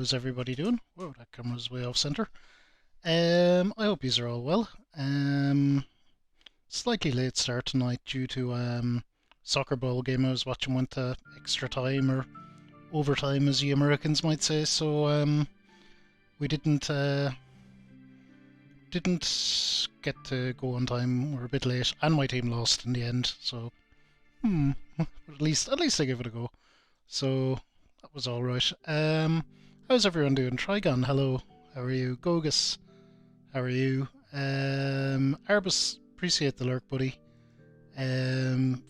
How's everybody doing? Whoa, that camera's way off center. I hope yous are all well. Slightly late start tonight due to soccer ball game I was watching went to extra time or overtime, as you Americans might say. So we didn't get to go on time. We're a bit late, and my team lost in the end. So but at least I give it a go. So that was all right. How's everyone doing? Trigon, hello. How are you? Gogus, how are you? Arbus, appreciate the lurk, buddy.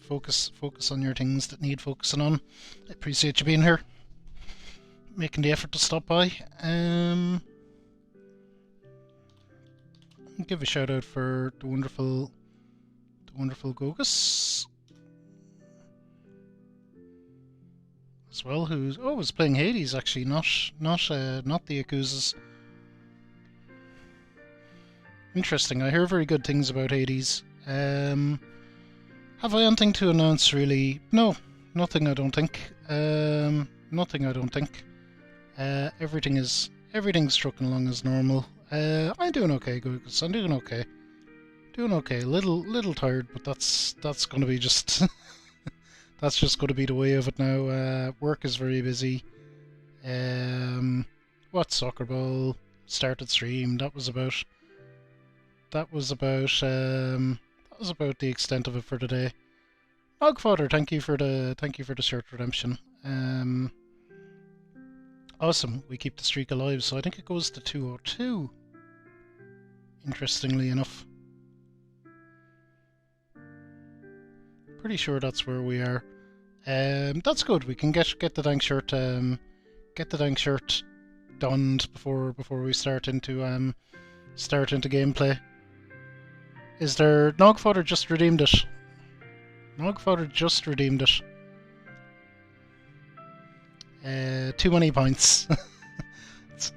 Focus on your things that need focusing on. I appreciate you being here, making the effort to stop by. Give a shout out for the wonderful Gogus as well, who's was playing Hades actually, not the Yakuzas. Interesting. I hear very good things about Hades. Have I anything to announce really? No, nothing. I don't think. Nothing. I don't think. Everything's trucking along as normal. I'm doing okay, Gogus. I'm doing okay. Doing okay. Little tired, but that's gonna be just. That's just going to be the way of it now. Work is very busy. What soccer ball started stream? That was about the extent of it for today. Hogfather, thank you for the shirt redemption. Awesome. We keep the streak alive, so I think it goes to 202. Interestingly enough, pretty sure that's where we are. That's good. We can get the dank shirt donned before we start into gameplay. Is there Nogfather just redeemed it? Nogfather just redeemed it. Too many points. it's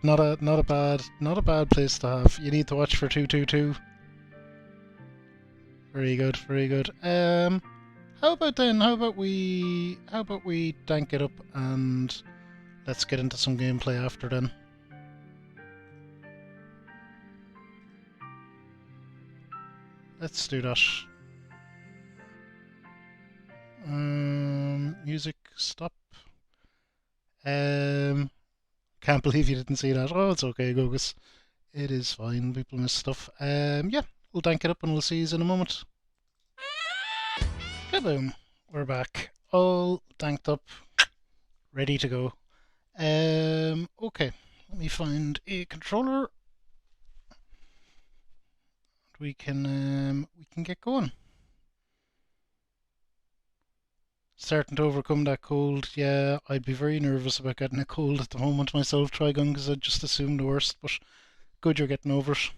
not a bad place to have. You need to watch for 222. Very good, very good. How about we dank it up and let's get into some gameplay after then. Let's do that. Music stop. Can't believe you didn't see that. Oh, it's okay, Gogus. It is fine. People miss stuff. Yeah, we'll dank it up and we'll see you in a moment. Kaboom! We're back. All danked up. Ready to go. Okay. Let me find a controller. We can get going. Starting to overcome that cold. Yeah, I'd be very nervous about getting a cold at the moment myself, Trigun, because I'd just assume the worst, but good you're getting over it.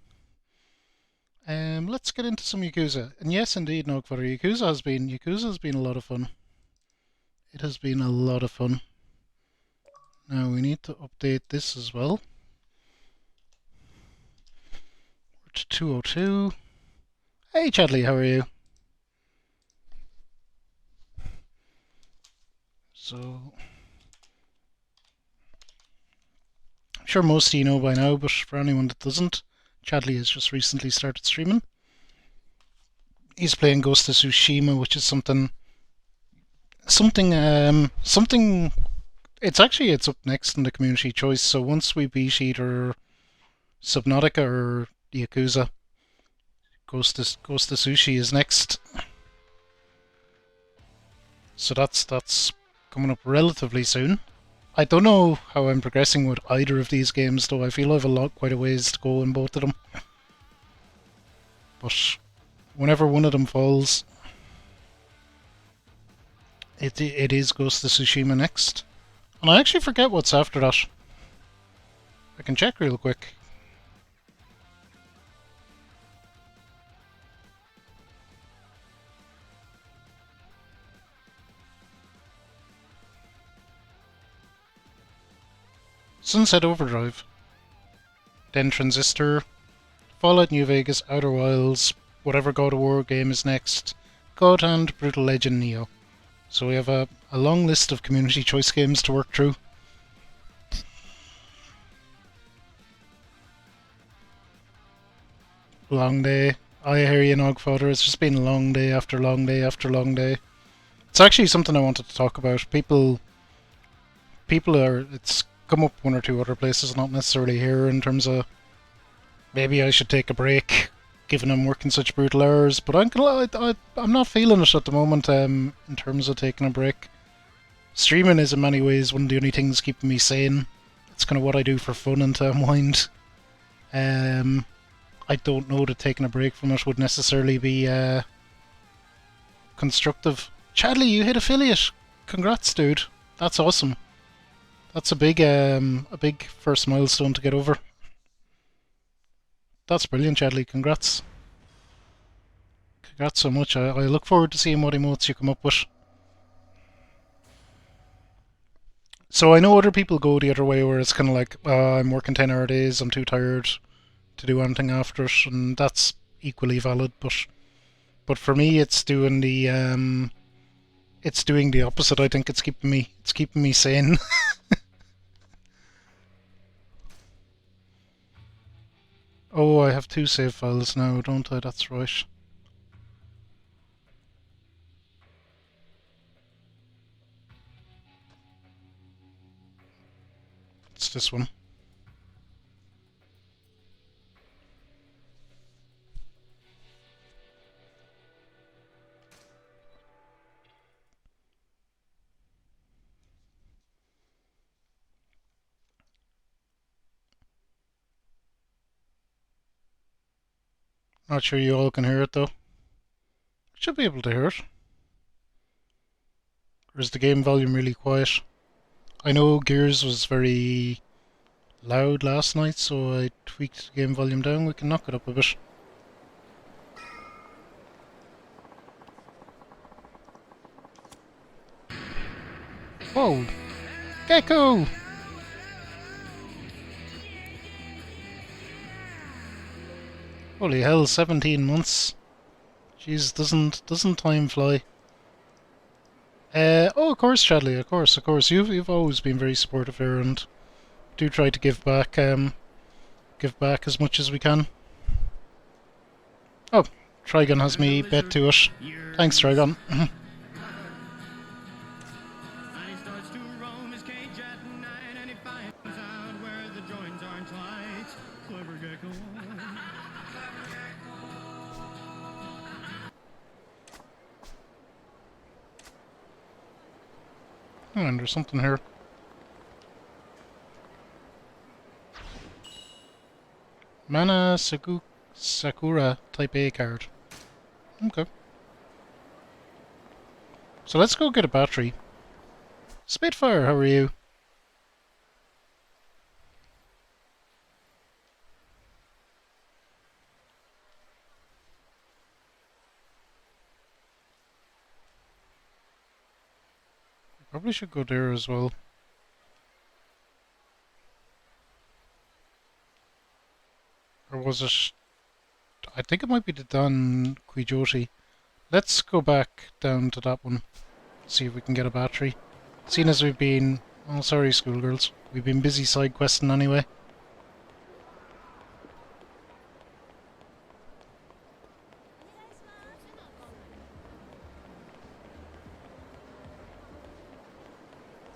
Let's get into some Yakuza. And yes, indeed, Nogfather, Yakuza has been a lot of fun. It has been a lot of fun. Now we need to update this as well. We're to 202. Hey Chadley, how are you? So I'm sure most of you know by now, but for anyone that doesn't, Chadley has just recently started streaming. He's playing Ghost of Tsushima, which is something. It's up next in the community choice. So once we beat either Subnautica or Yakuza, Ghost of Sushi is next. So that's coming up relatively soon. I don't know how I'm progressing with either of these games, though. I feel I have quite a ways to go in both of them. But whenever one of them falls, it is Ghost of Tsushima next. And I actually forget what's after that. I can check real quick. Sunset Overdrive. Then Transistor. Fallout New Vegas, Outer Wilds, whatever God of War game is next. God Hand, Brutal Legend, Neo. So we have a long list of community choice games to work through. Long day. I hear you, Nogfather. It's just been a long day after long day after long day. It's actually something I wanted to talk about. People are. It's come up one or two other places, not necessarily here, in terms of maybe I should take a break, given I'm working such brutal hours. But I'm not feeling it at the moment. In terms of taking a break, streaming is in many ways one of the only things keeping me sane. It's kind of what I do for fun and to unwind. I don't know that taking a break from it would necessarily be constructive. Chadley, you hit affiliate. Congrats, dude. That's awesome. That's a big first milestone to get over. That's brilliant, Chadley. Congrats. Congrats so much. I look forward to seeing what emotes you come up with. So I know other people go the other way where it's kind of like, I'm working 10-hour days, I'm too tired to do anything after it, and that's equally valid. But for me, it's doing the opposite. I think it's keeping me sane. Oh, I have 2 save files now, don't I? That's right. It's this one. Not sure you all can hear it though. Should be able to hear it. Or is the game volume really quiet? I know Gears was very loud last night, so I tweaked the game volume down. We can knock it up a bit. Whoa! Gecko! Holy hell, 17 months. Jeez, doesn't time fly? Oh, of course, Chadley, of course. You've always been very supportive here, and do try to give back as much as we can. Oh, Trigon has me bet to it. Thanks, Trigon. Oh, and there's something here. Mana Sakura Type A card. Okay. So let's go get a battery. Spitfire, how are you? Probably should go there as well. Or was it... I think it might be the Dan Quijote. Let's go back down to that one. See if we can get a battery. Seeing as we've been... Oh, sorry, schoolgirls. We've been busy side questing anyway.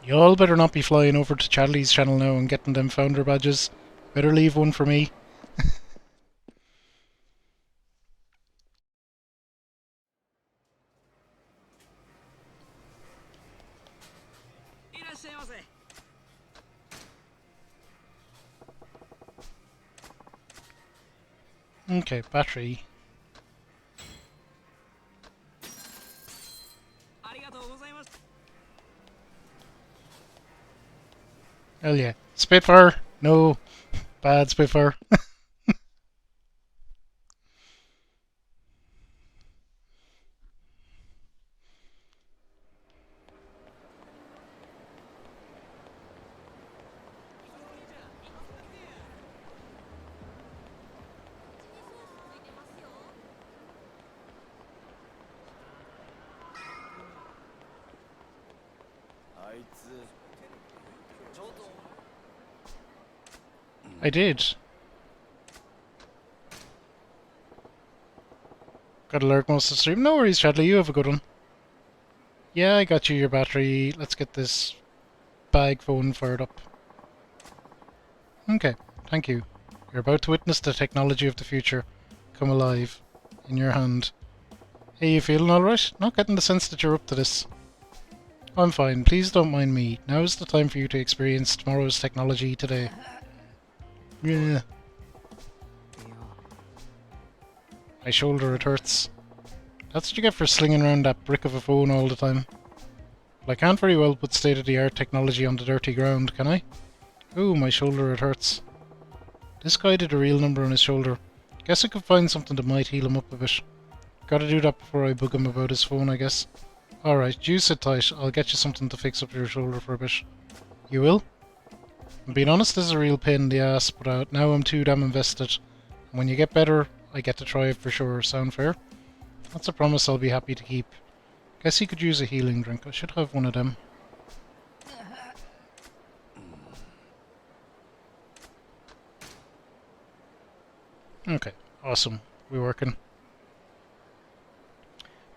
You all better not be flying over to Chadley's channel now and getting them founder badges. Better leave one for me. Okay, battery. Hell yeah. Spitfire! No. Bad Spitfire. I did. Gotta lurk most of the stream. No worries, Chadley, you have a good one. Yeah, I got you your battery. Let's get this bag phone fired up. Okay, thank you. You're about to witness the technology of the future come alive in your hand. Hey, you feeling alright? Not getting the sense that you're up to this. I'm fine, please don't mind me. Now's the time for you to experience tomorrow's technology today. Yeah. My shoulder, it hurts. That's what you get for slinging around that brick of a phone all the time. Well, I can't very well put state-of-the-art technology on the dirty ground, can I? Ooh, my shoulder, it hurts. This guy did a real number on his shoulder. Guess I could find something that might heal him up a bit. Gotta do that before I bug him about his phone, I guess. Alright, you sit tight. I'll get you something to fix up your shoulder for a bit. You will? I'm being honest, this is a real pain in the ass, but now I'm too damn invested. And when you get better, I get to try it for sure. Sound fair? That's a promise I'll be happy to keep. Guess he could use a healing drink. I should have one of them. Okay, awesome. We're working.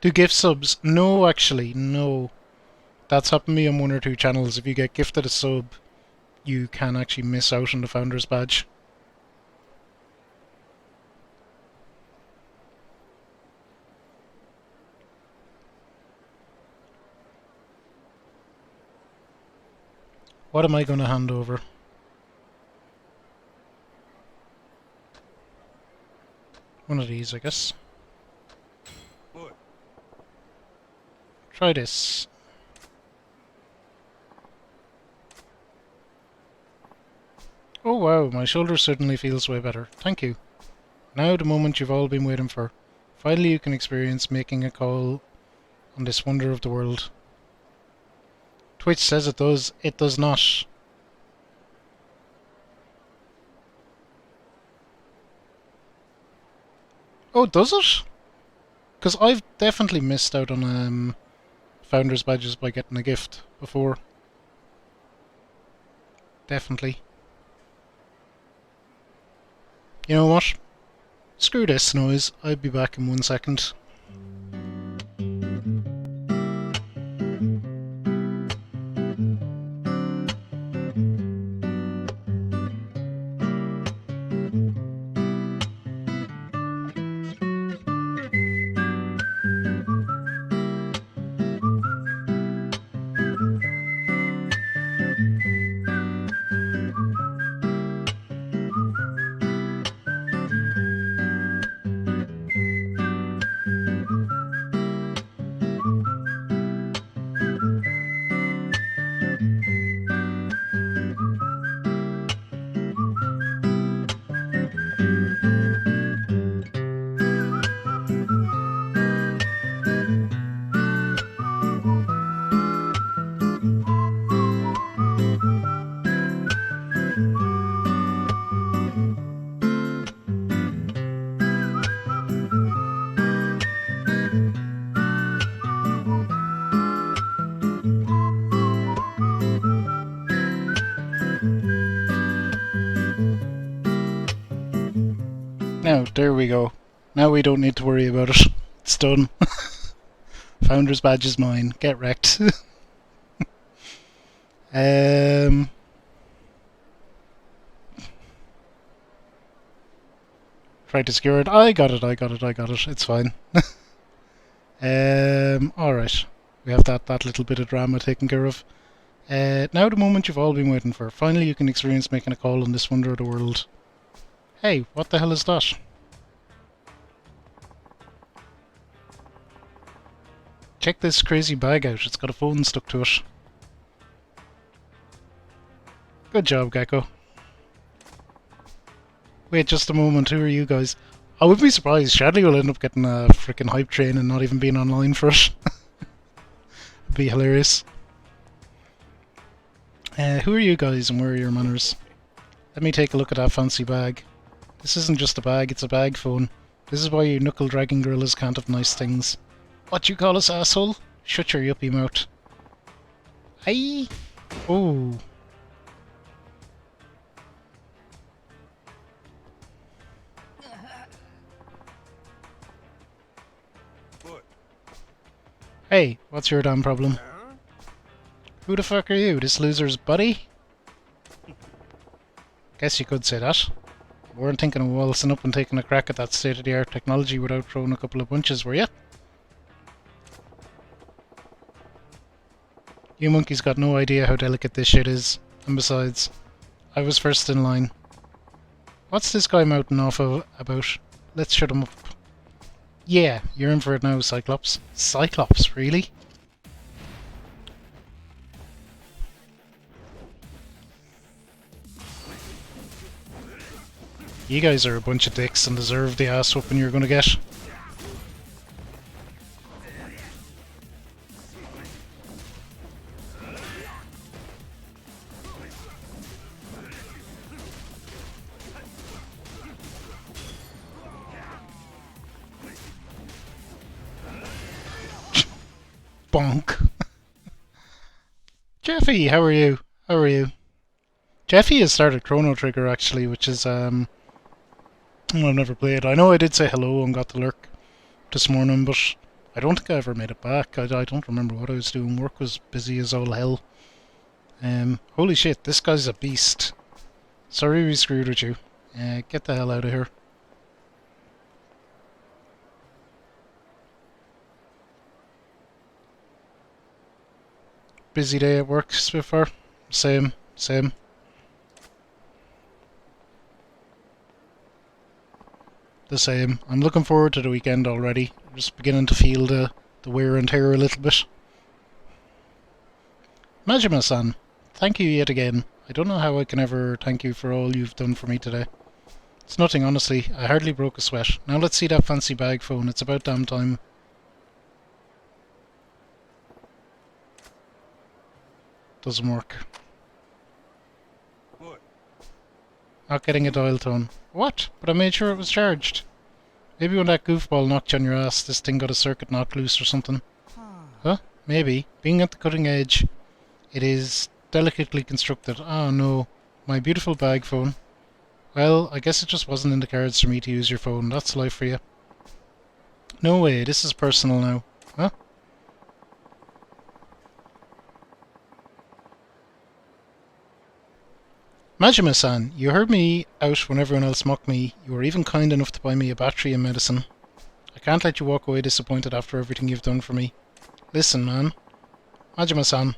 Do gift subs? No, actually, no. That's happened to me on one or two channels. If you get gifted a sub, you can actually miss out on the Founder's Badge. What am I going to hand over? One of these, I guess. Try this. Oh wow, my shoulder certainly feels way better. Thank you. Now the moment you've all been waiting for. Finally you can experience making a call on this wonder of the world. Twitch says it does. It does not. Oh, does it? Because I've definitely missed out on Founder's Badges by getting a gift before. Definitely. You know what? Screw this noise. I'll be back in 1 second. Now, there we go. Now we don't need to worry about it. It's done. Founder's Badge is mine. Get wrecked. Try to secure it. I got it. It's fine. Alright. We have that little bit of drama taken care of. Now the moment you've all been waiting for. Finally you can experience making a call on this wonder of the world. Hey, what the hell is that? Check this crazy bag out. It's got a phone stuck to it. Good job, Gecko. Wait just a moment, who are you guys? I would be surprised. Shadley will end up getting a freaking hype train and not even being online for it. It'd be hilarious. Who are you guys and where are your manners? Let me take a look at that fancy bag. This isn't just a bag, it's a bag phone. This is why you knuckle-dragging gorillas can't have nice things. What you call us, asshole? Shut your yuppie mouth. Aye! Oh. Hey, what's your damn problem? Who the fuck are you? This loser's buddy? Guess you could say that. You weren't thinking of waltzing up and taking a crack at that state-of-the-art technology without throwing a couple of punches, were you? You monkeys got no idea how delicate this shit is. And besides, I was first in line. What's this guy mouthing off about? Let's shut him up. Yeah, you're in for it now, Cyclops. Cyclops, really? You guys are a bunch of dicks and deserve the ass whooping you're gonna get. Bonk. Jeffy, how are you? How are you? Jeffy has started Chrono Trigger actually, which is I've never played. I know I did say hello and got the lurk this morning, but I don't think I ever made it back. I don't remember what I was doing. Work was busy as all hell. Holy shit, this guy's a beast. Sorry we screwed with you. Get the hell out of here. Busy day at work, Spitfire. Same, same. The same. I'm looking forward to the weekend already. I'm just beginning to feel the wear and tear a little bit. Majima-san, thank you yet again. I don't know how I can ever thank you for all you've done for me today. It's nothing, honestly. I hardly broke a sweat. Now let's see that fancy bag phone. It's about damn time. Doesn't work. Not getting a dial tone. What? But I made sure it was charged. Maybe when that goofball knocked you on your ass, this thing got a circuit knocked loose or something. Huh? Maybe. Being at the cutting edge, it is delicately constructed. Oh no. My beautiful bag phone. Well, I guess it just wasn't in the cards for me to use your phone. That's life for you. No way, this is personal now. Huh? Majima-san, you heard me out when everyone else mocked me. You were even kind enough to buy me a battery and medicine. I can't let you walk away disappointed after everything you've done for me. Listen, man. Majima-san,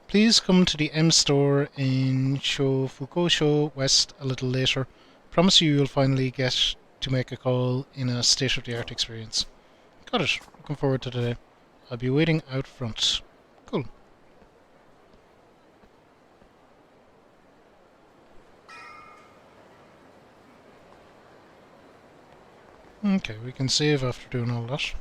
please come to the M store in Shofukosho West a little later. Promise you'll finally get to make a call in a state-of-the-art experience. Got it. Looking forward to today. I'll be waiting out front. Cool. Okay, we can save after doing all that.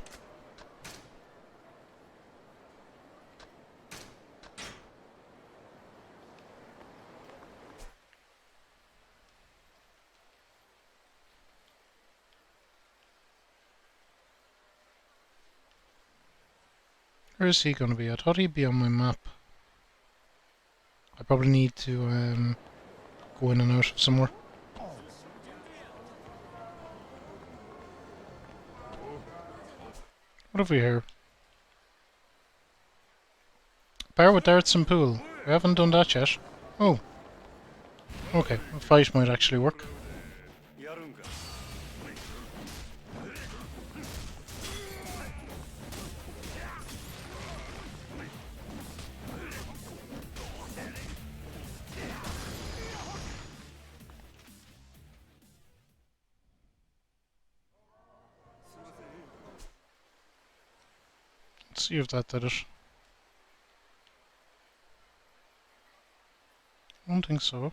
Where is he going to be? I thought he'd be on my map. I probably need to go in and out somewhere. What have we here? Bar with darts and pool. We haven't done that yet. Oh. Okay, a fight might actually work. Let's see if that did it. I don't think so.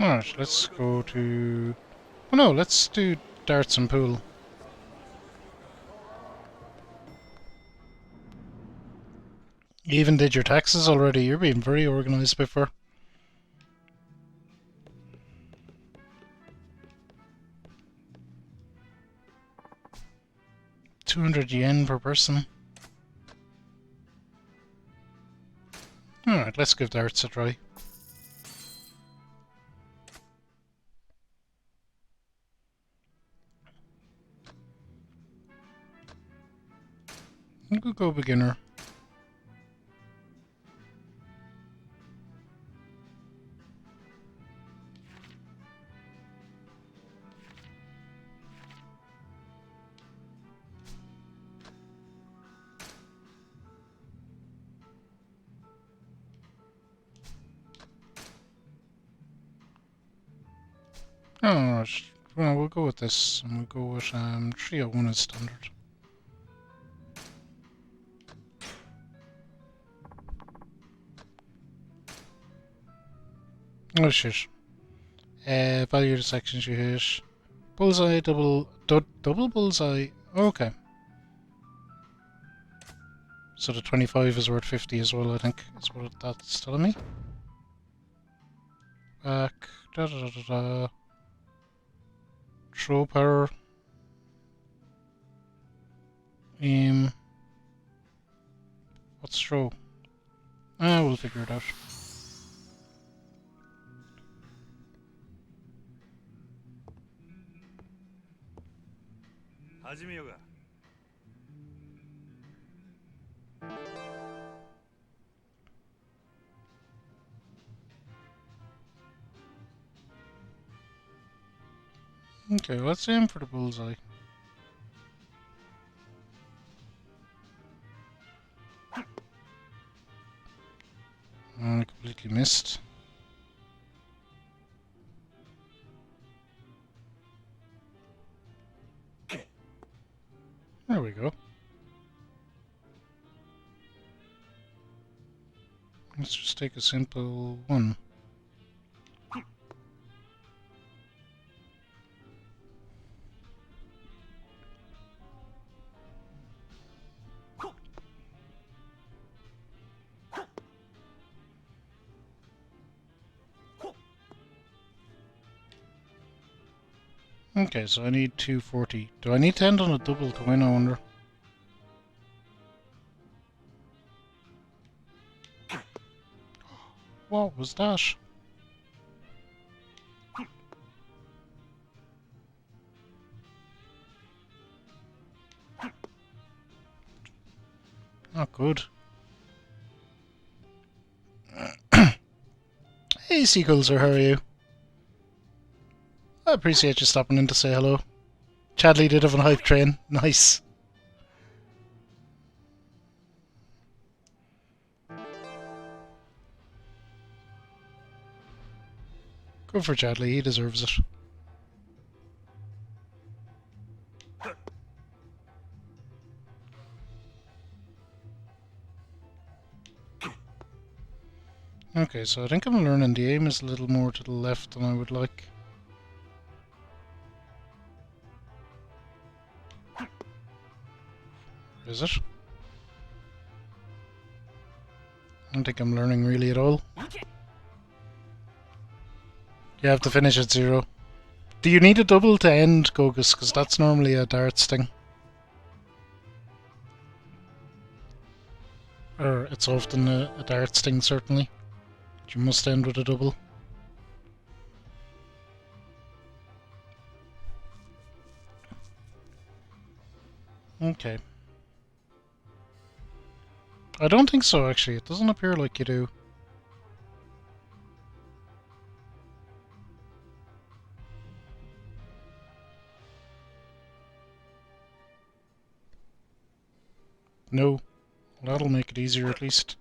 Alright, let's go to... Oh no, let's do darts and pool. You even did your taxes already. You're being very organised before. 200 yen per person. Alright, let's give darts a try. We'll go beginner. Alright, well, we'll go with this, and we'll go with 301 as standard. Oh shit. Value the sections you hit. Bullseye, double bullseye. Okay. So the 25 is worth 50 as well, I think, is what that's telling me. Back. Da da da da da. Throw power. Aim. What's throw? We'll figure it out. Okay, let's aim for the bullseye. I completely missed. There we go. Let's just take a simple one. Okay, so I need 240. Do I need to end on a double to win, I wonder? What was that? Not good. Hey, Seagullser, how are you? I appreciate you stopping in to say hello. Chadley did have a hype train. Nice. Go for Chadley, he deserves it. Okay, so I think I'm learning the aim is a little more to the left than I would like. Is it? I don't think I'm learning really at all. You have to finish at 0. Do you need a double to end, Gogus? Because that's normally a darts thing. Or it's often a darts thing, certainly. You must end with a double. Okay. I don't think so, actually. It doesn't appear like you do. No. That'll make it easier, at least.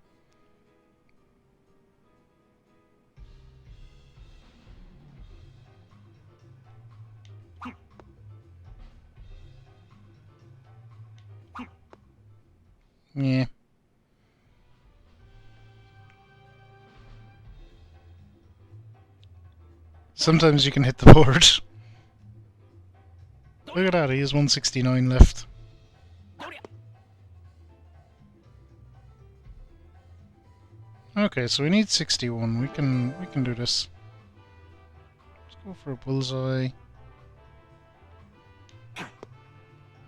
Yeah. Sometimes you can hit the board. Look at that, he has 169 left. Okay, so we need 61. We can do this. Let's go for a bullseye.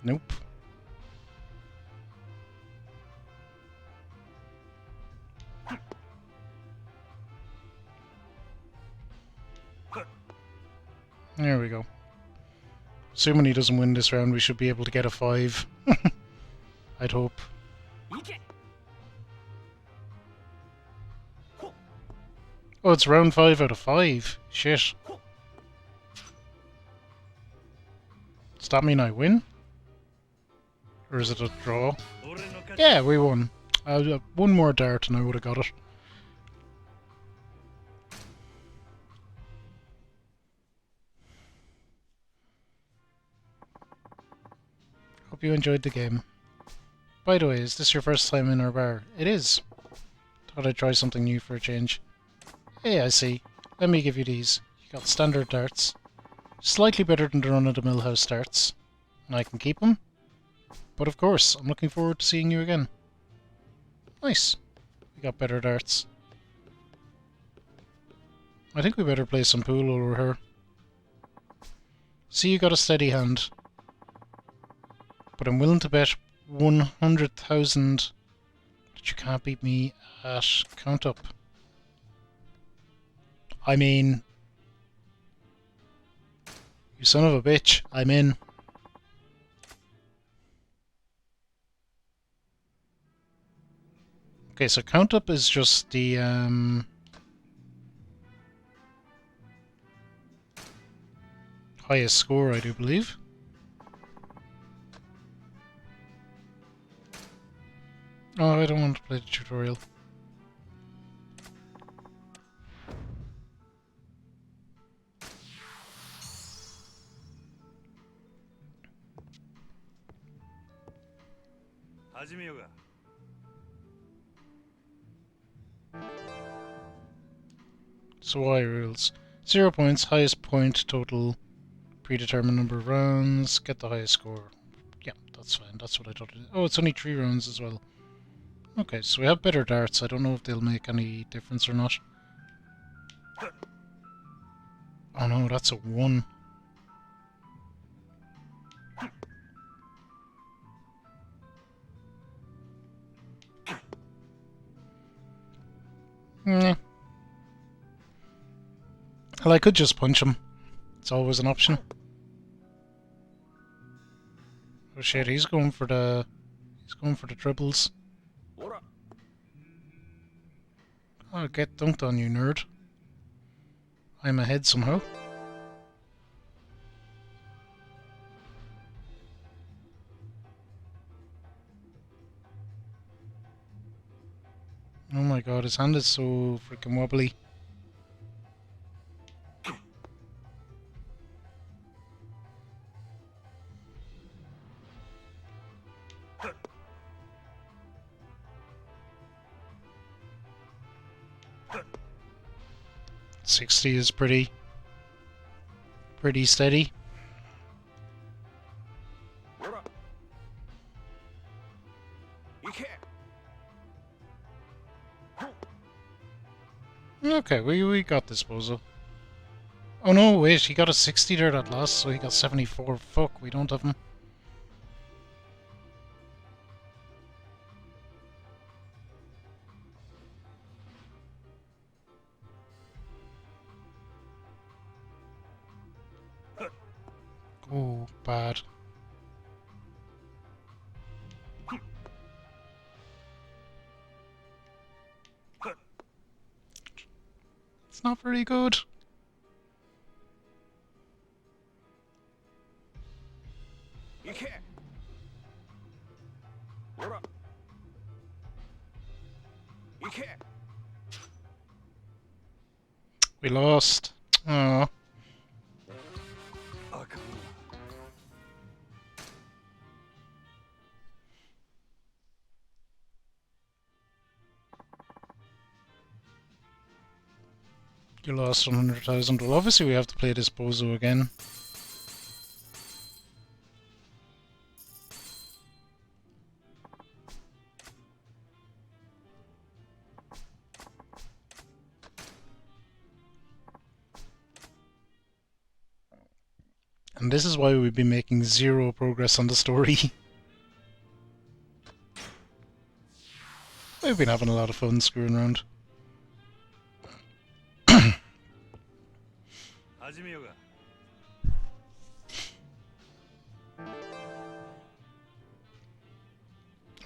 Nope. There we go. Assuming he doesn't win this round, we should be able to get a 5. I'd hope. Oh, it's round 5 out of 5. Shit. Does that mean I win? Or is it a draw? Yeah, we won. One more dart and I would have got it. Hope you enjoyed the game. By the way, is this your first time in our bar? It is. Thought I'd try something new for a change. Hey, I see. Let me give you these. You got standard darts. Slightly better than the run-of-the-mill house darts. And I can keep them. But of course, I'm looking forward to seeing you again. Nice. We got better darts. I think we better play some pool over here. See, you got a steady hand. But I'm willing to bet 100,000 that you can't beat me at count up. I mean, you son of a bitch, I'm in. Okay, so count up is just the highest score, I do believe. Oh, I don't want to play the tutorial. So why rules? 0 points, highest point total, predetermined number of rounds, get the highest score. Yeah, that's fine, that's what I thought it is. Oh, it's only 3 rounds as well. Okay, so we have better darts. I don't know if they'll make any difference or not. Oh no, that's a 1. Nah. Well, I could just punch him. It's always an option. Oh shit, he's going for the triples. Oh, get dunked on, you nerd. I'm ahead somehow. Oh my god, his hand is so freaking wobbly. .60 is pretty steady. Okay, we got this, Bozo. Oh no, wait, he got a 60 there that last, so he got 74. Fuck, we don't have him. Oh, bad. It's not very good. We lost. Oh. You lost 100,000. Well, obviously we have to play this Bozo again. And this is why we've been making 0 progress on the story. We've been having a lot of fun screwing around.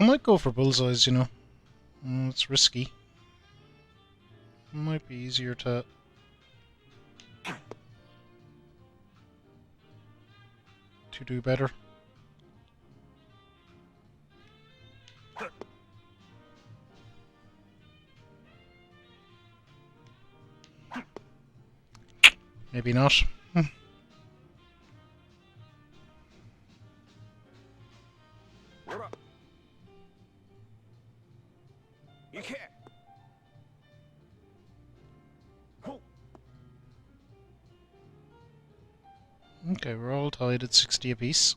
I might go for bullseyes, you know. It's risky. It might be easier to... do better. Maybe not. Okay, we're all tied at 60 apiece.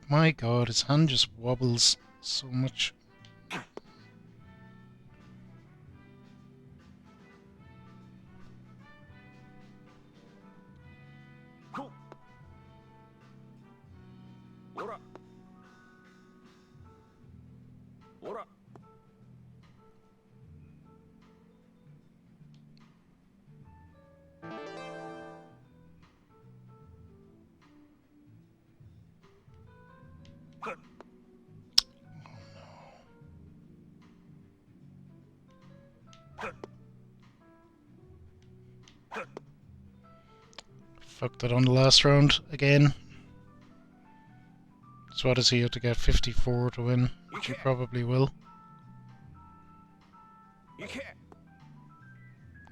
My god, his hand just wobbles so much. Fucked it on the last round again. So what does he have to get? 54 to win, which he probably will.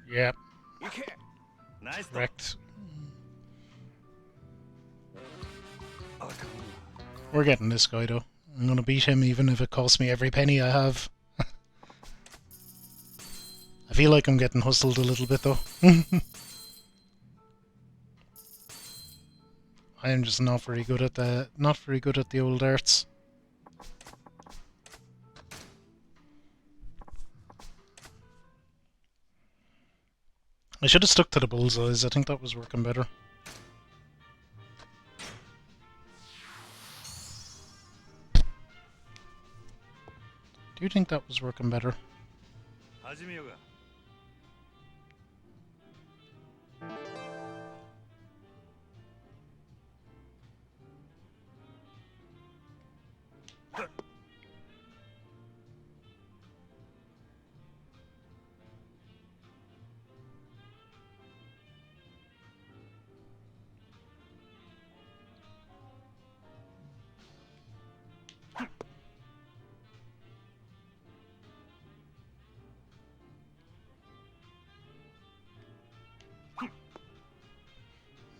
Yep. Wrecked. We're getting this guy though. I'm gonna beat him even if it costs me every penny I have. I feel like I'm getting hustled a little bit though. I am just not very good at the old arts. I should have stuck to the bullseyes. I think that was working better. Do you think that was working better?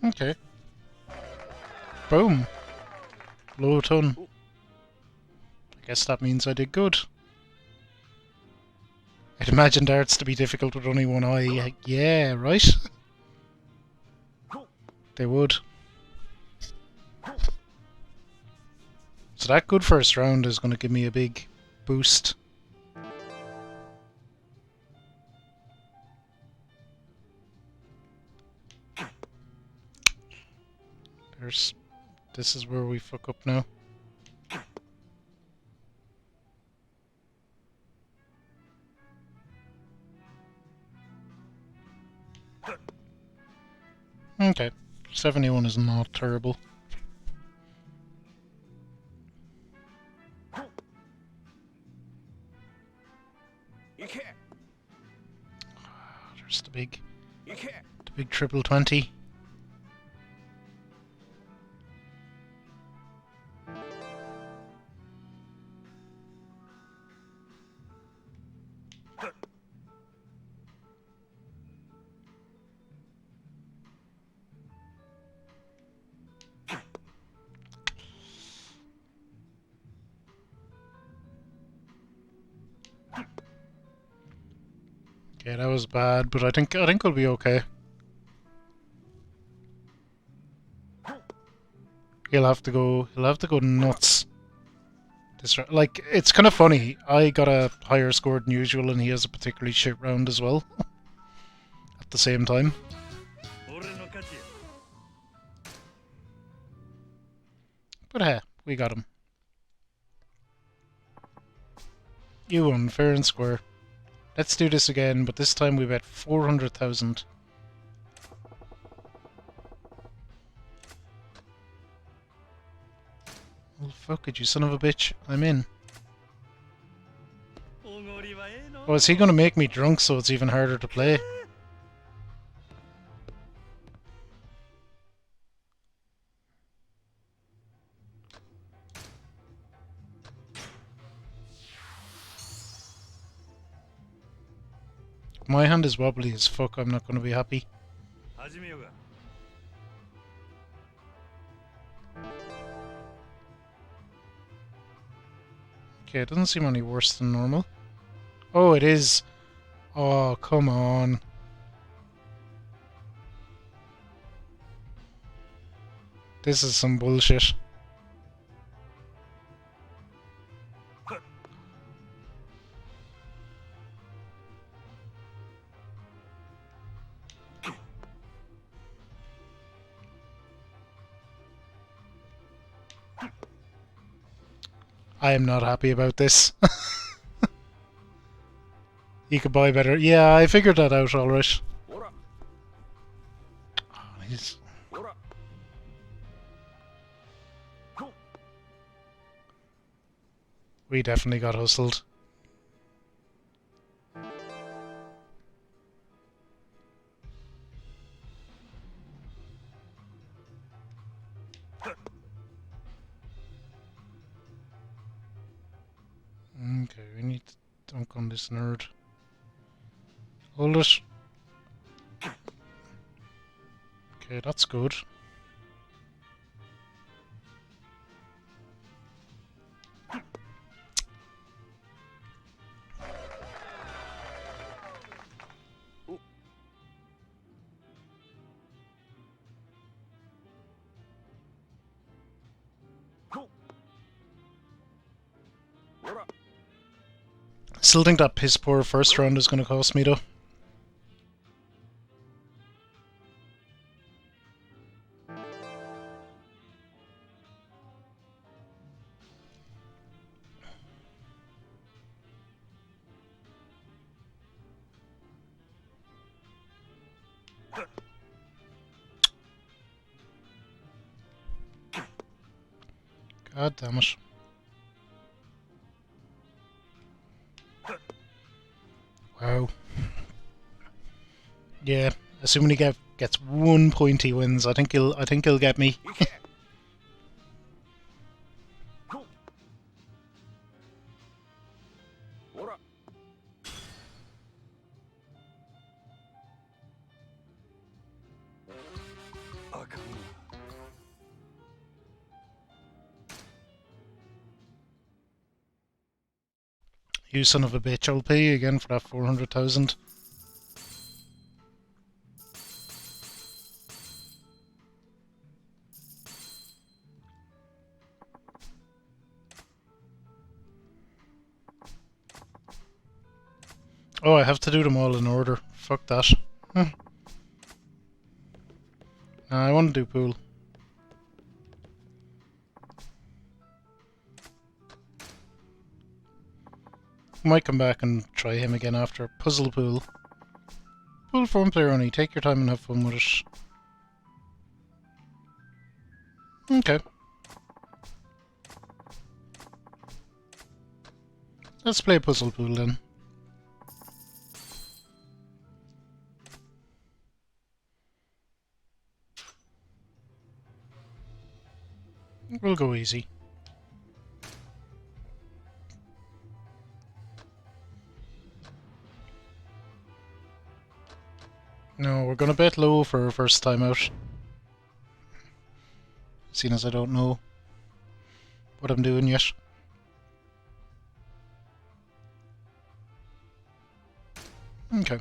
Okay. Boom. Low ton. I guess that means I did good. I'd imagined arts to be difficult with only one eye. Yeah, right? They would. So that good first round is going to give me a big boost. This is where we fuck up now. Okay, 71 is not terrible. There's the big triple 20. Okay, that was bad, but I think we'll be okay. He'll have to go nuts. Like, it's kind of funny. I got a higher score than usual, and he has a particularly shit round as well. At the same time. But hey, we got him. You won, fair and square. Let's do this again, but this time we bet 400,000. Well, fuck it, you son of a bitch. I'm in. Oh, is he gonna make me drunk so it's even harder to play? My hand is wobbly as fuck, I'm not gonna be happy. Okay, it doesn't seem any worse than normal. Oh, it is. Oh, come on. This is some bullshit. I am not happy about this. You could buy better. Yeah, I figured that out alright. Oh, we definitely got hustled. Okay, we need to dunk on this nerd. Hold it. Okay, that's good. Still think that piss poor first round is going to cost me though. God damn it. Wow. Yeah, assuming he gets 1 point he wins. I think he'll get me. You son of a bitch, I'll pay you again for that 400,000. Oh, I have to do them all in order. Fuck that. Nah, I want to do pool. Might come back and try him again after. Puzzle pool. Pool for one player only. Take your time and have fun with it. Okay. Let's play puzzle pool then. We'll go easy. No, we're gonna bet low for our first time out. Seeing as I don't know what I'm doing yet. Okay.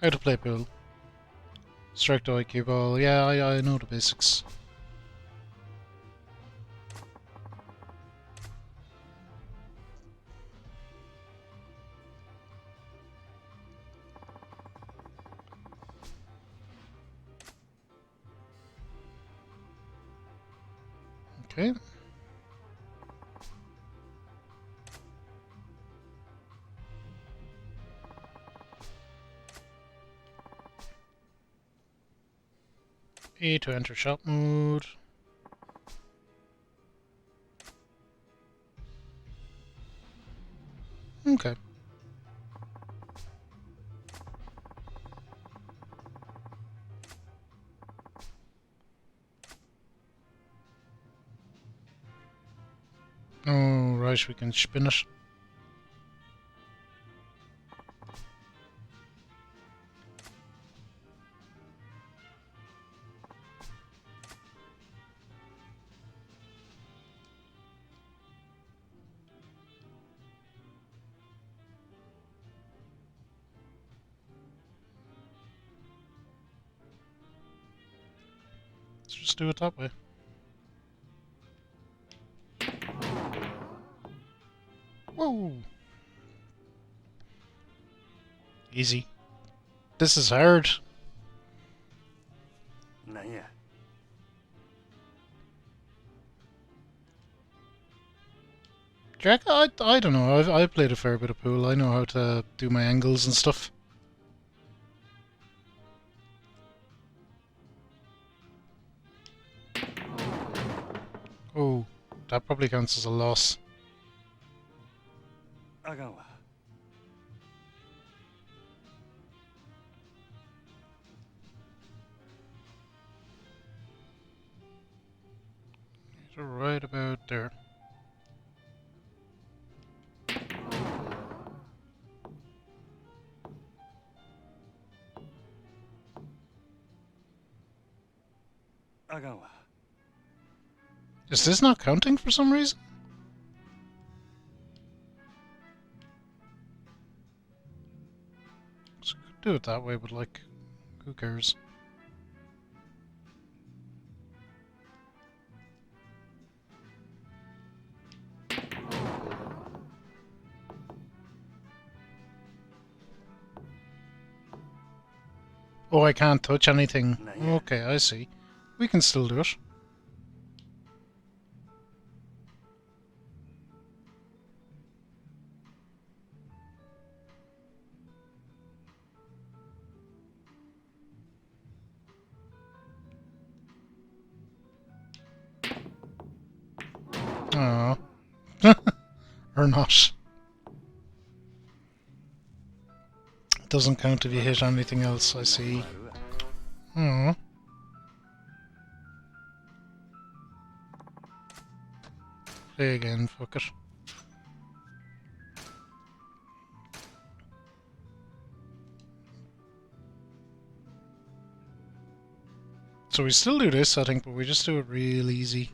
How to play pool. Strike the IQ ball. Yeah, I know the basics. Okay. A to enter shop mode. Okay. Oh, right, we can spin it. Let's just do it that way. Whoa! Easy. This is hard. Jack, I don't know. I've played a fair bit of pool. I know how to do my angles and stuff. Oh, that probably counts as a loss. So right about there. Is this not counting for some reason? So I could do it that way, but like, who cares? Oh, I can't touch anything. Okay, I see. We can still do it. Aww. Or not. It doesn't count if you hit anything else, I see. Aww. Play again, fuck it. So we still do this, I think, but we just do it real easy.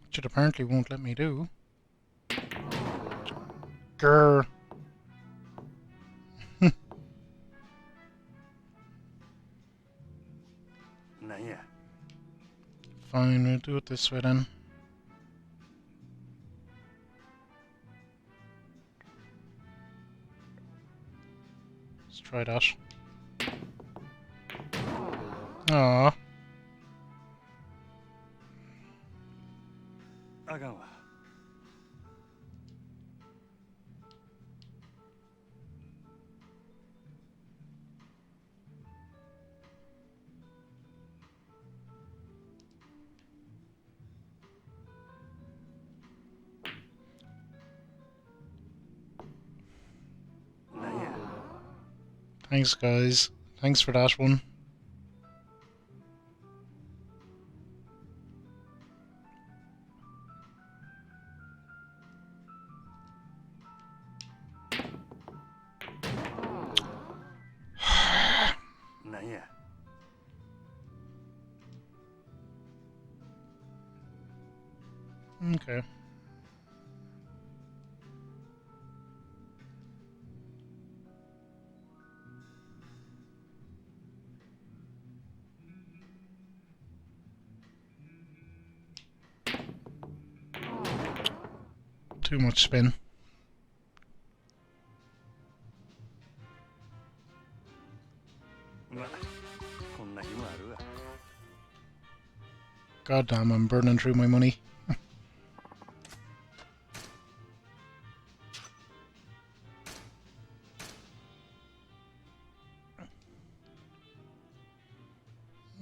Which it apparently won't let me do. Grr. Fine, we'll do it this way then. Let's try that. Aww. Thanks, guys. Thanks for that one. Okay. Too much spin. God damn, I'm burning through my money.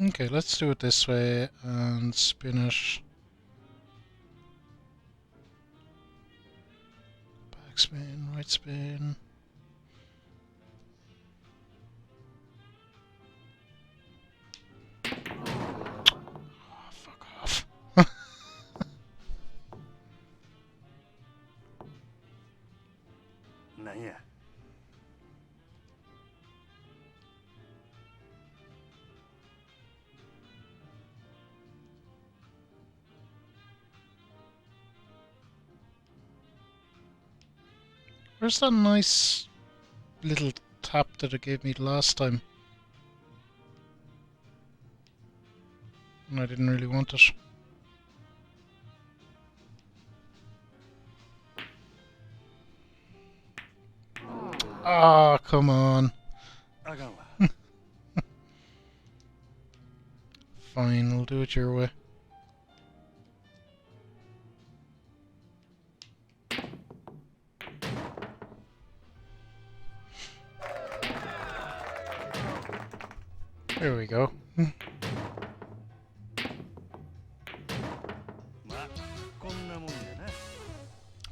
Okay, let's do it this way and spin it. Back spin, right spin. Oh, fuck off. Where's that nice little tap that it gave me last time? And I didn't really want it. Ah, oh, come on. Fine, I'll do it your way. There we go.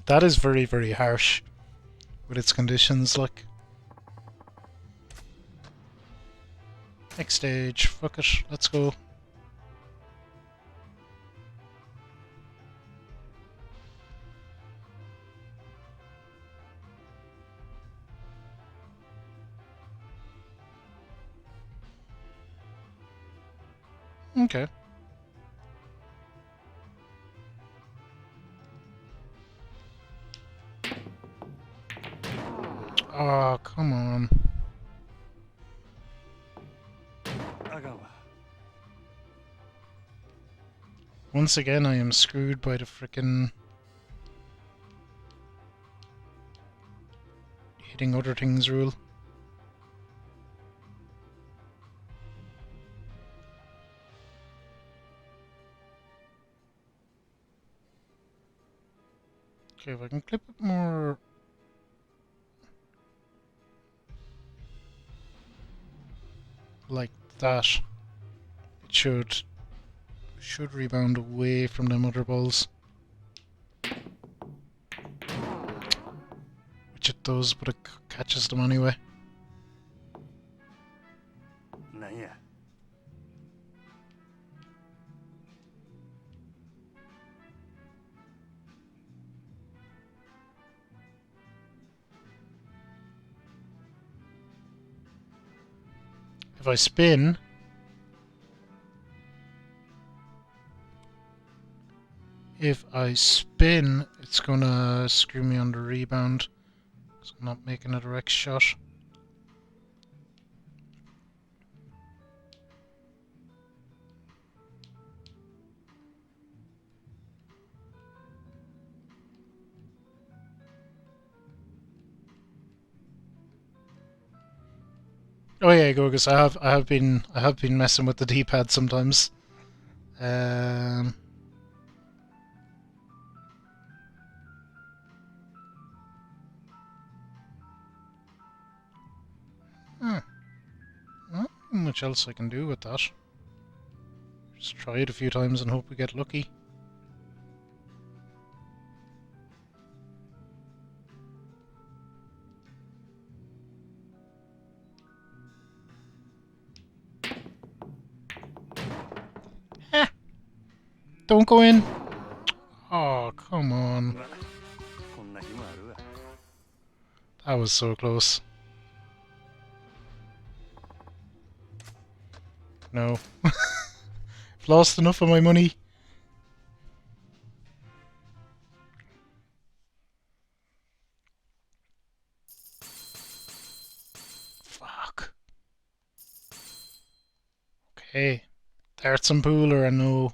That is very, very harsh with its conditions, like. Next stage, fuck it, let's go. Okay. Oh, come on. Once again, I am screwed by the frickin' hitting other things rule. Okay, if I can clip it more... like that, it should rebound away from them other balls. Which it does, but it catches them anyway. If I spin... it's gonna screw me on the rebound. So I'm not making a direct shot. Oh yeah, Gorgas, I have been messing with the D-pad sometimes. Well, not much else I can do with that. Just try it a few times and hope we get lucky. Ah! Don't go in! Oh, come on. That was so close. No. I've lost enough of my money. Fuck. Okay. Darts and Pooler, I know.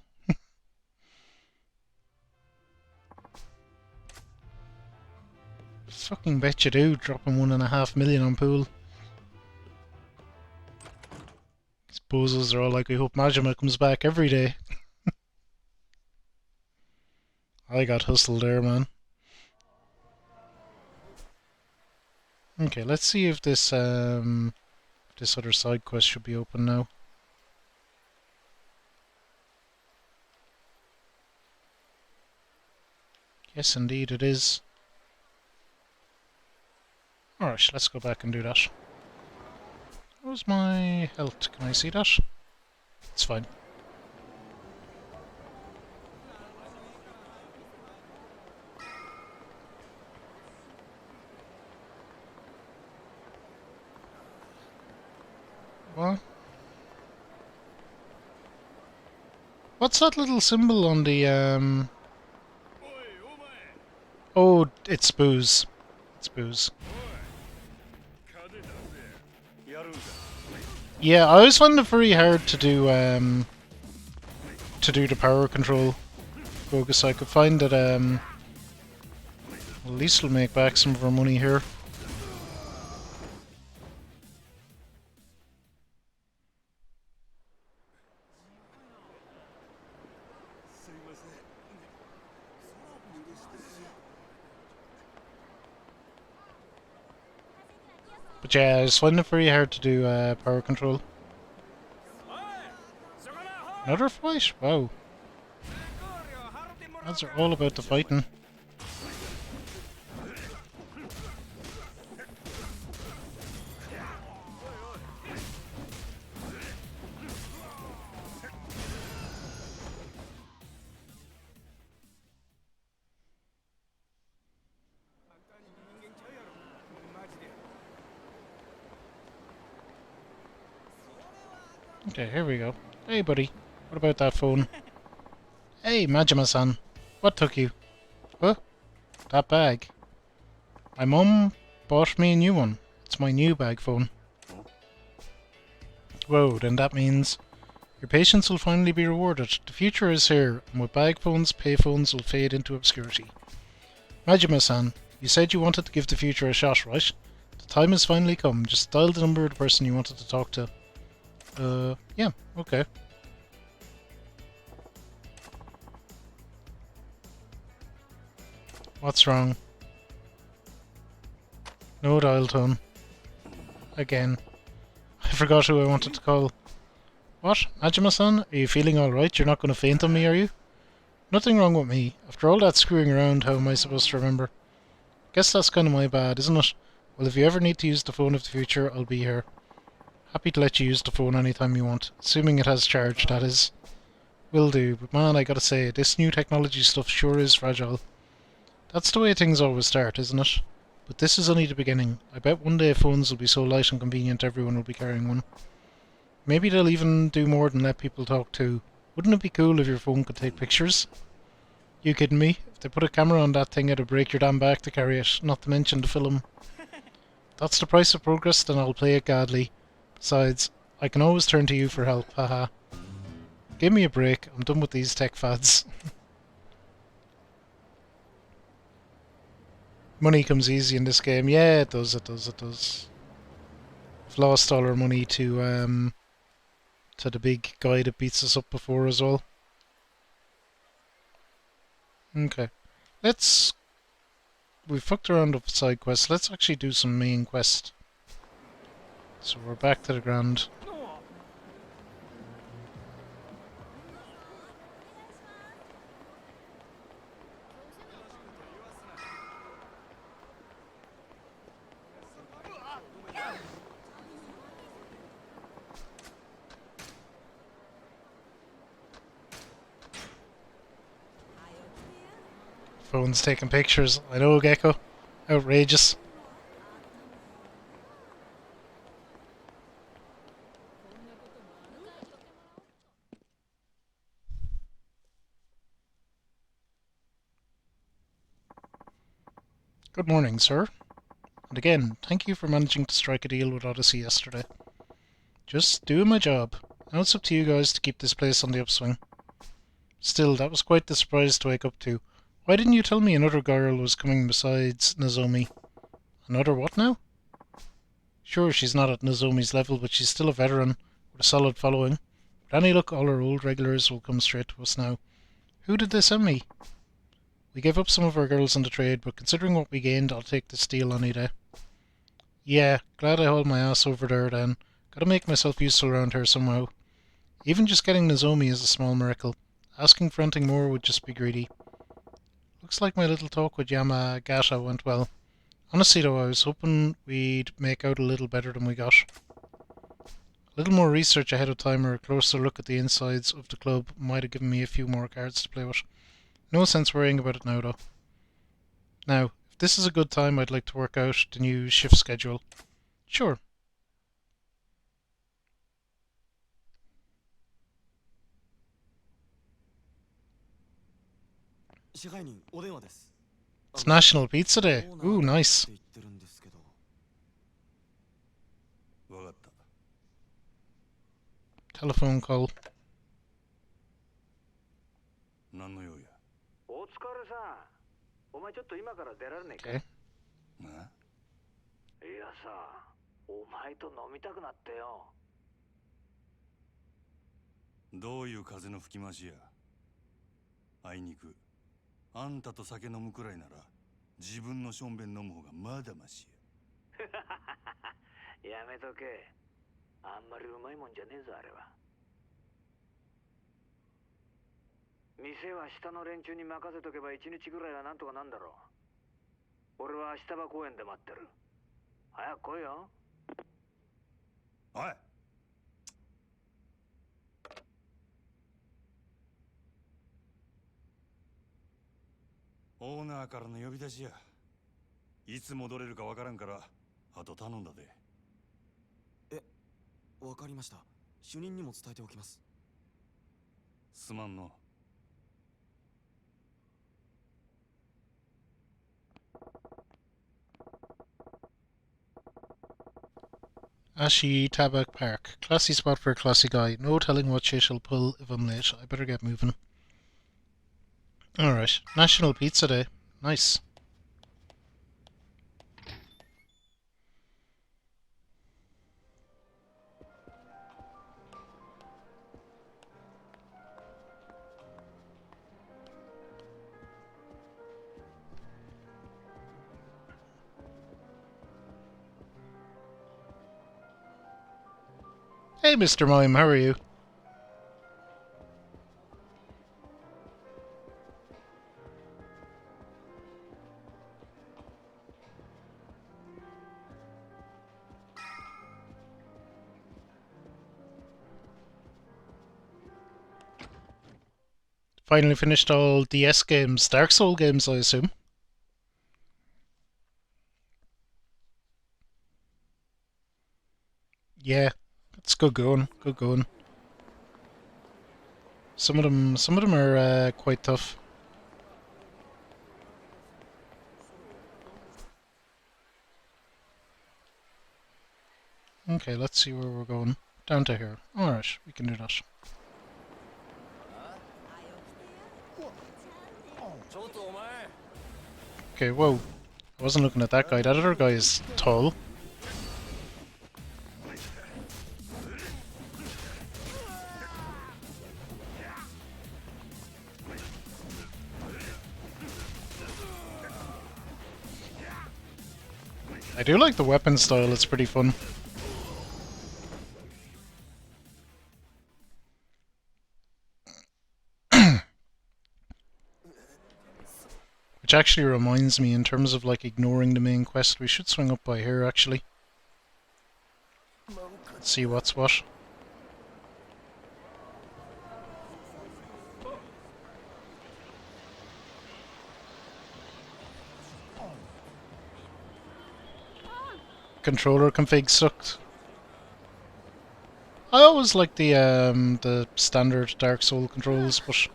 Fucking bet you do, dropping 1.5 million on pool. These bozos are all like, we hope Majima comes back every day. I got hustled there, man. Okay, let's see if this this other side quest should be open now. Yes, indeed it is. Alright, let's go back and do that. How's my health? Can I see that? It's fine. What? What's that little symbol on the Oh, it's booze. It's booze. Yeah, I always find it very hard to do the power control focus. I could find that at least we'll make back some of our money here. But yeah, I just find it very hard to do power control. Another fight? Wow. That's all about the fighting. Okay, here we go. Hey buddy, what about that phone? Hey Majima-san, what took you? Huh? That bag. My mum bought me a new one. It's my new bag phone. Whoa, then that means your patience will finally be rewarded. The future is here, and with bag phones, payphones will fade into obscurity. Majima-san, you said you wanted to give the future a shot, right? The time has finally come. Just dial the number of the person you wanted to talk to. Yeah, okay. What's wrong? No dial tone. Again. I forgot who I wanted to call. What? Majima-san? Are you feeling alright? You're not going to faint on me, are you? Nothing wrong with me. After all that screwing around, how am I supposed to remember? Guess that's kind of my bad, isn't it? Well, if you ever need to use the phone of the future, I'll be here. Happy to let you use the phone anytime you want. Assuming it has charge, that is. Will do, but man, I gotta say, this new technology stuff sure is fragile. That's the way things always start, isn't it? But this is only the beginning. I bet one day phones will be so light and convenient everyone will be carrying one. Maybe they'll even do more than let people talk too. Wouldn't it be cool if your phone could take pictures? You kidding me? If they put a camera on that thing, it'd break your damn back to carry it, not to mention the film. That's the price of progress, then I'll play it gladly. Besides, I can always turn to you for help, haha. Give me a break, I'm done with these tech fads. Money comes easy in this game. Yeah, it does, it does, it does. We've lost all our money to the big guy that beats us up before as well. Okay. We fucked around with side quests. Let's actually do some main quest. So we're back to the ground. Phone's taking pictures. I know, Gecko. Outrageous. Good morning, sir. And again, thank you for managing to strike a deal with Odyssey yesterday. Just doing my job. Now it's up to you guys to keep this place on the upswing. Still, that was quite the surprise to wake up to. Why didn't you tell me another girl was coming besides Nozomi? Another what now? Sure, she's not at Nozomi's level, but she's still a veteran with a solid following. With any luck, all our old regulars will come straight to us now. Who did they send me? We gave up some of our girls in the trade, but considering what we gained, I'll take this deal any day. Yeah, glad I hauled my ass over there then. Gotta make myself useful around here somehow. Even just getting Nozomi is a small miracle. Asking for anything more would just be greedy. Looks like my little talk with Yamagata went well. Honestly though, I was hoping we'd make out a little better than we got. A little more research ahead of time or a closer look at the insides of the club might have given me a few more cards to play with. No sense worrying about it now though. Now, if this is a good time, I'd like to work out the new shift schedule. Sure. 支配人お電話です。 It's National Pizza Day. Ooh, nice. って言ってるんですけど。わかった。 Telephone call. 何の用や。お疲れさん。お前ちょっと今から出られねえか。 Okay. な。いやさ、お前と飲みたくなってよ。どういう風の吹き回しや。あいにく。あんたと酒飲むくらいなら自分のしょんべん飲む方がまだましや。やめとけ。あんまりうまいもんじゃねえぞあれは。店は下の連中に任せとけば一日ぐらいはなんとかなんだろう。俺は明日場公園で待ってる。早く来いよ。おい。オーナーからの呼び出しや。いつ戻れるかわからんからあと頼んだで。わかりました。主任にも伝えておきます。すまんの。Ashi Tabak Park. Classy spot for a classy guy. No telling what shit he'll pull if I'm late. I better get moving. Alright. National Pizza Day. Nice. Hey, Mr. Mime, how are you? Finally finished all DS games, Dark Soul games, I assume. Yeah, it's good going, good going. Some of them are quite tough. Okay, let's see where we're going. Down to here. Alright, we can do that. Okay, whoa. I wasn't looking at that guy. That other guy is tall. I do like the weapon style, it's pretty fun. Which actually reminds me, in terms of like ignoring the main quest, we should swing up by here actually. Let's see what's what. Controller config sucked. I always like the standard Dark Soul controls, but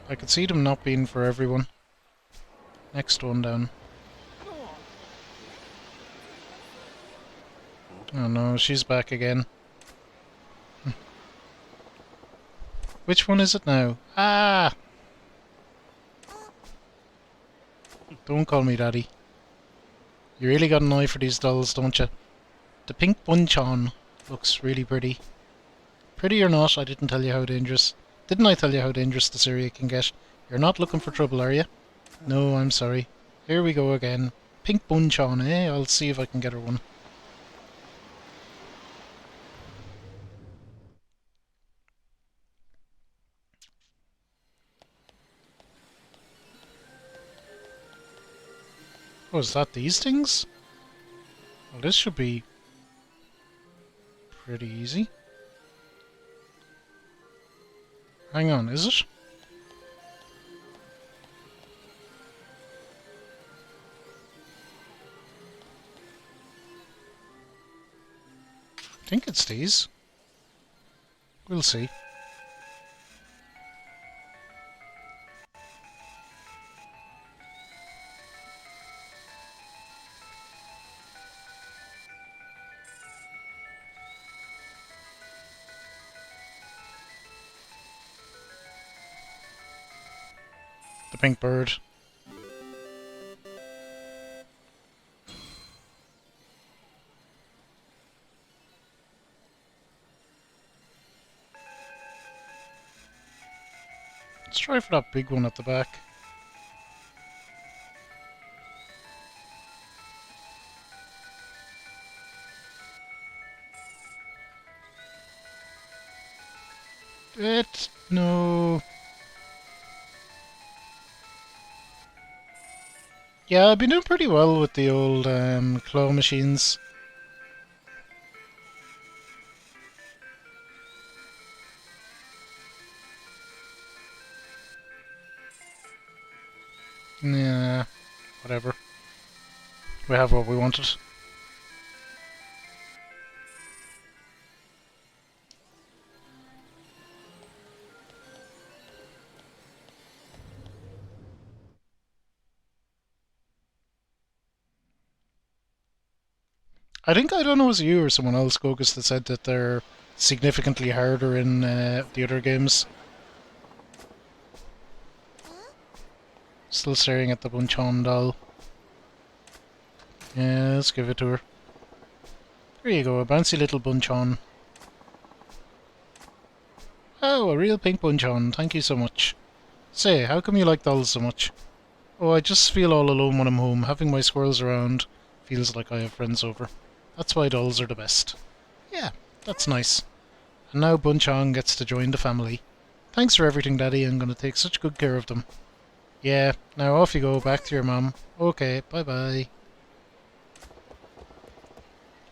I could see them not being for everyone. Next one down. Oh no, she's back again. Which one is it now? Ah! Don't call me daddy. You really got an eye for these dolls, don't you? The pink bunchon looks really pretty. Pretty or not, I didn't tell you how dangerous. Didn't I tell you how dangerous this area can get? You're not looking for trouble, are you? No, I'm sorry. Here we go again. Pink Bunchan, eh? I'll see if I can get her one. Oh, is that these things? Well, this should be pretty easy. Hang on, is it? I think it's these. We'll see. The pink bird. Let's try for that big one at the back. No. Yeah, I've been doing pretty well with the old claw machines. Yeah, whatever. We have what we wanted. I think, I don't know, it was you or someone else, Gogus, that said that they're significantly harder in the other games. Still staring at the Bunchon doll. Yeah, let's give it to her. There you go, a bouncy little Bunchon. Oh, a real pink Bunchon, thank you so much. Say, how come you like dolls so much? Oh, I just feel all alone when I'm home. Having my squirrels around feels like I have friends over. That's why dolls are the best. Yeah, that's nice. And now Bunchon gets to join the family. Thanks for everything, Daddy. I'm going to take such good care of them. Yeah, now off you go, back to your mum. Okay, bye-bye.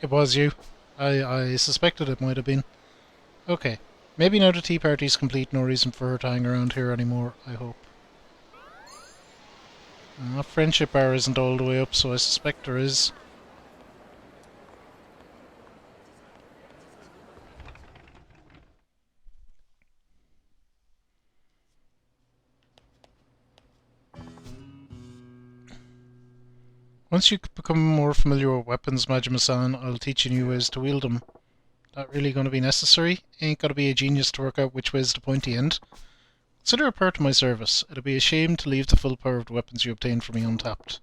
It was you. I suspected it might have been. Okay, maybe now the tea party's complete, no reason for her to hang around here anymore, I hope. That friendship bar isn't all the way up, so I suspect there is. Once you become more familiar with weapons, Majima-san, I'll teach you new ways to wield them. That really gonna be necessary? Ain't gotta be a genius to work out which way's the pointy end. Consider it part of my service. It'd be a shame to leave the full power of the weapons you obtain from me untapped.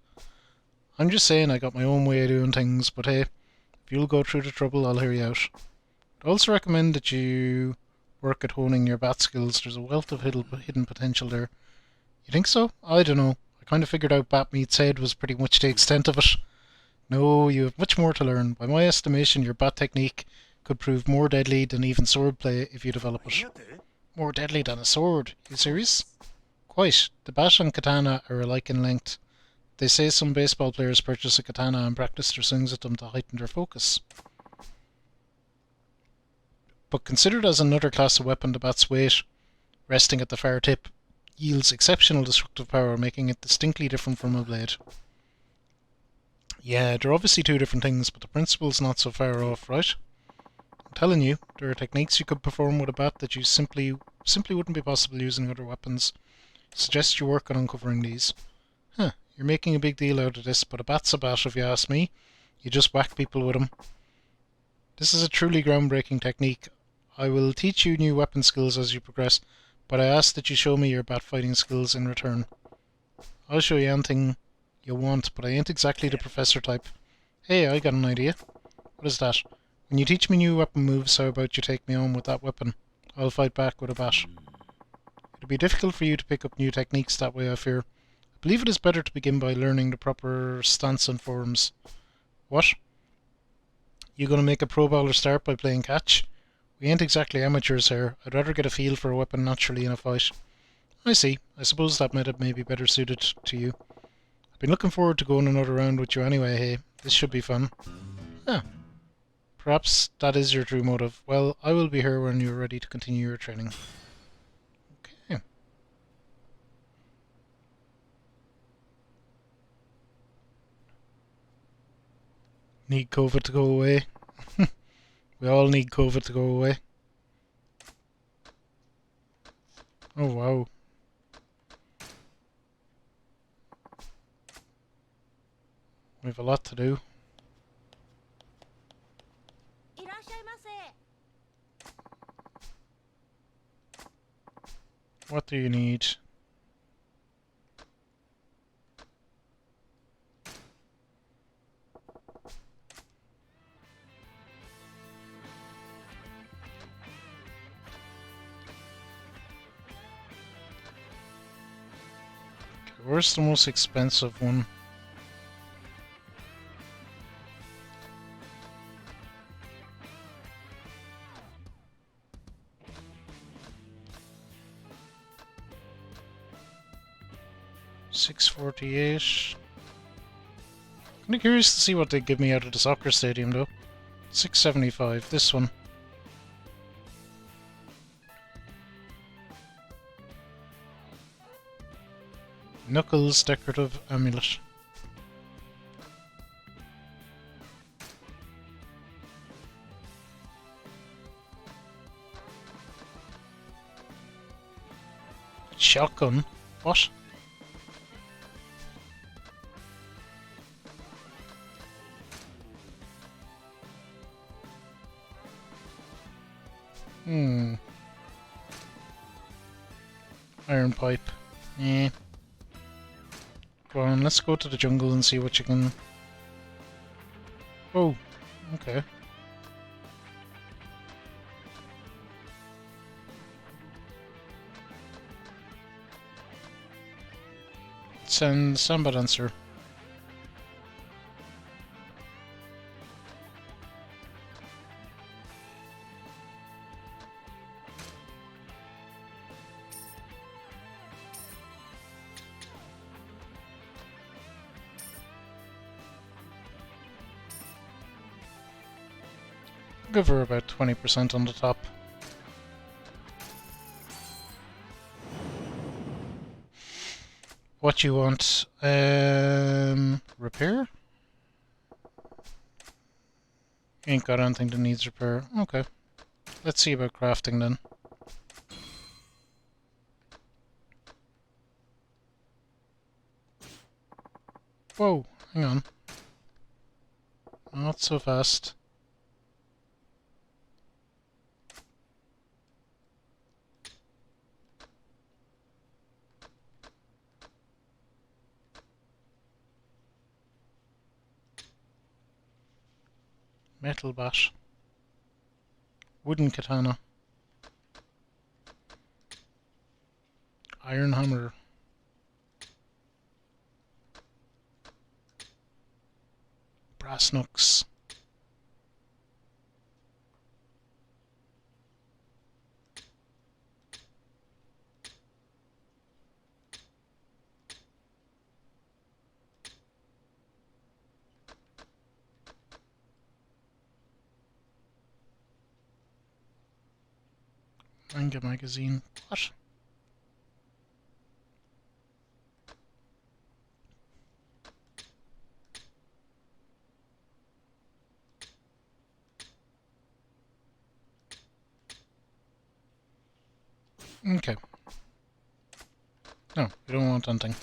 I'm just saying I got my own way of doing things, but hey, if you'll go through the trouble, I'll hear you out. I'd also recommend that you work at honing your bat skills. There's a wealth of hidden potential there. You think so? I don't know. I kind of figured out Bat Meat's head was pretty much the extent of it. No, you have much more to learn. By my estimation, your bat technique could prove more deadly than even swordplay if you develop it. More deadly than a sword? You serious? Quite. The bat and katana are alike in length. They say some baseball players purchase a katana and practice their swings with them to heighten their focus. But considered as another class of weapon, the bat's weight, resting at the far tip, yields exceptional destructive power, making it distinctly different from a blade. Yeah, they're obviously two different things, but the principle's not so far off, right? I'm telling you, there are techniques you could perform with a bat that you simply wouldn't be possible using other weapons. Suggest you work on uncovering these. Huh, you're making a big deal out of this, but a bat's a bat if you ask me. You just whack people with them. This is a truly groundbreaking technique. I will teach you new weapon skills as you progress, but I ask that you show me your bat fighting skills in return. I'll show you anything you want, but I ain't exactly the professor type. Hey, I got an idea. What is that? When you teach me new weapon moves, how about you take me on with that weapon? I'll fight back with a bat. It'll be difficult for you to pick up new techniques that way, I fear. A believe it is better to begin by learning the proper stance on forms. What? You gonna make a pro bowler start by playing catch? We ain't exactly amateurs here. I'd rather get a feel for a weapon naturally in a fight. I see. I suppose that method may be better suited to you. I've been looking forward to going another round with you anyway, hey. This should be fun. Ah, perhaps that is your true motive. Well, I will be here when you're ready to continue your training. Okay. Need COVID to go away. We all need COVID to go away. Oh wow. We have a lot to do. What do you need? Okay, where's the most expensive one? $648. Kinda curious to see what they give me out of the soccer stadium though. $675, this one. Knuckles decorative amulet. Shotgun? What? Iron pipe. Eh. Go on, let's go to the jungle and see what you can... Oh, okay. Send Samba Dancer. Give her about 20% on the top. What you want? Repair? Ain't got anything that needs repair. Okay. Let's see about crafting then. Whoa, hang on. Not so fast. Metal bat. Wooden katana. Iron hammer. Brass knucks. Manga magazine. What? Okay. No, we don't want anything.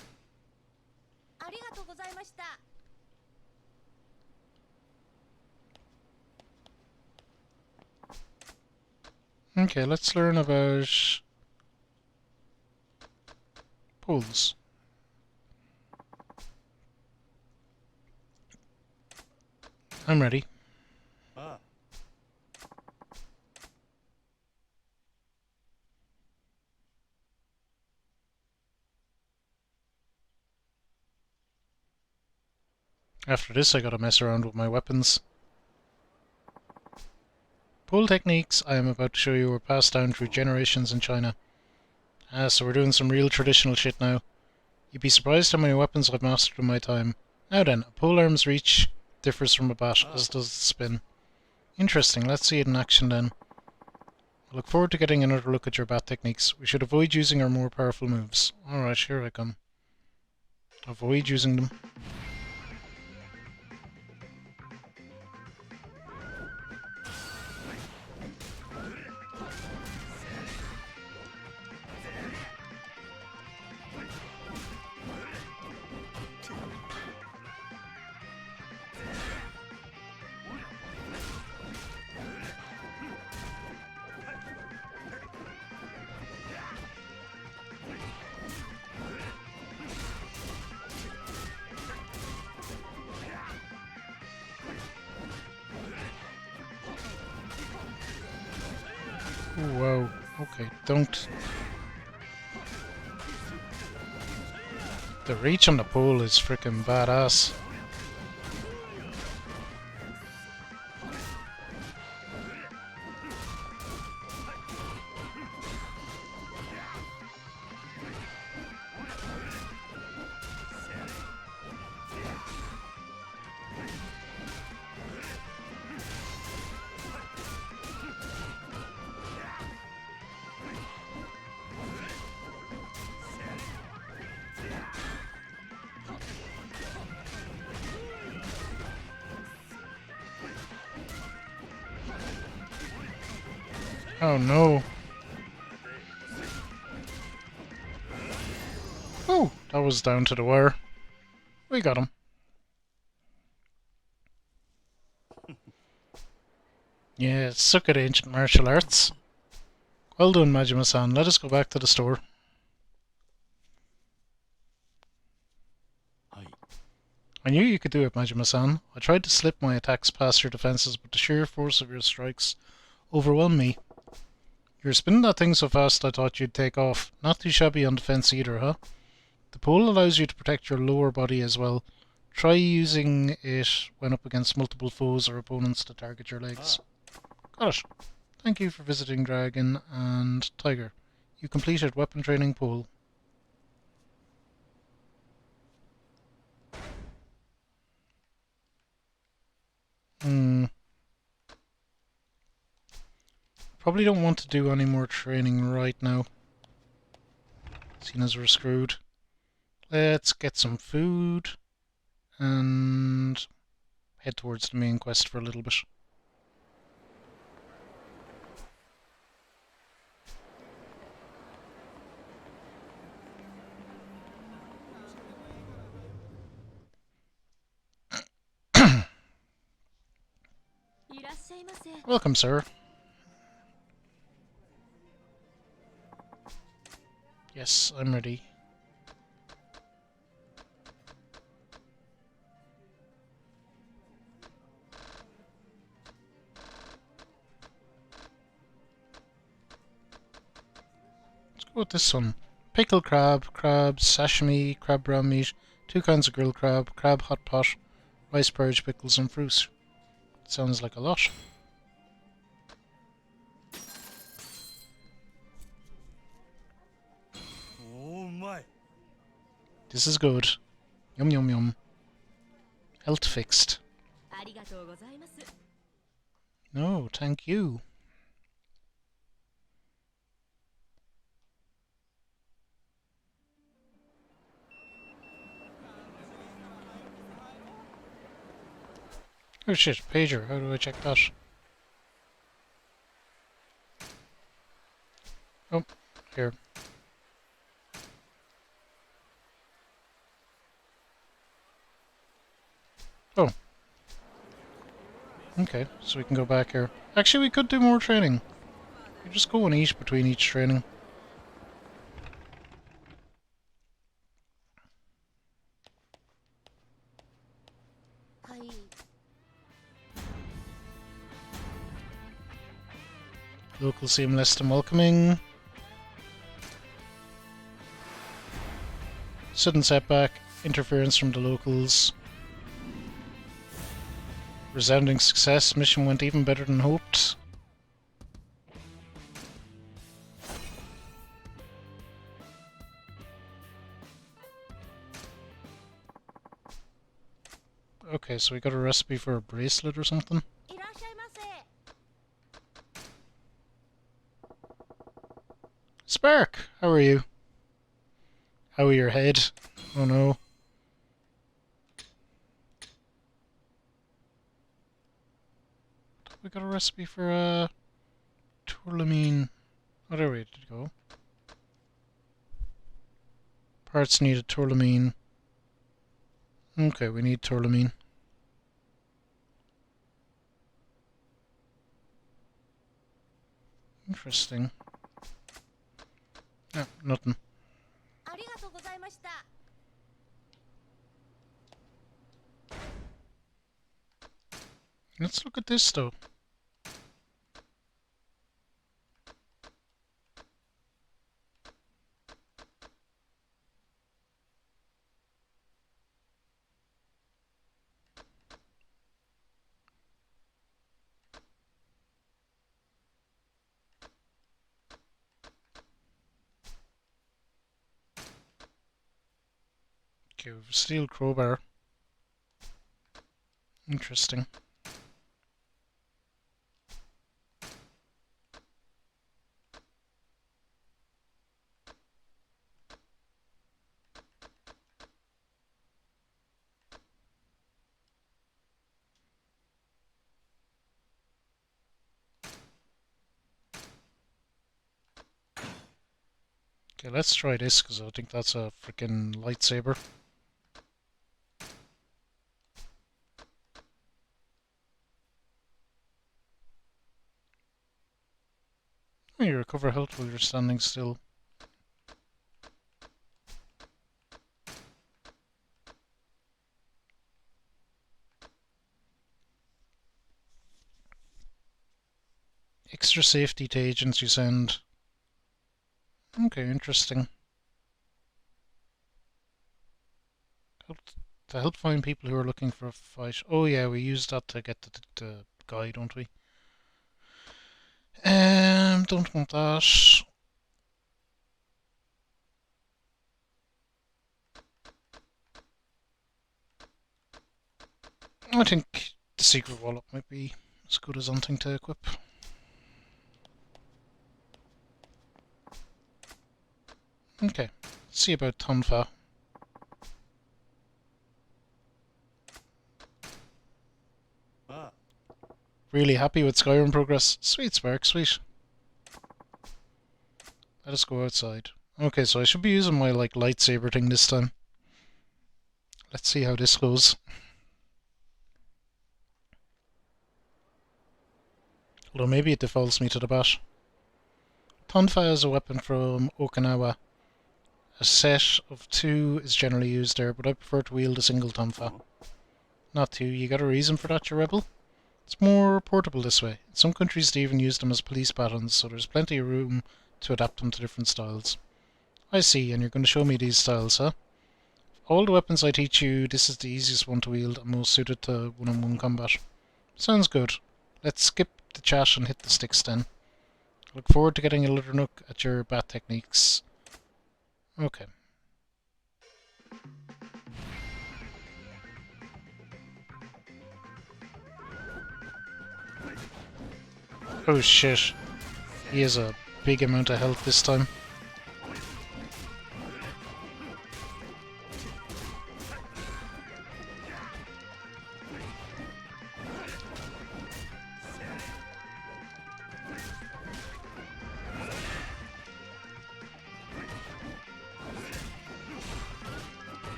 Okay, let's learn about poles. I'm ready. Ah, After this, I gotta mess around with my weapons. Pole techniques I am about to show you were passed down through generations in China. So we're doing some real traditional shit now. You'd be surprised how many weapons I've mastered in my time. Now then, a pole arm's reach differs from a bat, as does the spin. Interesting, let's see it in action then. I look forward to getting another look at your bat techniques. We should avoid using our more powerful moves. Alright, here I come. Avoid using them. Whoa, okay, don't. The reach on the pole is freaking badass. Oh no. Oh, that was down to the wire. We got him. Yeah, suck at ancient martial arts. Well done, Majima-san. Let us go back to the store. I knew you could do it, Majima-san. I tried to slip my attacks past your defenses, but the sheer force of your strikes overwhelmed me. You were spinning that thing so fast I thought you'd take off. Not too shabby on defense either, huh? The pole allows you to protect your lower body as well. Try using it when up against multiple foes or opponents to target your legs. Got it. Thank you for visiting Dragon and Tiger. You completed weapon training pole. Probably don't want to do any more training right now, seeing as we're screwed. Let's get some food and head towards the main quest for a little bit. Welcome, sir. Yes, I'm ready. Let's go with this one. Pickled crab, crabs, sashimi, crab brown meat, 2 kinds of grilled crab, crab hot pot, rice porridge, pickles and fruit. Sounds like a lot. This is good. Yum yum yum. Health fixed. No, thank you. Oh shit, pager, how do I check that? Oh, here. Oh. Okay, so we can go back here. Actually, we could do more training. We just go and eat between each training. Locals seem less than welcoming. Sudden setback, interference from the locals. Resounding success. Mission went even better than hoped. Okay, so we got a recipe for a bracelet or something. Spark, how are you? How are your head? Oh no. We got a recipe for tourmaline. Oh, there we did go. Parts needed tourmaline. Okay, we need tourmaline. Interesting. No, nothing. Let's look at this though. Okay, we have a steel crowbar. Interesting. Okay, let's try this because I think that's a freaking lightsaber. Oh, you recover health while you're standing still. Extra safety to agents you send. Okay, interesting. To help find people who are looking for a fight. Oh yeah, we use that to get the guy, don't we? Don't want that. I think the secret wallet might be as good as something to equip. Okay, let's see about Tonfa. Really happy with Skyrim progress. Sweet, Spark, sweet. Let us go outside. Okay, so I should be using my lightsaber thing this time. Let's see how this goes. Although maybe it defaults me to the bat. Tonfa is a weapon from Okinawa. A set of 2 is generally used there, but I prefer to wield a single Tonfa. Not 2, you got a reason for that, you rebel? It's more portable this way. In some countries they even use them as police batons, so there's plenty of room to adapt them to different styles. I see, and you're going to show me these styles, huh? All the weapons I teach you, this is the easiest one to wield and most suited to one-on-one combat. Sounds good. Let's skip the chat and hit the sticks then. Look forward to getting a little look at your bat techniques. Okay. Oh shit. He has a big amount of health this time.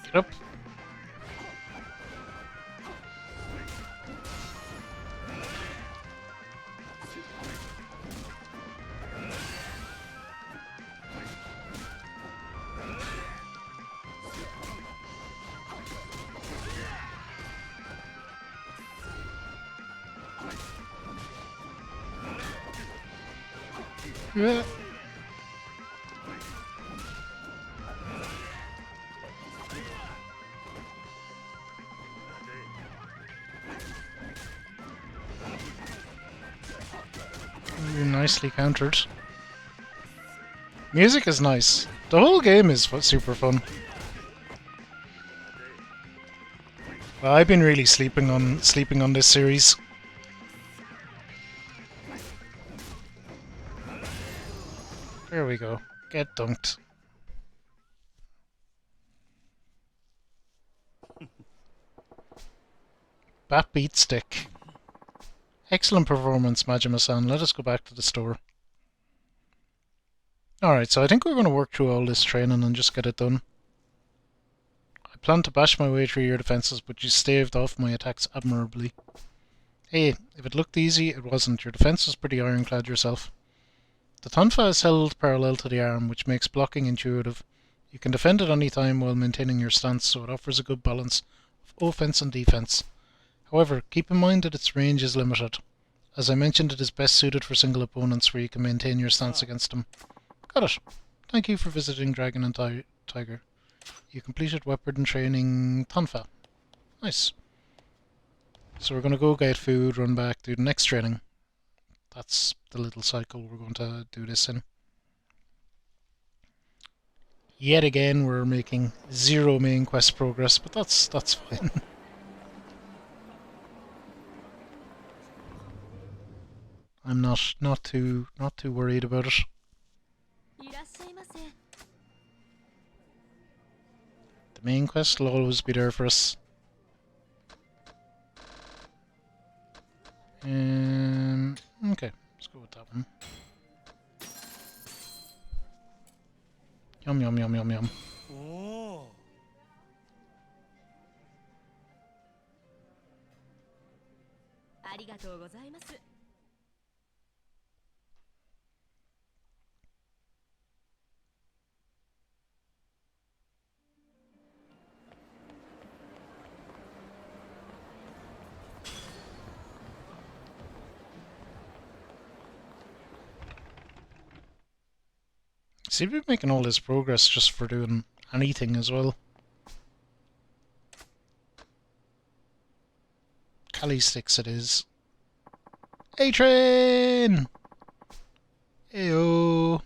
Get up. Yeah. Nicely countered. Music is nice. The whole game is super fun. Well, I've been really sleeping on this series. There we go. Get dunked. Bat beat stick. Excellent performance, Majima-san. Let us go back to the store. Alright, so I think we're going to work through all this training and just get it done. I planned to bash my way through your defences, but you staved off my attacks admirably. Hey, if it looked easy, it wasn't. Your defence was pretty ironclad yourself. The tonfa is held parallel to the arm, which makes blocking intuitive. You can defend at any time while maintaining your stance, so it offers a good balance of offence and defence. However, keep in mind that its range is limited. As I mentioned, it is best suited for single opponents where you can maintain your stance against them. Got it. Thank you for visiting Dragon and Tiger. You completed weapon training tonfa. Nice. So we're going to go get food, run back, do the next training. That's the little cycle we're going to do this in. Yet again, we're making 0 main quest progress, but that's fine. I'm not too worried about it. The main quest will always be there for us. Okay, let's go with that one. Yum yum yum yum yum. Seem to be making all this progress just for doing anything as well. Kali sticks it is. A-Train! Heyo!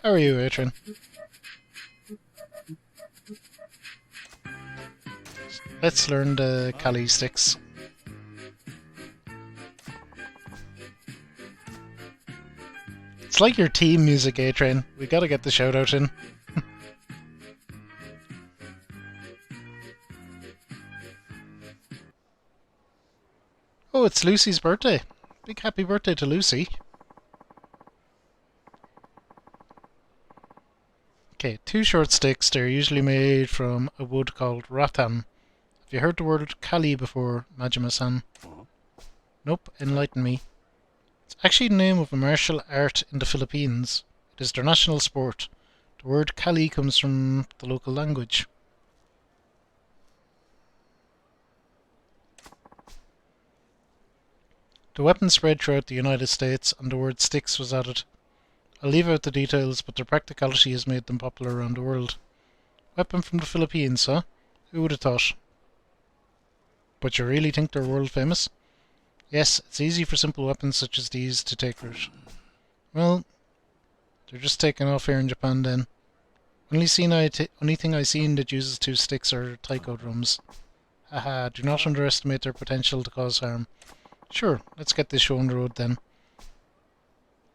How are you, A-Train? Let's learn the Kali sticks. It's like your team music, A-Train. We gotta get the shout out in. Oh, it's Lucy's birthday. Big happy birthday to Lucy. Okay, 2 short sticks. They're usually made from a wood called rattan. Have you heard the word Kali before, Majima-san? Nope, enlighten me. It's actually the name of a martial art in the Philippines. It is their national sport. The word Kali comes from the local language. The weapon spread throughout the United States and the word sticks was added. I'll leave out the details, but their practicality has made them popular around the world. Weapon from the Philippines, huh? Who would have thought? But you really think they're world famous? Yes, it's easy for simple weapons such as these to take root. Well, they're just taking off here in Japan then. Only thing I seen that uses 2 sticks are taiko drums. Haha, do not underestimate their potential to cause harm. Sure, let's get this show on the road then.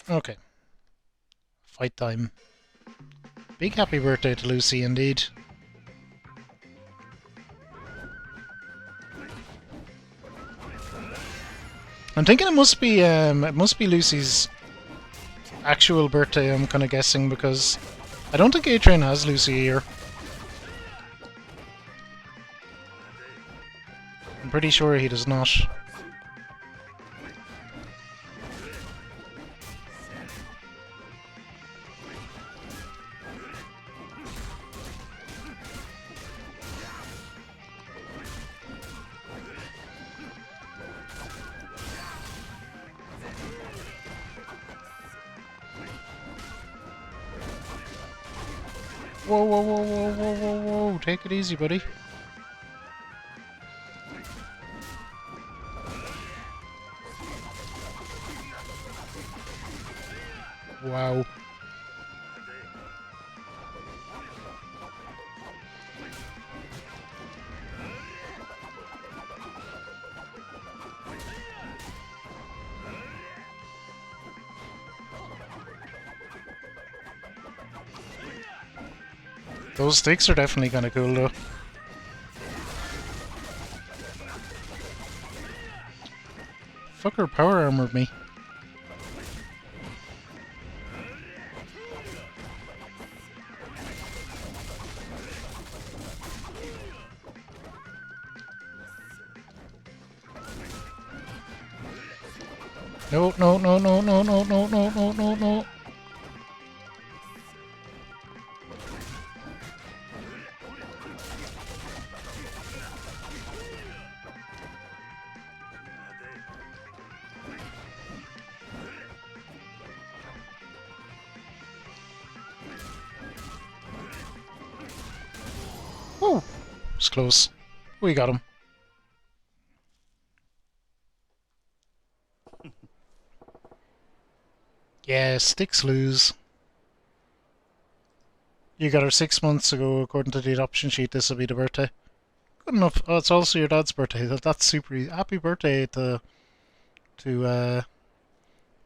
Okay. Fight time. Big happy birthday to Lucy indeed. I'm thinking it must be Lucy's actual birthday, I'm kinda guessing, because I don't think A-Train has Lucy here. I'm pretty sure he does not. Whoa, whoa, whoa, whoa, whoa, whoa, whoa. Take it easy, buddy. Wow. Those sticks are definitely kind of cool though. Fucker power armored me. No, no, no, no, no, no, no, no, no, no, no. Oh, it's close. We got him. Yeah, sticks lose. You got her 6 months ago, according to the adoption sheet. This will be the birthday. Good enough. Oh, it's also your dad's birthday. That's super easy. Happy birthday to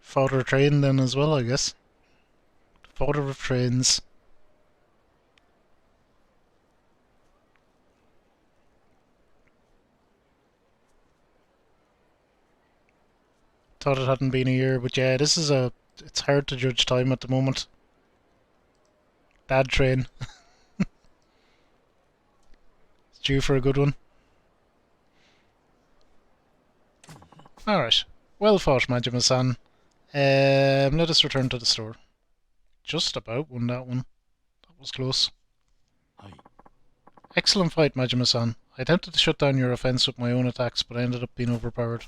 Father Train then as well, I guess. Father of Trains. Thought it hadn't been a year, but yeah, this is a... It's hard to judge time at the moment. Dad Train. It's due for a good one. Alright. Well fought, Majima-san. Let us return to the store. Just about won that one. That was close. Excellent fight, Majima-san. I attempted to shut down your offense with my own attacks, but I ended up being overpowered.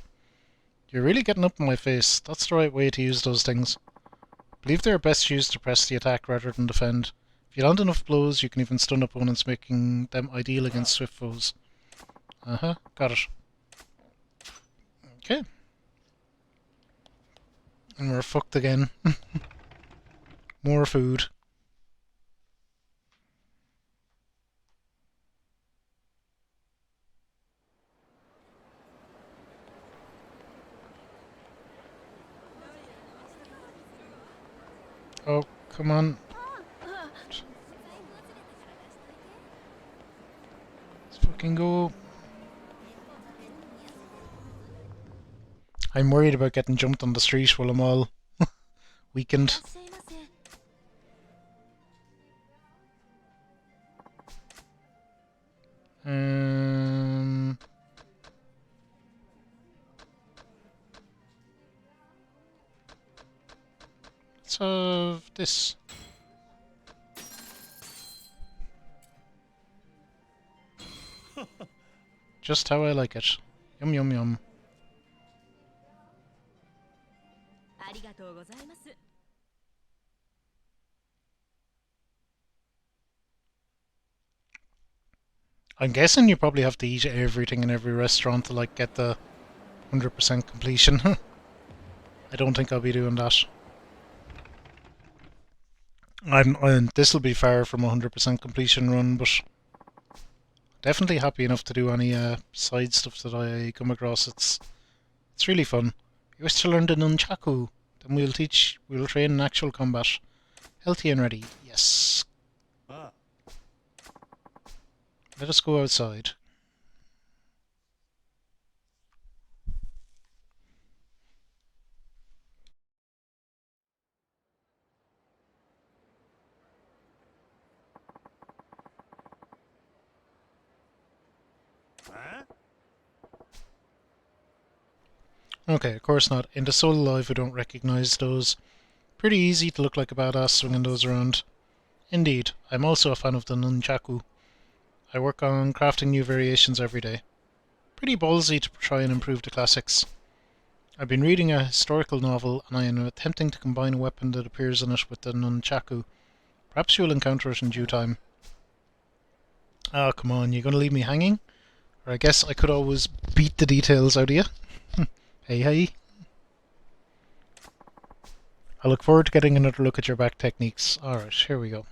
You're really getting up in my face. That's the right way to use those things. I believe they are best used to press the attack rather than defend. If you land enough blows, you can even stun opponents, making them ideal against swift foes. Got it. Okay. And we're fucked again. More food. Oh, come on. Let's fucking go. I'm worried about getting jumped on the street while I'm all weakened. Let's have this. Just how I like it. Yum yum yum. I'm guessing you probably have to eat everything in every restaurant to like get the 100% completion. I don't think I'll be doing that. This will be far from a 100% completion run, but definitely happy enough to do any side stuff that I come across. It's really fun. You wish to learn the Nunchaku? Then we'll train in actual combat. Healthy and ready. Yes. Let us go outside. Okay, of course not. In the solo life I don't recognise those. Pretty easy to look like a badass swinging those around. Indeed, I'm also a fan of the Nunchaku. I work on crafting new variations every day. Pretty ballsy to try and improve the classics. I've been reading a historical novel and I am attempting to combine a weapon that appears in it with the Nunchaku. Perhaps you'll encounter it in due time. Ah, oh, come on, you're going to leave me hanging? Or I guess I could always beat the details out of you. Hey, hey. I look forward to getting another look at your back techniques. Alright, here we go.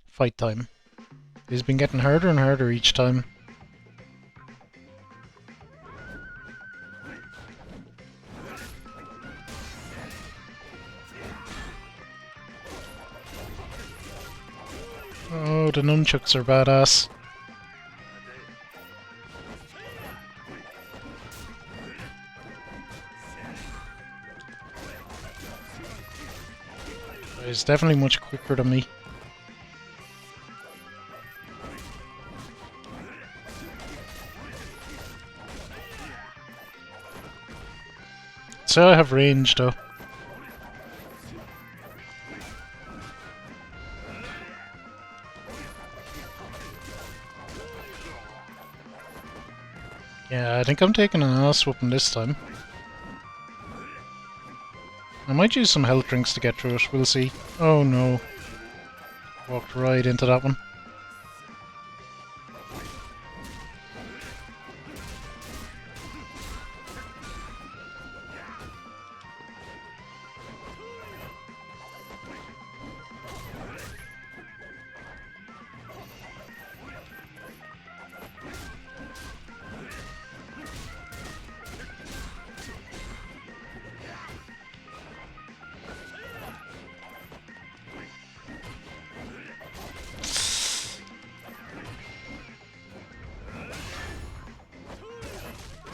Fight time. It's been getting harder and harder each time. Oh, the nunchucks are badass. He's definitely much quicker than me. So I have range though. Yeah, I think I'm taking an ass whooping this time. I might use some health drinks to get through it, we'll see. Oh no. Walked right into that one.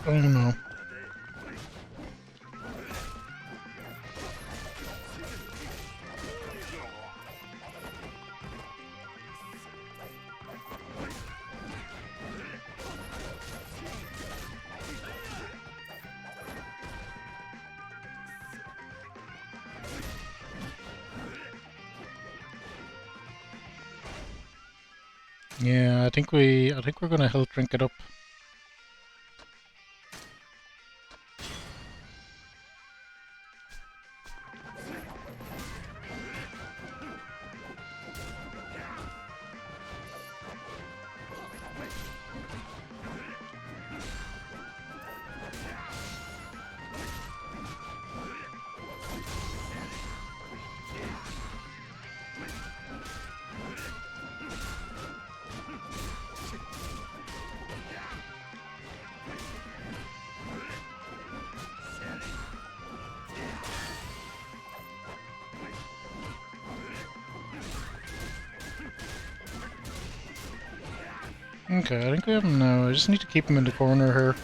Oh no. Yeah, I think we're gonna health drink it up. Okay, I think we have him now. I just need to keep him in the corner here.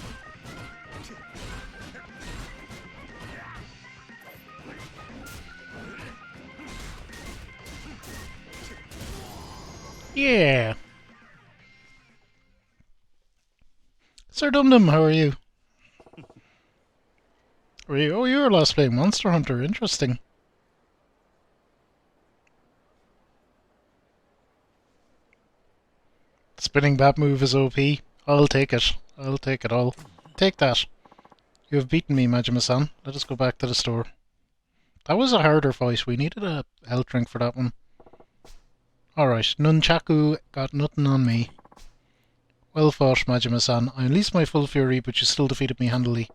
Yeah! Sir Dum Dum, how are you? Oh, you were last playing Monster Hunter. Interesting. Spinning bat move is OP. I'll take it. I'll take it all. Take that. You have beaten me, Majima-san. Let us go back to the store. That was a harder fight. We needed a health drink for that one. Alright, Nunchaku got nothing on me. Well fought, Majima-san. I unleashed my full fury, but you still defeated me handily.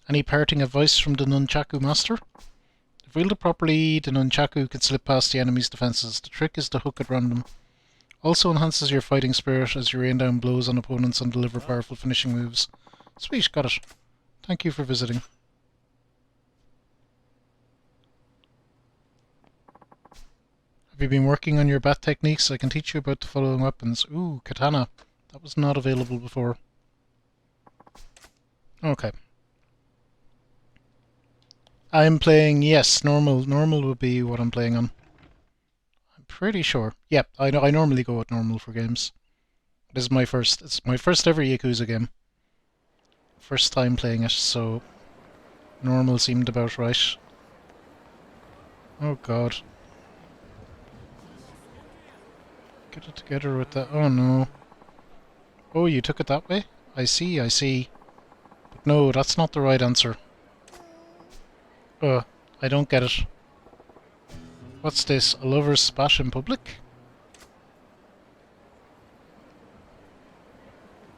Any parting advice from the Nunchaku master? If wielded properly, the Nunchaku can slip past the enemy's defences. The trick is to hook at random. Also enhances your fighting spirit as you rain down blows on opponents and deliver powerful finishing moves. Sweet, got it. Thank you for visiting. Have you been working on your bat techniques? I can teach you about the following weapons. Ooh, katana. That was not available before. Okay. I'm playing, yes, normal. Normal would be what I'm playing on. I'm pretty sure. Yep, I normally go with normal for games. This is it's my first ever Yakuza game. First time playing it, so normal seemed about right. Oh god. Get it together with that. Oh no. Oh, you took it that way? I see, I see. But no, that's not the right answer. I don't get it. What's this? A lover's spat in public?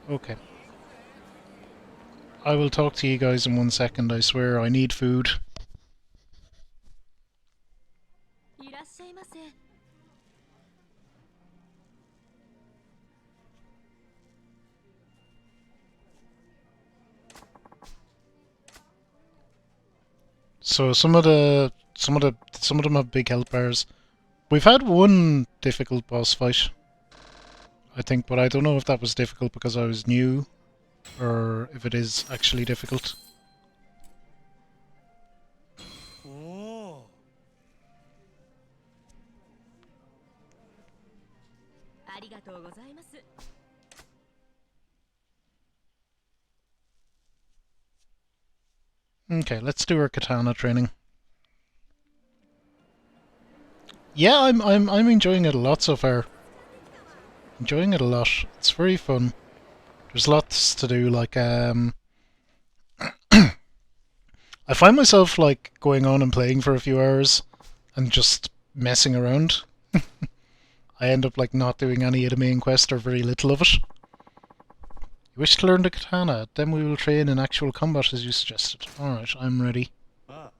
Okay. I will talk to you guys in 1 second, I swear. I need food. So some of them have big health bars. We've had one difficult boss fight, I think, but I don't know if that was difficult because I was new, or if it is actually difficult. おお。ありがとうございます。 Okay, let's do our katana training. Yeah, I'm enjoying it a lot so far. Enjoying it a lot. It's very fun. There's lots to do, like I find myself like going on and playing for a few hours and just messing around. I end up like not doing any of the main quest or very little of it. You wish to learn the katana? Then we will train in actual combat as you suggested. Alright, I'm ready. あ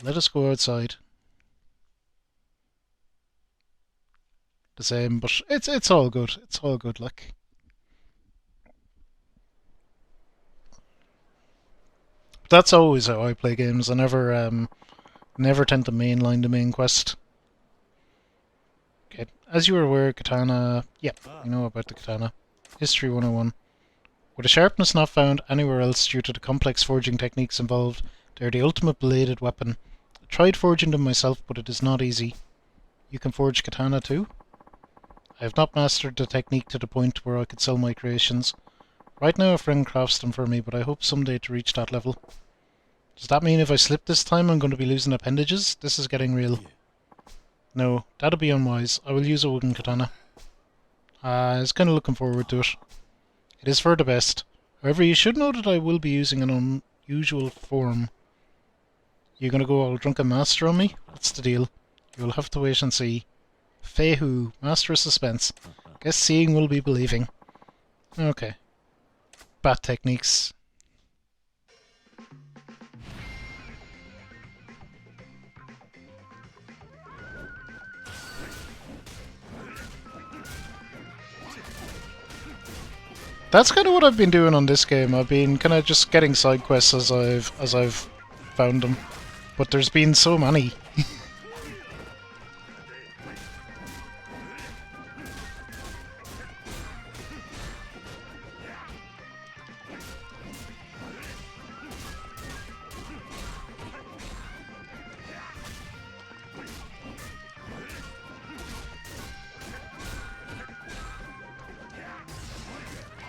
Let us go outside. The same, but it's all good. It's all good, like. That's always how I play games. I never tend to mainline the main quest. Okay, as you are aware, katana. Yep, あ you know about the katana. History 101. With a sharpness not found anywhere else due to the complex forging techniques involved, they are the ultimate bladed weapon. I tried forging them myself, but it is not easy. You can forge katana too? I have not mastered the technique to the point where I could sell my creations. Right now a friend crafts them for me, but I hope someday to reach that level. Does that mean if I slip this time I'm going to be losing appendages? This is getting real. No, that'd be unwise. I will use a wooden katana. I was kind of looking forward to it. It is for the best. However, you should know that I will be using an unusual form. You gonna go all drunken master on me? That's the deal. You'll have to wait and see. Fehu, master of suspense. Guess seeing will be believing. Okay. Bat techniques. That's kind of what I've been doing on this game. I've been kind of just getting side quests as I've found them, but there's been so many.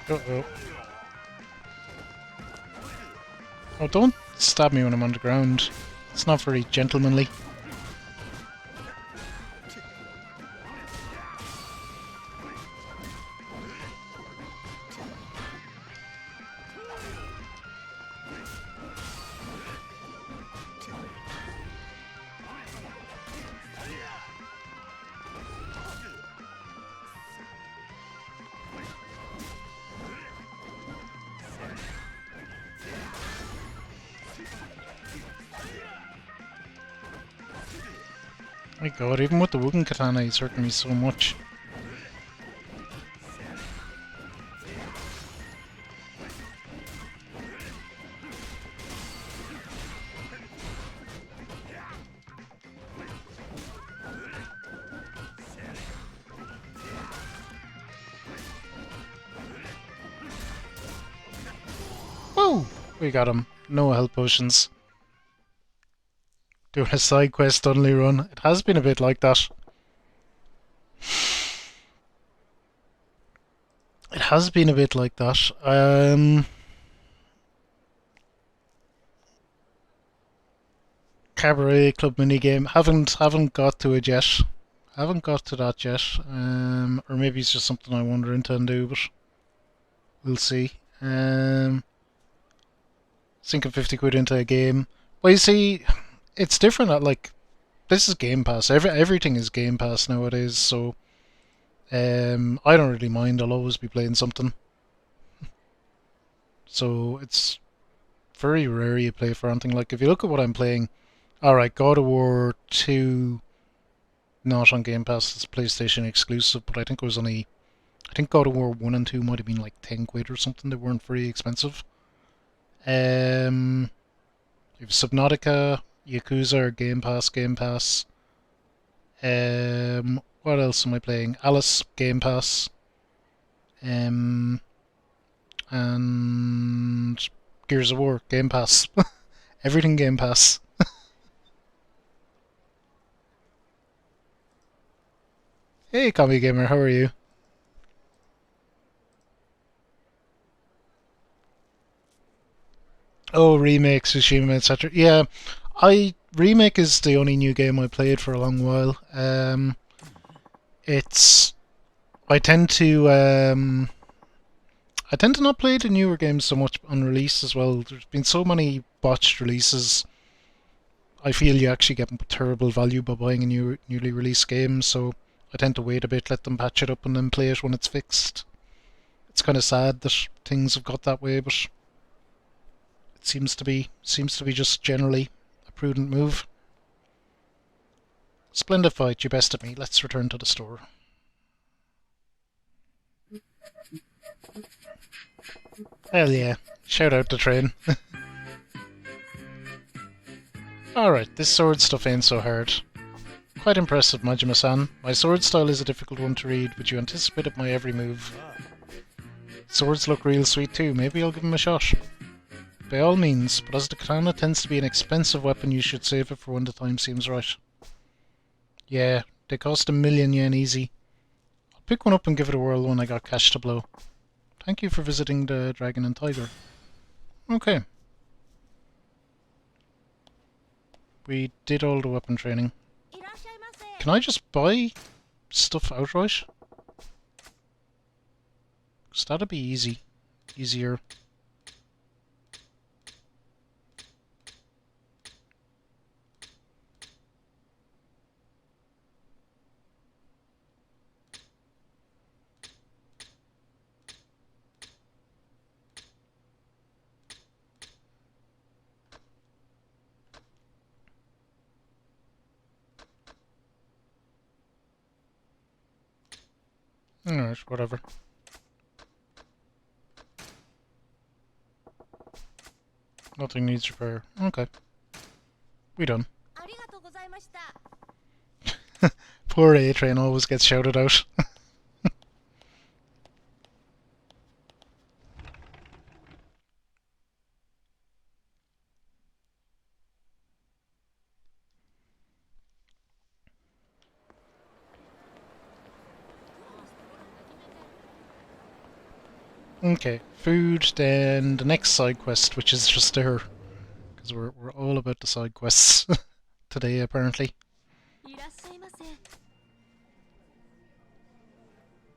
Uh-oh. Oh, don't stab me when I'm on the ground. It's not very gentlemanly. My god, even with the wooden katana he's hurting me so much. Woo! We got him. No health potions. Doing a side quest only run. It has been a bit like that. It has been a bit like that. Cabaret Club minigame. Haven't got to it yet. Haven't got to that yet. Or maybe it's just something I wander into and do, but we'll see. Sinking 50 quid into a game. Well, you see, it's different at like this is Game Pass. Everything is Game Pass nowadays, so I don't really mind. I'll always be playing something. So it's very rare you play for anything. Like if you look at what I'm playing, alright, God of War 2 not on Game Pass, it's PlayStation exclusive, but I think God of War 1 and 2 might have been like 10 quid or something. They weren't very expensive. You have Subnautica, Yakuza, or Game Pass, Game Pass. What else am I playing? Alice, Game Pass. And Gears of War, Game Pass. Everything Game Pass. Hey, Kameki Gamer, how are you? Oh, Remake, Tsushima, etc. Yeah, Remake is the only new game I played for a long while. It's I tend to not play the newer games so much on release as well. There's been so many botched releases. I feel you actually get terrible value by buying a newly released game, so I tend to wait a bit, let them patch it up, and then play it when it's fixed. It's kind of sad that things have got that way, but it seems to be just generally a prudent move. Splendid fight, you bested me. Let's return to the store. Hell yeah. Shout out to Train. Alright, this sword stuff ain't so hard. Quite impressive, Majima-san. My sword style is a difficult one to read, but you anticipated my every move. Swords look real sweet too, maybe I'll give them a shot. By all means, but as the katana tends to be an expensive weapon, you should save it for when the time seems right. Yeah, they cost 1,000,000 yen easy. I'll pick one up and give it a whirl when I got cash to blow. Thank you for visiting the Dragon and Tiger. Okay. We did all the weapon training. Can I just buy stuff outright? 'Cause that'd be easier. Alright, whatever. Nothing needs repair. Okay. We done. Poor A-Train always gets shouted out. Okay, food, then the next side quest, which is just there. Because we're all about the side quests today, apparently.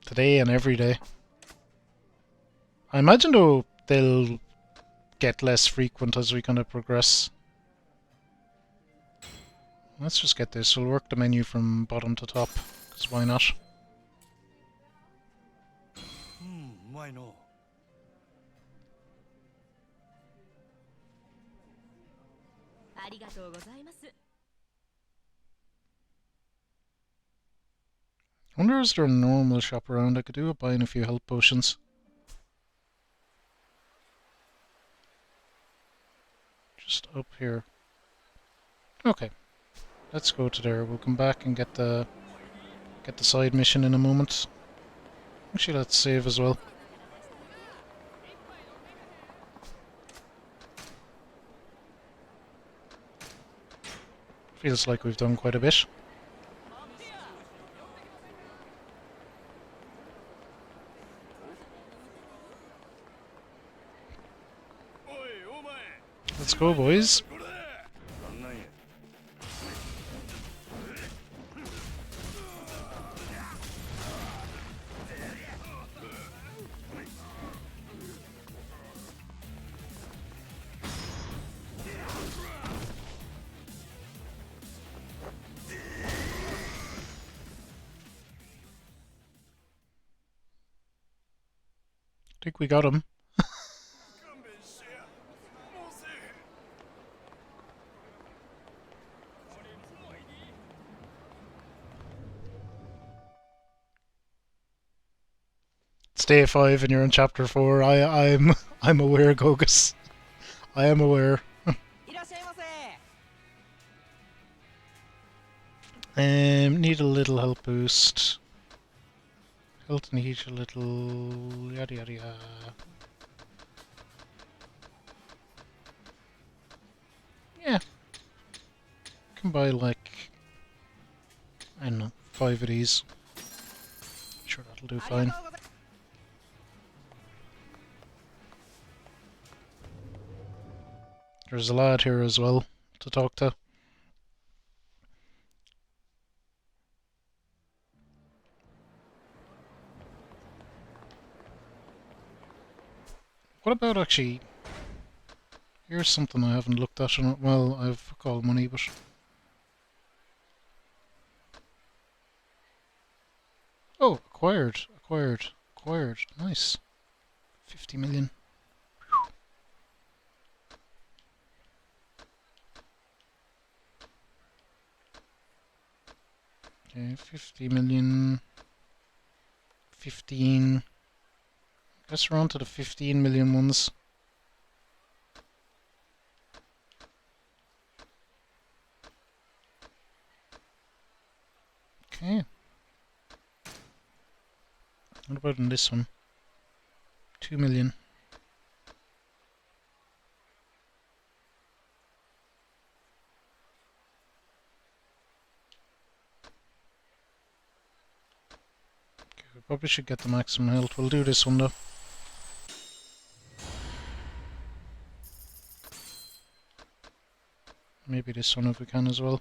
Today and every day. I imagine, though, they'll get less frequent as we kind of progress. Let's just get this. We'll work the menu from bottom to top, because why not? Why no? I wonder is there a normal shop around I could do with buying a few health potions. Just up here. Okay. Let's go to there. We'll come back and get the side mission in a moment. Actually, let's save as well. Feels like we've done quite a bit. Let's go, boys. I think we got him. It's day 5 and you're in chapter 4. I'm aware, Gogus. I am aware. Need a little health boost. Health and heat a little... yada yada yada. Yeah. Can buy like... I don't know, 5 of these. Sure, that'll do fine. There's a lad here as well to talk to. What about actually... Here's something I haven't looked at. Well, I've called money, but... Oh, acquired. Nice. 50 million. Okay, 50 million. 15. Guess we're on to the 15 million ones. Okay. What about in this one? 2 million. Okay, we probably should get the maximum health. We'll do this one though. Maybe this one if we can as well.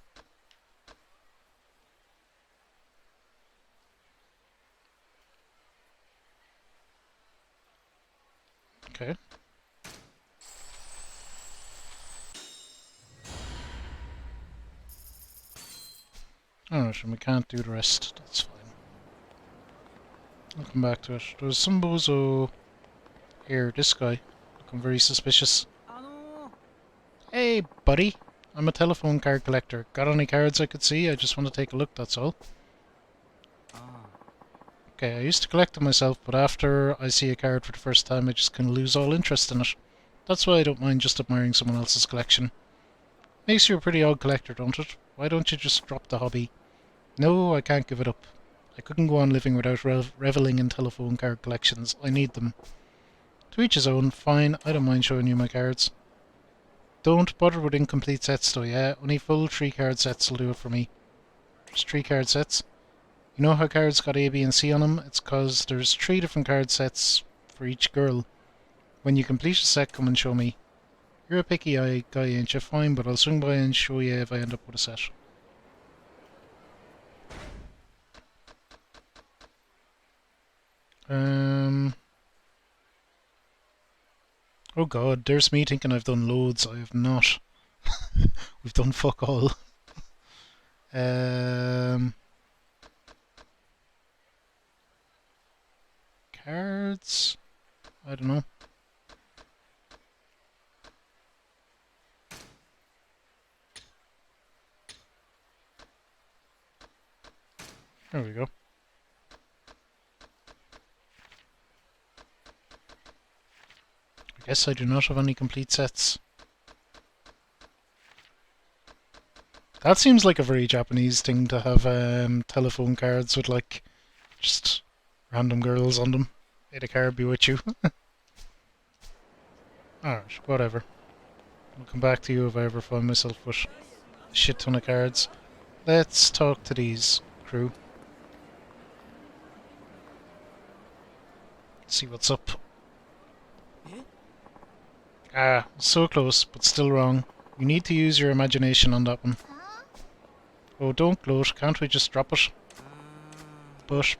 Okay. Alright, and we can't do the rest. That's fine. I'll come back to it. There's some bozo here, this guy. Looking very suspicious. Hey, buddy. I'm a telephone card collector. Got any cards I could see? I just want to take a look, that's all. Okay, I used to collect them myself, but after I see a card for the first time, I just kind of lose all interest in it. That's why I don't mind just admiring someone else's collection. Makes you a pretty odd collector, don't it? Why don't you just drop the hobby? No, I can't give it up. I couldn't go on living without reveling in telephone card collections. I need them. To each his own. Fine, I don't mind showing you my cards. Don't bother with incomplete sets though, yeah? Only full 3-card sets will do it for me. Just 3-card sets. You know how cards got A, B and C on them? It's cause there's 3 different card sets for each girl. When you complete a set, come and show me. You're a picky guy, ain't you? Fine, but I'll swing by and show you if I end up with a set. Oh god, there's me thinking I've done loads. I have not. We've done fuck all. Cards? I don't know. There we go. I guess I do not have any complete sets. That seems like a very Japanese thing to have telephone cards with like just random girls on them. May the card be with you. Alright, whatever. I'll come back to you if I ever find myself with a shit ton of cards. Let's talk to these crew. See what's up. Ah, so close, but still wrong. You need to use your imagination on that one. Oh, don't gloat. Can't we just drop it? But...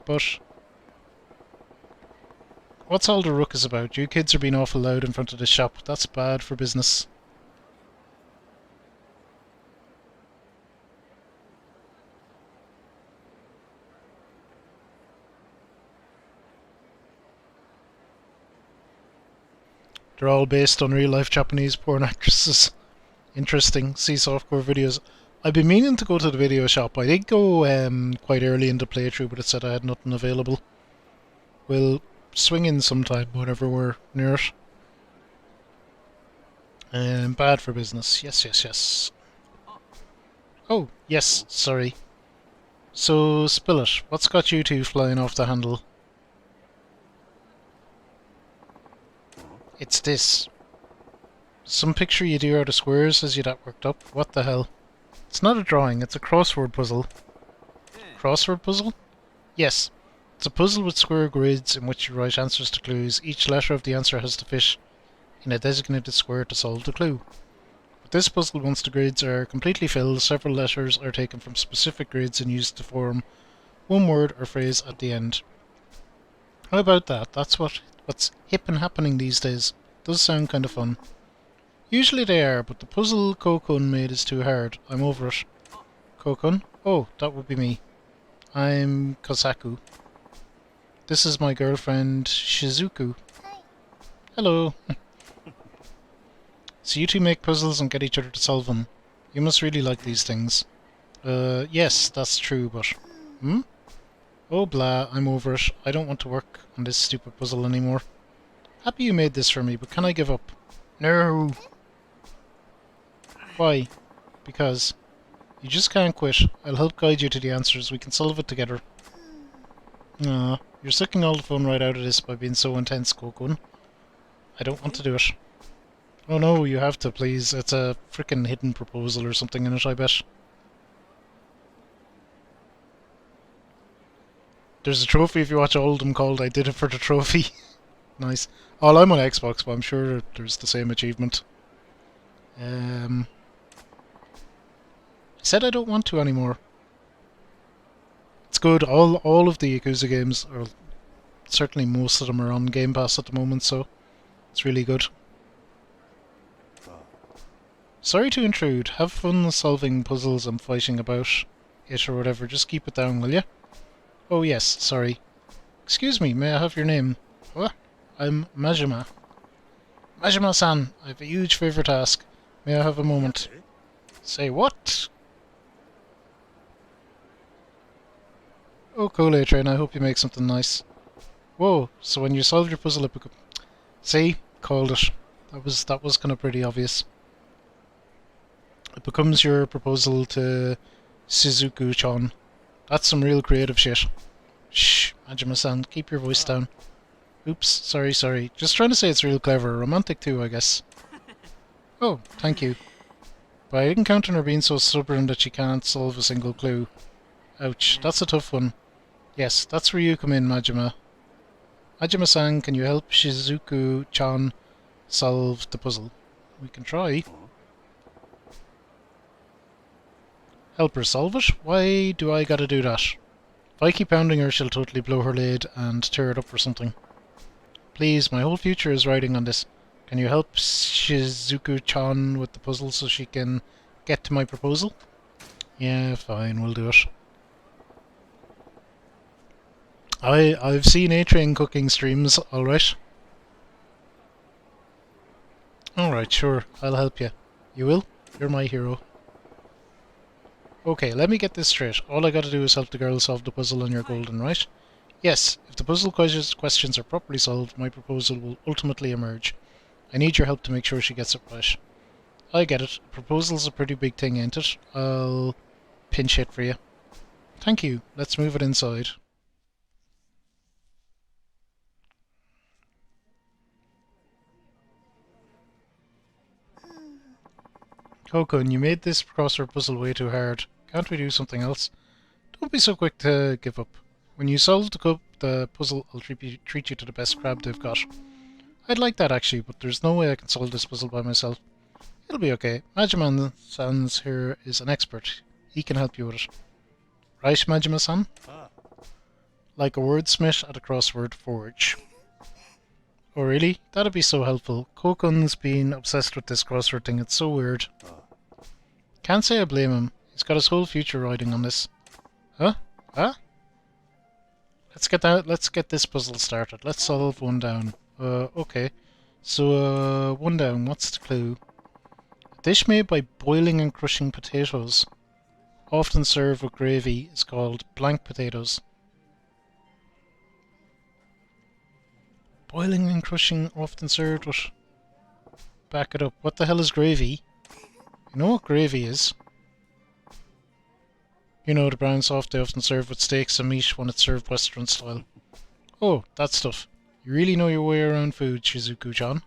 What's all the ruckus about? You kids are being awful loud in front of the shop. That's bad for business. They're all based on real-life Japanese porn actresses. Interesting. See softcore videos. I've been meaning to go to the video shop. I did go quite early into playthrough, but it said I had nothing available. We'll swing in sometime whenever we're near it. Bad for business. Yes. Oh, yes, sorry. So, spill it. What's got you two flying off the handle? It's this. Some picture you do out of squares as you that worked up. What the hell? It's not a drawing, it's a crossword puzzle. Crossword puzzle? Yes. It's a puzzle with square grids in which you write answers to clues. Each letter of the answer has to fit in a designated square to solve the clue. With this puzzle, once the grids are completely filled, several letters are taken from specific grids and used to form one word or phrase at the end. How about that? That's what's hip and happening these days. Does sound kind of fun. Usually they are, but the puzzle Kokun made is too hard. I'm over it. Kokun? Oh, that would be me. I'm Kosaku. This is my girlfriend, Shizuku. Hello. So you two make puzzles and get each other to solve them. You must really like these things. Yes, that's true, but... Hmm? Oh blah, I'm over it. I don't want to work on this stupid puzzle anymore. Happy you made this for me, but can I give up? No! Why? Because... You just can't quit. I'll help guide you to the answers. We can solve it together. Aw, you're sucking all the fun right out of this by being so intense, Kokun. I don't want to do it. Oh no, you have to, please. It's a frickin' hidden proposal or something in it, I bet. There's a trophy if you watch Oldham called I Did It for the Trophy. Nice. Oh, I'm on Xbox, but I'm sure there's the same achievement. I said I don't want to anymore. It's good. All of the Yakuza games, or certainly most of them, are on Game Pass at the moment, so it's really good. Sorry to intrude. Have fun solving puzzles and fighting about it or whatever. Just keep it down, will you? Oh yes, sorry. Excuse me, may I have your name? What? I'm Majima. Majima-san, I have a huge favour to ask. May I have a moment? Say what? Oh, cool, train. I hope you make something nice. Whoa, so when you solve your puzzle it becomes... See? Called it. That was kind of pretty obvious. It becomes your proposal to Shizuku-chan. That's some real creative shit. Shh, Majima-san, keep your voice down. Oops, sorry. Just trying to say it's real clever. Romantic too, I guess. Oh, thank you. But I didn't count on her being so stubborn that she can't solve a single clue. Ouch, that's a tough one. Yes, that's where you come in, Majima. Majima-san, can you help Shizuku-chan solve the puzzle? We can try. Help her solve it? Why do I gotta do that? If I keep pounding her, she'll totally blow her lid and tear it up or something. Please, my whole future is riding on this. Can you help Shizuku-chan with the puzzle so she can get to my proposal? Yeah, fine, we'll do it. I've seen A-Train cooking streams, alright. Alright, sure, I'll help you. You will? You're my hero. Okay, let me get this straight. All I gotta do is help the girl solve the puzzle and you're golden, right? Yes, if the puzzle questions are properly solved, my proposal will ultimately emerge. I need your help to make sure she gets it right. I get it. Proposal's a pretty big thing, ain't it? I'll pinch hit for you. Thank you. Let's move it inside. Kokun, you made this crossword puzzle way too hard. Can't we do something else? Don't be so quick to give up. When you solve the puzzle, I'll treat you to the best crab they've got. I'd like that actually, but there's no way I can solve this puzzle by myself. It'll be okay. Majima-san's here is an expert. He can help you with it. Right, Majima-san? Like a wordsmith at a crossword forge. Oh really? That'd be so helpful. Kokun's been obsessed with this crossword thing, it's so weird. Can't say I blame him. He's got his whole future riding on this. Huh? Huh? Let's get this puzzle started. Let's solve one down. Okay. So, one down. What's the clue? A dish made by boiling and crushing potatoes, often served with gravy, is called blank potatoes. Boiling and crushing, often served with... Back it up. What the hell is gravy? You know what gravy is? You know, the brown soft they often serve with steaks and meat when it's served Western style. Oh, that stuff. You really know your way around food, Shizuku-chan.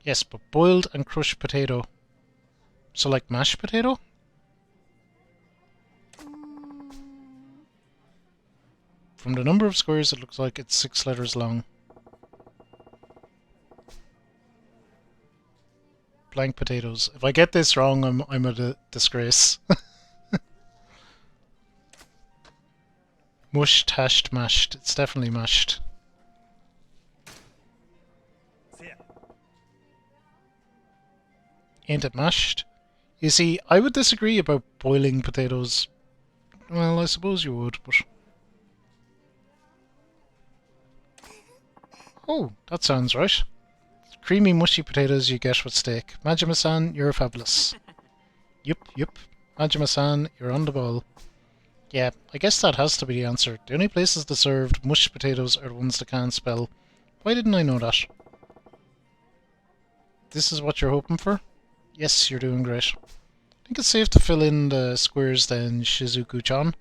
Yes, but boiled and crushed potato. So like mashed potato? From the number of squares, it looks like it's 6 letters long. Blank potatoes. If I get this wrong, I'm at a disgrace. Mushed, hashed, mashed. It's definitely mashed. Ain't it mashed? You see, I would disagree about boiling potatoes. Well, I suppose you would, but... Oh, that sounds right. Creamy, mushy potatoes you get with steak. Majima-san, you're fabulous. Yup. Majima-san, you're on the ball. Yeah, I guess that has to be the answer. The only places that served mushed potatoes are the ones that can't spell. Why didn't I know that? This is what you're hoping for? Yes, you're doing great. I think it's safe to fill in the squares then, Shizuku-chan.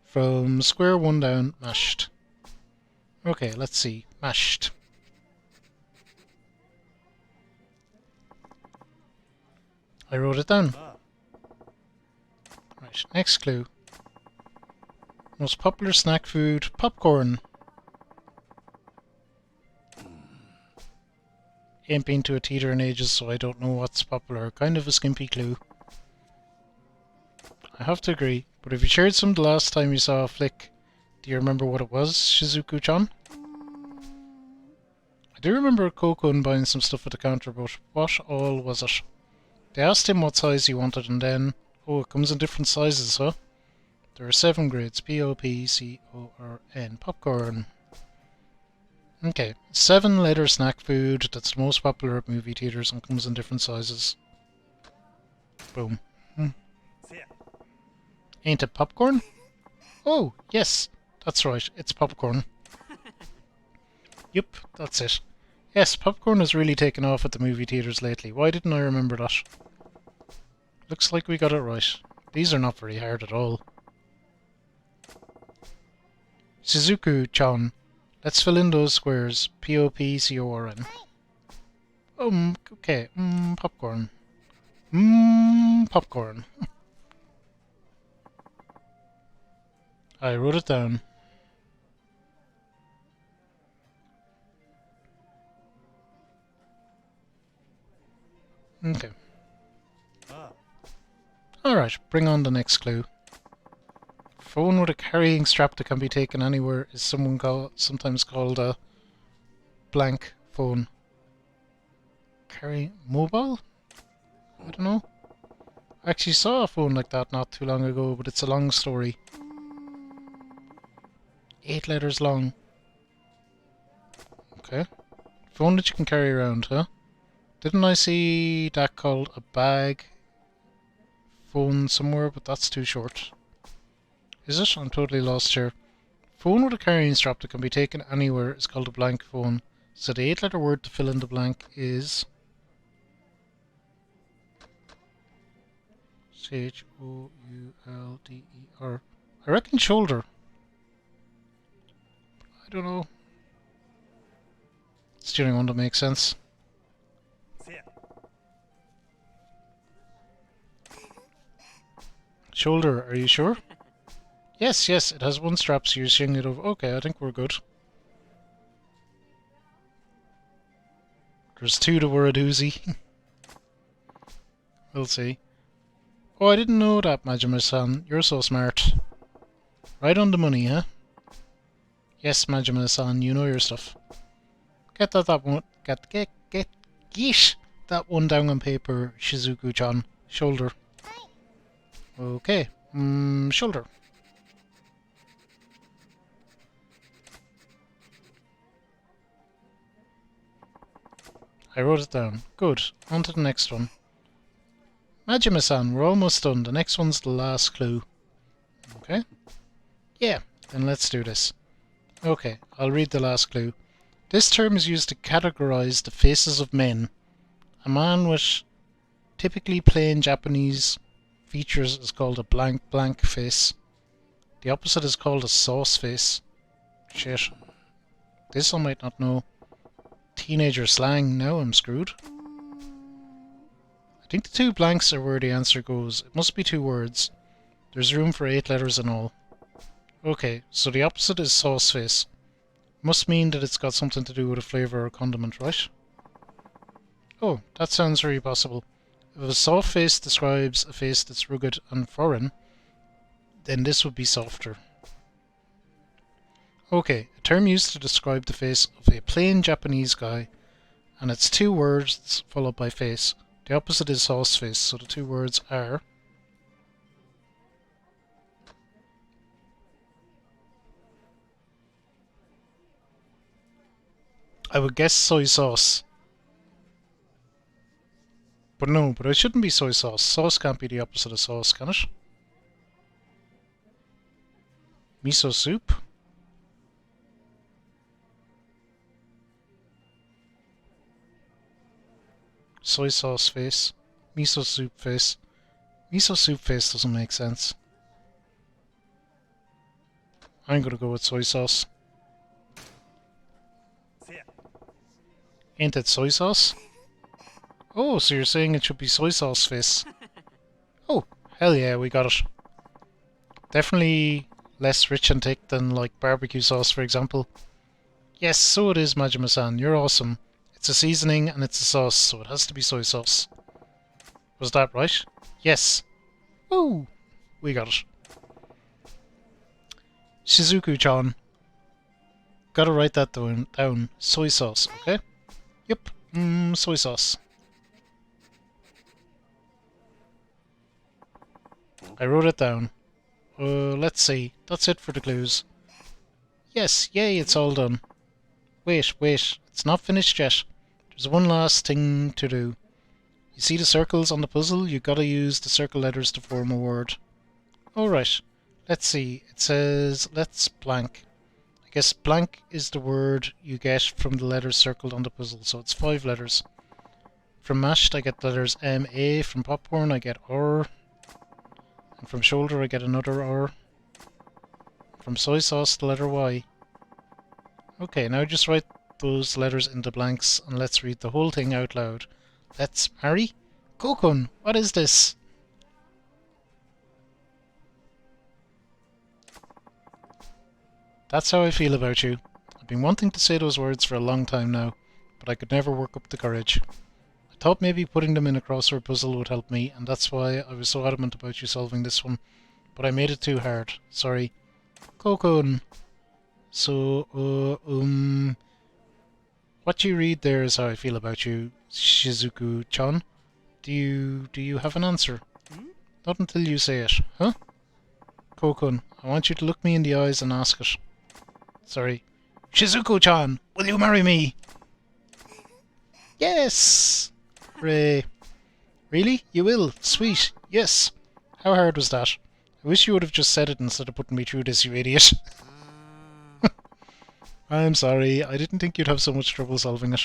From square 1 down, mashed. Okay, let's see. Mashed. I wrote it down. Right, next clue. Most popular snack food, popcorn. Ain't been to a theatre in ages, so I don't know what's popular. Kind of a skimpy clue. I have to agree, but if you shared some the last time you saw a flick, do you remember what it was, Shizuku-chan? I do remember Kokun buying some stuff at the counter, but what all was it? They asked him what size he wanted, and then... Oh, it comes in different sizes, huh? There are 7 grades. P-O-P-C-O-R-N. Popcorn. Okay. 7-letter snack food that's the most popular at movie theatres and comes in different sizes. Boom. Ain't it popcorn? Oh, yes. That's right. It's popcorn. Yup, that's it. Yes, popcorn has really taken off at the movie theatres lately. Why didn't I remember that? Looks like we got it right. These are not very hard at all. Shizuku-chan, let's fill in those squares. P-O-P-C-O-R-N. Okay. Popcorn. Popcorn. I wrote it down. Okay. Alright, bring on the next clue. Phone with a carrying strap that can be taken anywhere is sometimes called a blank phone. Mobile? I don't know. I actually saw a phone like that not too long ago, but it's a long story. 8 letters long. Okay. Phone that you can carry around, huh? Didn't I see that called a bag phone somewhere, but that's too short. Is it? I'm totally lost here. Phone with a carrying strap that can be taken anywhere is called a blank phone. So the 8-letter word to fill in the blank is... C-H-O-U-L-D-E-R. I reckon shoulder. I don't know. It's the only one that makes sense. Shoulder, are you sure? Yes, it has 1 strap, so you're seeing it over. Okay, I think we're good. There's 2 to wear a doozy. We'll see. Oh, I didn't know that, Majima-san. You're so smart. Right on the money, huh? Yes, Majima-san, you know your stuff. Get that one. Get that one down on paper, Shizuku-chan. Shoulder. Okay. Shoulder. I wrote it down. Good. On to the next one. Majima-san, we're almost done. The next one's the last clue. Okay? Yeah, then let's do this. Okay, I'll read the last clue. This term is used to categorize the faces of men. A man with typically plain Japanese features is called a blank blank face. The opposite is called a sauce face. Shit. This I might not know. Teenager slang. Now I'm screwed. I think the 2 blanks are where the answer goes. It must be 2 words. There's room for 8 letters in all. Okay, so the opposite is sauce face. Must mean that it's got something to do with a flavour or condiment, right? Oh, that sounds very possible. If a soft face describes a face that's rugged and foreign, then this would be softer. Okay, a term used to describe the face of a plain Japanese guy, and it's 2 words followed by face. The opposite is sauce face, so the 2 words are... I would guess soy sauce. But no, but it shouldn't be soy sauce. Sauce can't be the opposite of sauce, can it? Miso soup? Soy sauce face. Miso soup face. Miso soup face doesn't make sense. I'm gonna go with soy sauce. Ain't it soy sauce? Oh, so you're saying it should be soy sauce face. Oh, hell yeah, we got it. Definitely less rich and thick than like barbecue sauce, for example. Yes, so it is, Majima-san. You're awesome. It's a seasoning and it's a sauce, so it has to be soy sauce. Was that right? Yes. Woo! We got it. Shizuku-chan. Gotta write that down. Soy sauce, okay? Yep. Soy sauce. I wrote it down. Let's see. That's it for the clues. Yes, yay, it's all done. Wait. It's not finished yet. There's one last thing to do. You see the circles on the puzzle? You gotta use the circle letters to form a word. Alright. Let's see. It says, let's blank. I guess blank is the word you get from the letters circled on the puzzle, so it's 5 letters. From mashed I get the letters M-A, from popcorn I get R, and from shoulder I get another R. From soy sauce the letter Y. Okay, now just write those letters into blanks and let's read the whole thing out loud. Let's marry? Kokun, what is this? That's how I feel about you. I've been wanting to say those words for a long time now, but I could never work up the courage. I thought maybe putting them in a crossword puzzle would help me, and that's why I was so adamant about you solving this one. But I made it too hard. Sorry. Kokun. So, what you read there is how I feel about you, Shizuku-chan. Do you have an answer? Not until you say it, huh? Kokun, I want you to look me in the eyes and ask it. Sorry. Shizuku-chan, will you marry me? Yes! Hooray. Really? You will? Sweet. Yes. How hard was that? I wish you would have just said it instead of putting me through this, you idiot. I'm sorry. I didn't think you'd have so much trouble solving it.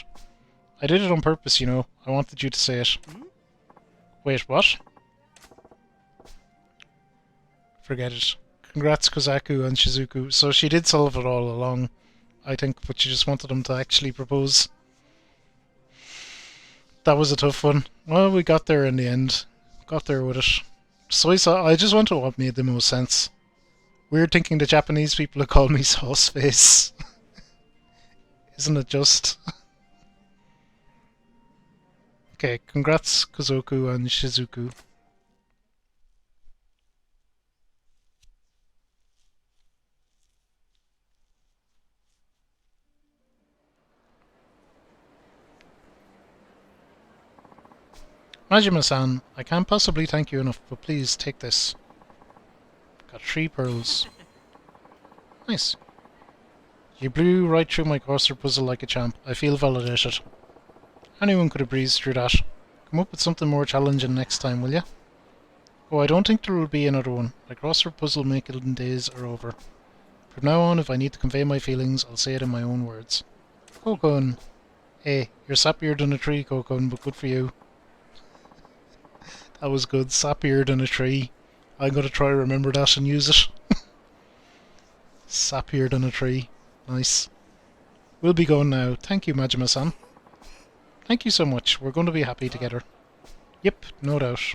I did it on purpose, you know. I wanted you to say it. Wait, what? Forget it. Congrats, Kozaku and Shizuku. So she did solve it all along, I think, but she just wanted them to actually propose. That was a tough one. Well, we got there in the end. Got there with it. Soy sauce, I just went to what made the most sense. Weird thinking the Japanese people would call me sauce face. Isn't it just? Okay, congrats, Kozoku and Shizuku. Majima-san, I can't possibly thank you enough, but please take this. Got 3 pearls. Nice. You blew right through my crossword puzzle like a champ. I feel validated. Anyone could have breezed through that. Come up with something more challenging next time, will ya? Oh, I don't think there will be another one. My crossword puzzle making days are over. From now on, if I need to convey my feelings, I'll say it in my own words. Kokun. Hey, you're sappier than a tree, Kokun, but good for you. That was good. Sap-eared in a tree. I'm going to try to remember that and use it. Sap-eared in a tree. Nice. We'll be going now. Thank you, Majima-san. Thank you so much. We're going to be happy together. Yep, no doubt.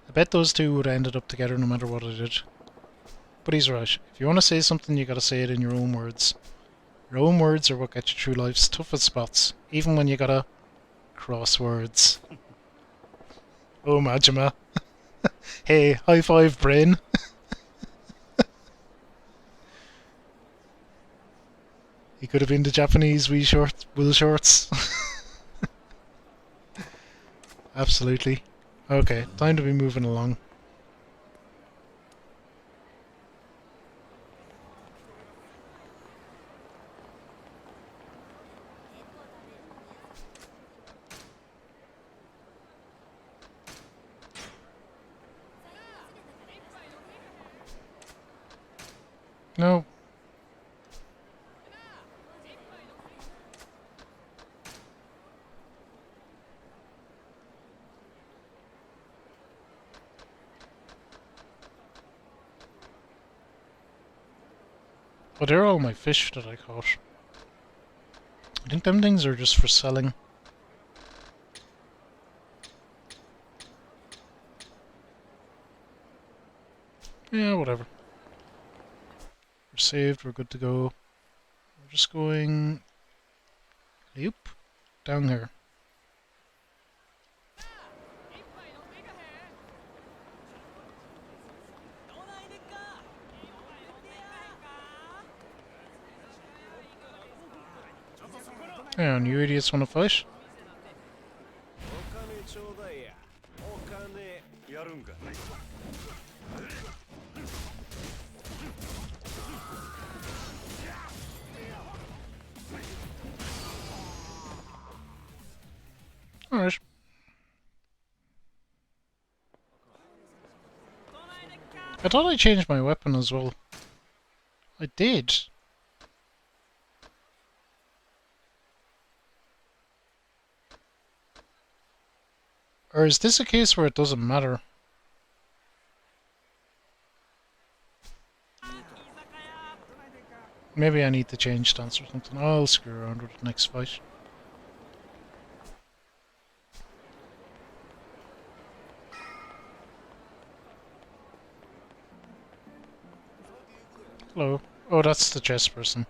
I bet those two would have ended up together no matter what I did. But he's right. If you want to say something, you gotta say it in your own words. Your own words are what get you through life's toughest spots, even when you gotta cross words. Oh, Majima. Hey, high five, brain. He could have been the Japanese wool shorts. Absolutely. Okay, time to be moving along. No. But they're all my fish that I caught. I think them things are just for selling. Yeah, whatever. We're saved, we're good to go. We're just going... Loop. Down here. Hang on, you idiots want to fight? やるんか。 Alright. I thought I changed my weapon as well. I did. Or is this a case where it doesn't matter? Maybe I need to change stance or something. I'll screw around with it next fight. Hello. Oh, that's the chess person.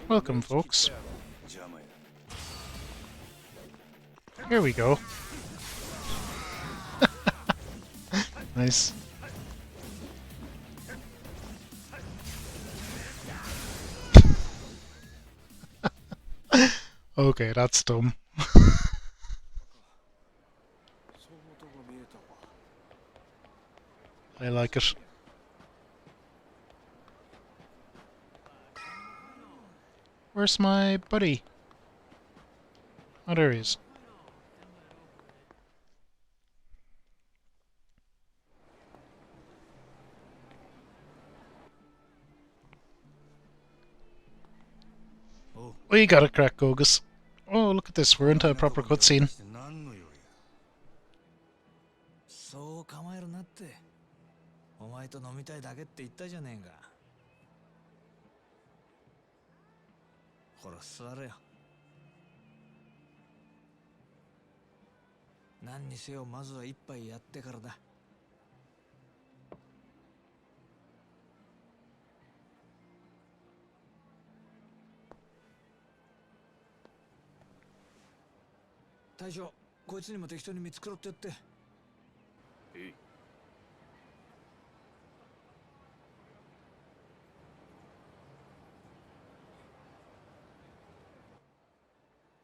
Welcome, folks. Here we go. Nice. Okay, that's dumb. I like it. Where's my buddy? Oh, there he is. We got it, crack Gogus. Oh, look at this. We're into a proper cutscene. そう構えるなって。お前と飲みたいだけって言ったじゃねえか。ほら座れよ。何にせよまずは一杯やってからだ。大将、こいつにも適当に見繕ってやって。えい。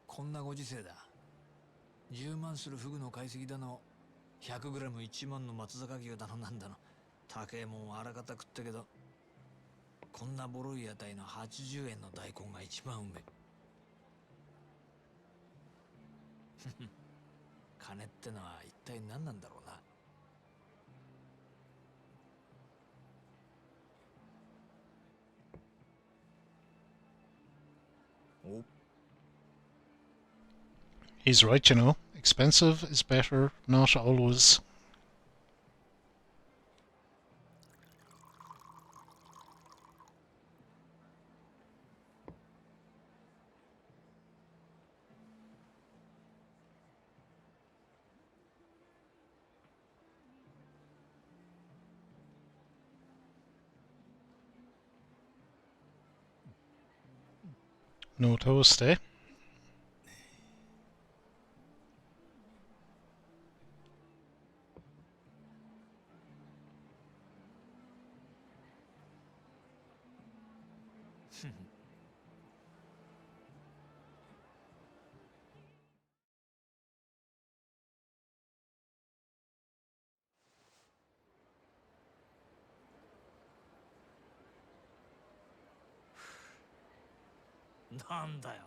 こんなご時世だ。10万するフグの解析だの、100グラム1万の松坂牛だのなんだの。高えもんはあらかた食ったけど、こんなボロい屋台の80円の大根が一番うめえ。金ってのは一体何なんだろうな。お He's right, you know. Expensive is better, not always. No toast, eh? なんだよ。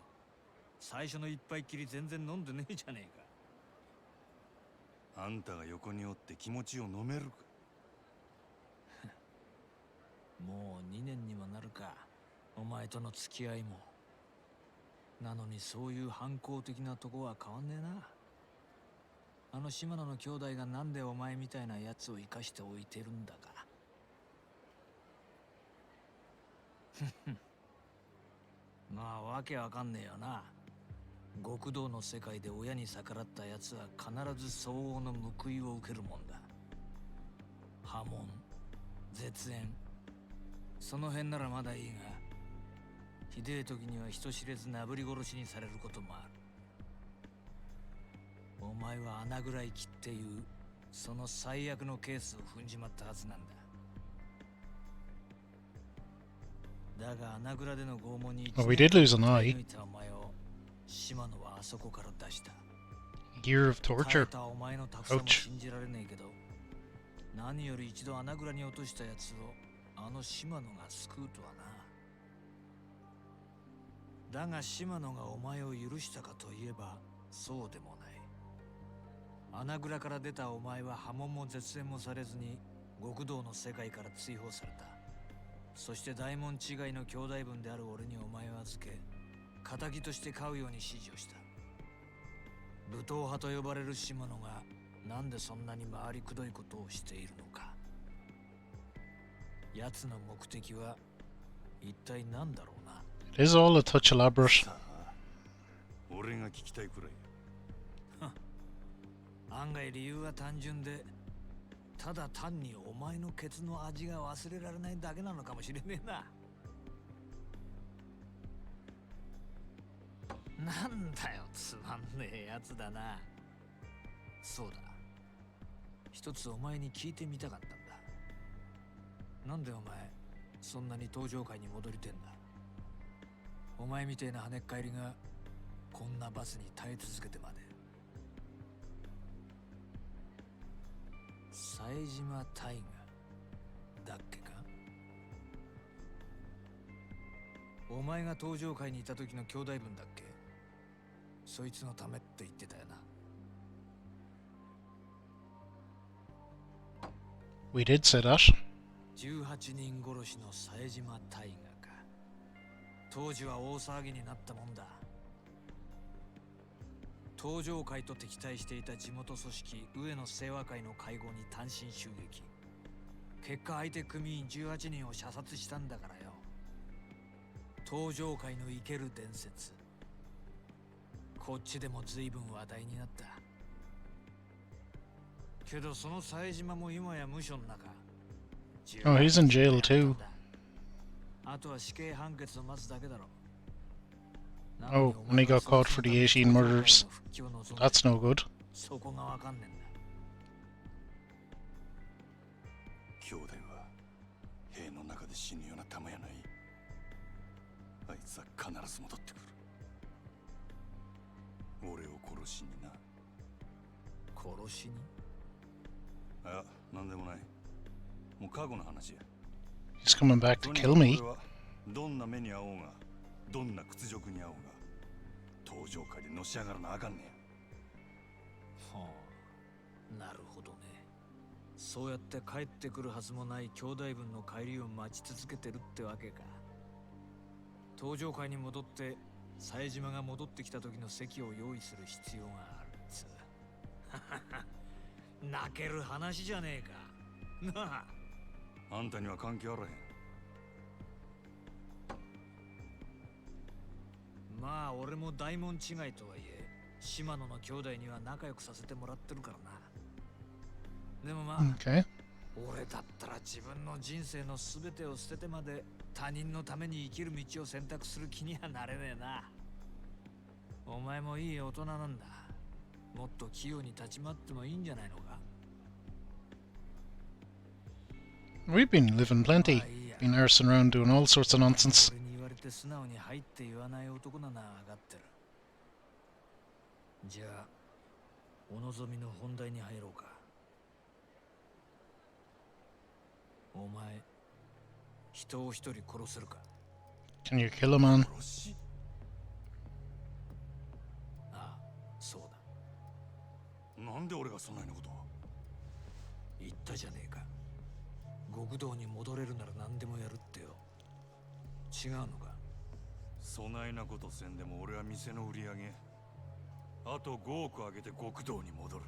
最初の一杯きり全然飲んでねえじゃねえか。あんたが横におって気持ちを飲めるか。もう2年にもなるか、お前との付き合いも。なのにそういう反抗的なとこは変わんねえな。あの島野の兄弟がなんでお前みたいなやつを生かしておいてるんだか。まあわけわかんねえよな。極道の世界で親に逆らったやつは必ず相応の報いを受けるもんだ。破門、絶縁、その辺ならまだいいが、ひでえ時には人知れずなぶり殺しにされることもある。お前は穴ぐらい切っていうその最悪のケースを踏んじまったはずなんだ。だが穴蔵での拷問に Well, we did lose an eye. 抜いたお前を島野はあそこから出した。 Year of 耐え torture. たお前のタフさも Ouch. 信じられねえけど、何より一度穴蔵に落としたやつをあの島野が救うとはな。だが島野がお前を許したかといえばそうでもない。穴蔵から出たお前は破門も絶縁もされずに極道の世界から追放された。そして大門違いの兄弟分である俺にお前を預け、仇として飼うように指示をした。武闘派と呼ばれる島野がなんでそんなに回りくどいことをしているのか。奴の目的は一体何だろうな。It is all a touch elaborate. さあ、俺が聞きたいくらい。案外理由は単純で、ただ単にお前のケツの味が忘れられないだけなのかもしれねえな。なんだよ、つまんねえやつだな。そうだ、一つお前に聞いてみたかったんだ。なんでお前そんなに登場界に戻りてんだ。お前みてえな跳ねっ返りがこんなバスに耐え続けてまで。冴島大河だっけか。お前が登場界にいた時の兄弟分だっけ。そいつのためって言ってたよな。We did say that. 18人殺しの冴島大河か。当時は大騒ぎになったもんだ。登場会と敵対していた地元組織上野清和会の会合に単身襲撃。結果相手組員18人を射殺したんだからよ。登場会の生ける伝説、こっちでも随分話題になった。けどその冴島も今や無所の中。 Oh, he's in jail too. あとは死刑判決を待つだけだろ。 Oh, and he got caught for the 18 murders. That's no good. そこがわかんねえんだ。兄弟は兵の中で死ぬような玉やない。あいつは必ず戻ってくる。俺を殺しにな。殺しに？あ、なんでもない。もう過去の話や。 He's coming back to kill me. 俺はどんな目に遭おうが、どんな屈辱に遭おうが、登場界でのし上がらなあかんねん。はあ、なるほどね。そうやって帰ってくるはずもない兄弟分の帰りを待ち続けてるってわけか。登場会に戻って冴島が戻ってきた時の席を用意する必要があるっつう。泣ける話じゃねえか。なあ。あんたには関係あらへん。まあ俺も大門違いとはいえ島野の兄弟には仲良くさせてもらってるからな。でもまあ、Okay. 俺だったら自分の人生の全てを捨ててまで他人のために生きる道を選択する気にはなれねえな。お前もいい大人なんだ。もっと器用に立ち回ってもいいんじゃないのか。 We've been living plenty. まあいいや。 Been arsing around doing all sorts of nonsense. 俺に言われて素直に入って言わない男なら上がってる。じゃあお望みの本題に入ろうか。お前人を一人殺せるか。 Can you kill a man? 殺し？ああ、そうだ。なんで俺がそんなようなことを。言ったじゃねえか。極道に戻れるなら何でもやるってよ。違うのか。そないなことせんでも俺は店の売り上げあと5億上げて極道に戻る。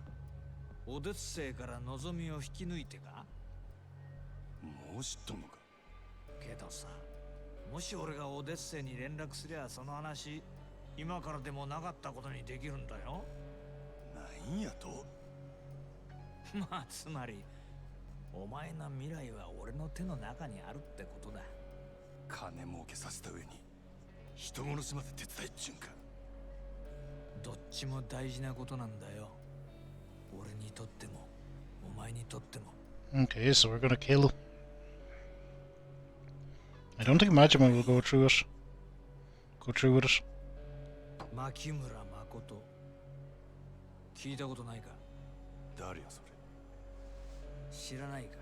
オデッセイから望みを引き抜いてか。もう知っとんのか。けどさ、もし俺がオデッセイに連絡すりゃその話今からでもなかったことにできるんだよ。なんやと。まあつまりお前の未来は俺の手の中にあるってことだ。金儲けさせた上に人殺しまで手伝いっちゅうんか。どっちも大事なことなんだよ。俺にとってもお前にとっても。 Okay, so we're gonna kill. I don't think Majima will go through it. Go through with it. 牧村誠聞いたことないか。誰やそれ。知らないか。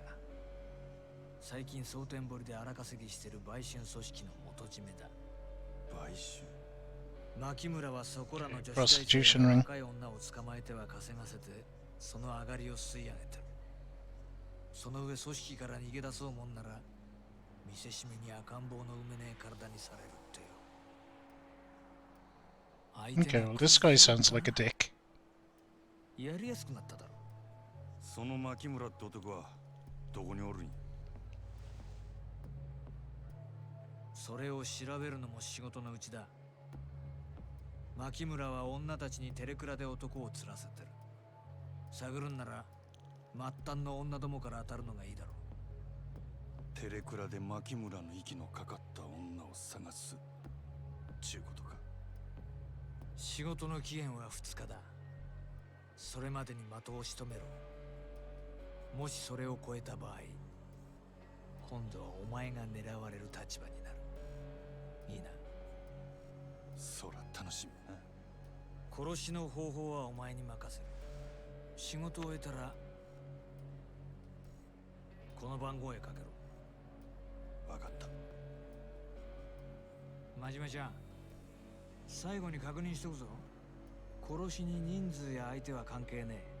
最近蒼天堀で荒稼ぎしてる売春組織の元締めだ。買収。牧村はそこらの女子 Prostitution 大生 ring. や若い女を捕まえては稼がせてその上がりを吸い上げてる。その上組織から逃げ出そうもんなら見せしめに赤ん坊の埋めねえ体にされるってよ。 Okay, well, this guy sounds like a dick. やりやすくなっただろ。その牧村って男はどこにおるんや。それを調べるのも仕事のうちだ。牧村は女たちにテレクラで男を釣らせてる。探るんなら末端の女どもから当たるのがいいだろう。テレクラで牧村の息のかかった女を探すちゅうことか。仕事の期限は2日だ。それまでに的を仕留めろ。もしそれを超えた場合、今度はお前が狙われる立場になる。いいな。そら楽しみやな。殺しの方法はお前に任せる。仕事を終えたらこの番号へかけろ。分かった。真島ちゃん、最後に確認しとくぞ。殺しに人数や相手は関係ねえ。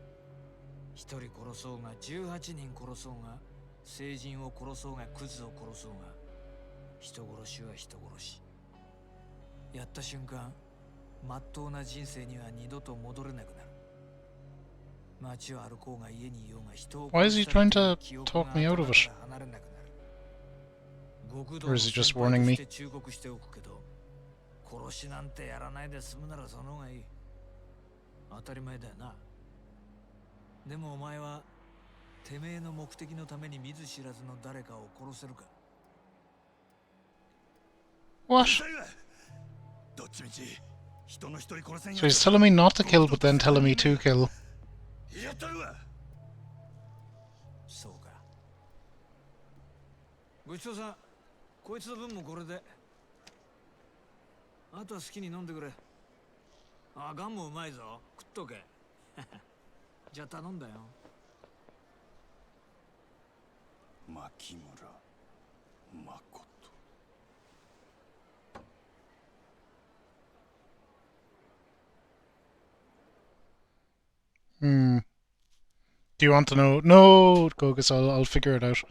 1人殺そうが18人殺そうが成人を殺そうがクズを殺そうが人殺しは人殺し。やった瞬間まっとうな人生には二度と戻れなくなる。街を歩こうが家にいようが人を Why is he trying to 記憶 talk が me out of 頭 it? から離れなくなる。極道 Or の is he just 先輩 warning と me? して忠告しておくけど、殺しなんてやらないで済むならその方がいい。当たり前だよな。でもお前はてめえの目的のために見ず知らずの誰かを殺せるか。 What? どっちみち人の一人殺せんや So he's telling me not to kill, but then telling me to kill. やったるわ。そうか。ごちそうさん。こいつの分もこれで。あとは好きに飲んでくれ。あ、ガンもうまいぞ。食っとけ。じゃあ頼んだよ。牧村誠。Hmm. Do you want to know? No, Gogus, I'll figure it out.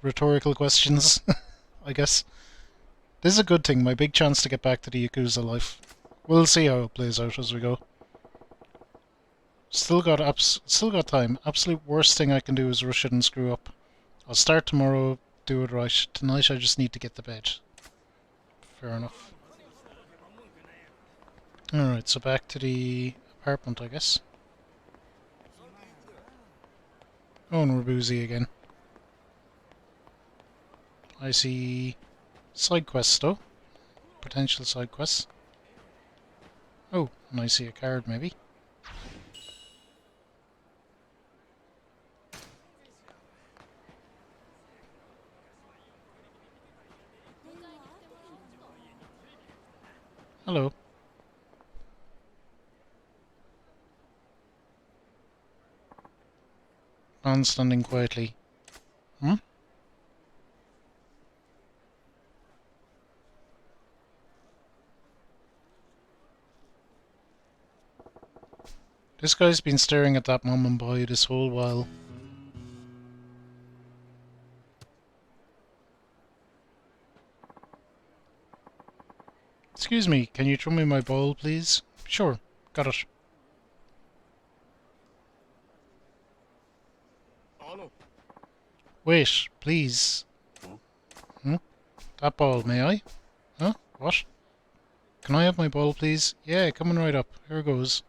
Rhetorical questions, I guess. This is a good thing, my big chance to get back to the Yakuza life. We'll see how it plays out as we go. Still got time. Absolute worst thing I can do is rush it and screw up. I'll start tomorrow, do it right. Tonight I just need to get to bed. Fair enough. Alright, so back to the apartment, I guess. Oh, and we're boozy again. I see side quests though. Potential side quests. Oh, and I see a card maybe. Hello. Man standing quietly. Hmm? This guy's been staring at that mum and boy this whole while. Excuse me, can you throw me my ball, please? Sure, got it. Wait, please. Hmm? That ball, may I? Huh? What? Can I have my ball, please? Yeah, coming right up. Here goes.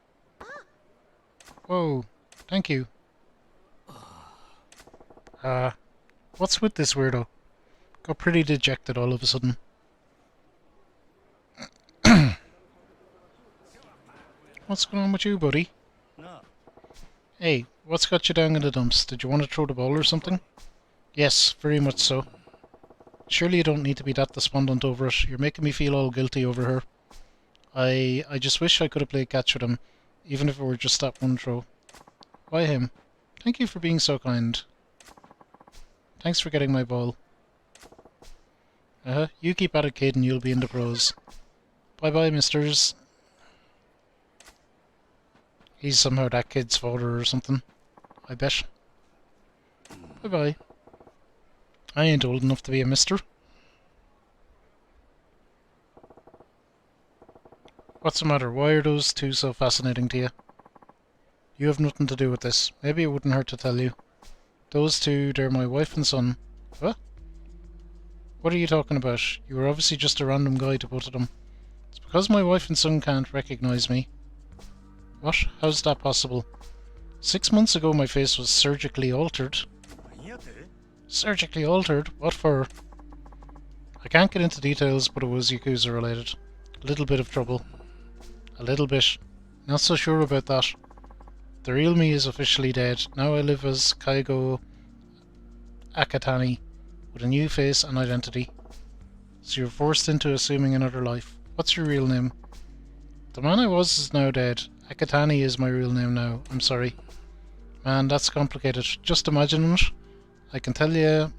Whoa, thank you. What's with this weirdo? Got pretty dejected all of a sudden. What's going on with you, buddy? Hey, what's got you down in the dumps? Did you want to throw the ball or something? Yes, very much so. Surely you don't need to be that despondent over it. You're making me feel all guilty over her. I just wish I could have played catch with him, even if it were just that one throw. Why him? Thank you for being so kind. Thanks for getting my ball. You keep at it, kid, and you'll be in the pros. Bye-bye, misters. He's somehow that kid's father or something. I bet. Bye-bye. I ain't old enough to be a mister. What's the matter? Why are those two so fascinating to you? You have nothing to do with this. Maybe it wouldn't hurt to tell you. Those two, they're my wife and son. What? What are you talking about? You were obviously just a random guy to both of them. It's because my wife and son can't recognize me. What? How's that possible? 6 months ago my face was surgically altered. Surgically altered? What for? I can't get into details, but it was Yakuza related. A little bit of trouble. A little bit. Not so sure about that. The real me is officially dead. Now I live as Kaigo Akatani, with a new face and identity. So you're forced into assuming another life. What's your real name? The man I was is now dead. Akatani is my real name now. I'm sorry. Man, that's complicated. Just imagine it. I can tell you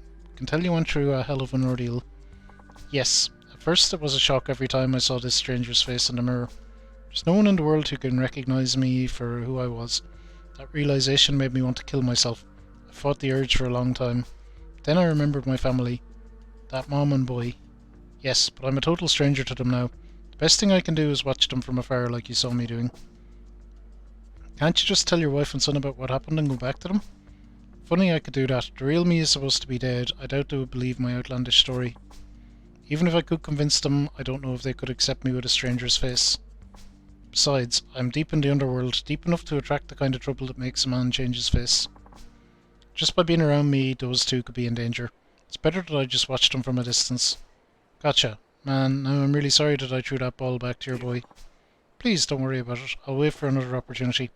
went through a hell of an ordeal. Yes, at first it was a shock every time I saw this stranger's face in the mirror. There's no one in the world who can recognize me for who I was. That realization made me want to kill myself. I fought the urge for a long time. Then I remembered my family. That mom and boy. Yes, but I'm a total stranger to them now. The best thing I can do is watch them from afar like you saw me doing. Can't you just tell your wife and son about what happened and go back to them? Funny I could do that. The real me is supposed to be dead. I doubt they would believe my outlandish story. Even if I could convince them, I don't know if they could accept me with a stranger's face. Besides, I'm deep in the underworld, deep enough to attract the kind of trouble that makes a man change his face. Just by being around me, those two could be in danger. It's better that I just watch them from a distance. Gotcha. Man, now I'm really sorry that I threw that ball back to your boy. Please don't worry about it. I'll wait for another opportunity.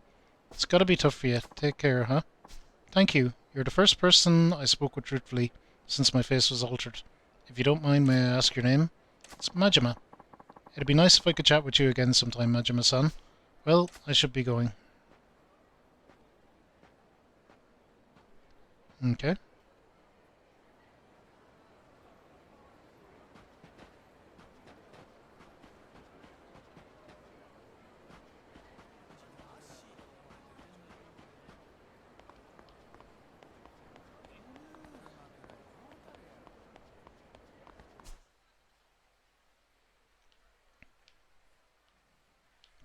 It's gotta be tough for you. Take care, huh? Thank you. You're the first person I spoke with truthfully since my face was altered. If you don't mind, may I ask your name? It's Majima. It'd be nice if I could chat with you again sometime, Majima-san. Well, I should be going. Okay.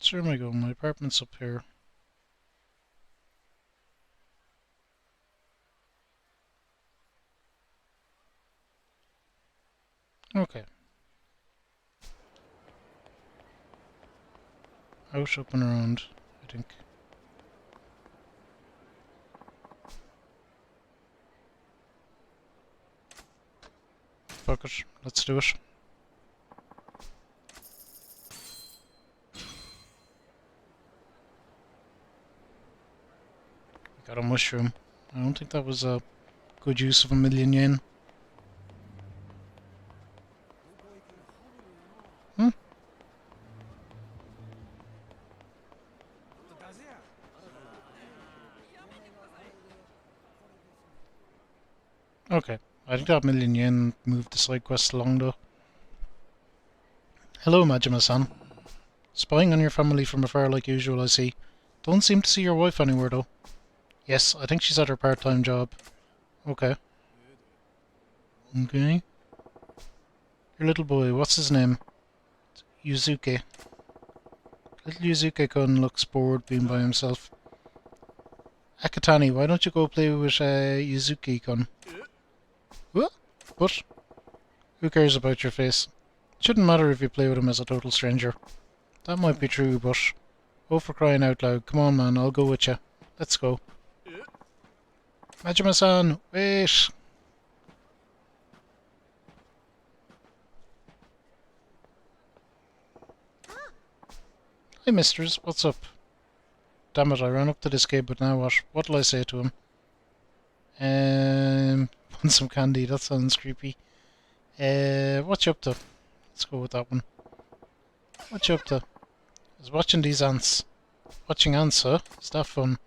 So where am I going? My apartment's up here. Okay. Out, up and around, I think. Fuck it, let's do it. Got a mushroom. I don't think that was a good use of $1,000,000 yen. Hmm? Okay. I think that $1,000,000 yen moved the side quest along though. Hello, Majima-san. Spying on your family from afar like usual, I see. Don't seem to see your wife anywhere though. Yes, I think she's at her part-time job. Okay. Okay. Your little boy, what's his name? Yuzuki. Little Yuzuki-kun looks bored being by himself. Akatani, why don't you go play with Yuzuki-kun? What? What? Who cares about your face? Shouldn't matter if you play with him as a total stranger. That might be true, but... Oh, for crying out loud. Come on, man, I'll go with you. Let's go. Majima-san, wait! Hey, misters, what's up? Damn it, I ran up to this kid, but now what? What'll I say to him? Want some candy, that sounds creepy. What you up to? Let's go with that one. What you up to? I was watching these ants. Watching ants, huh? Is that fun?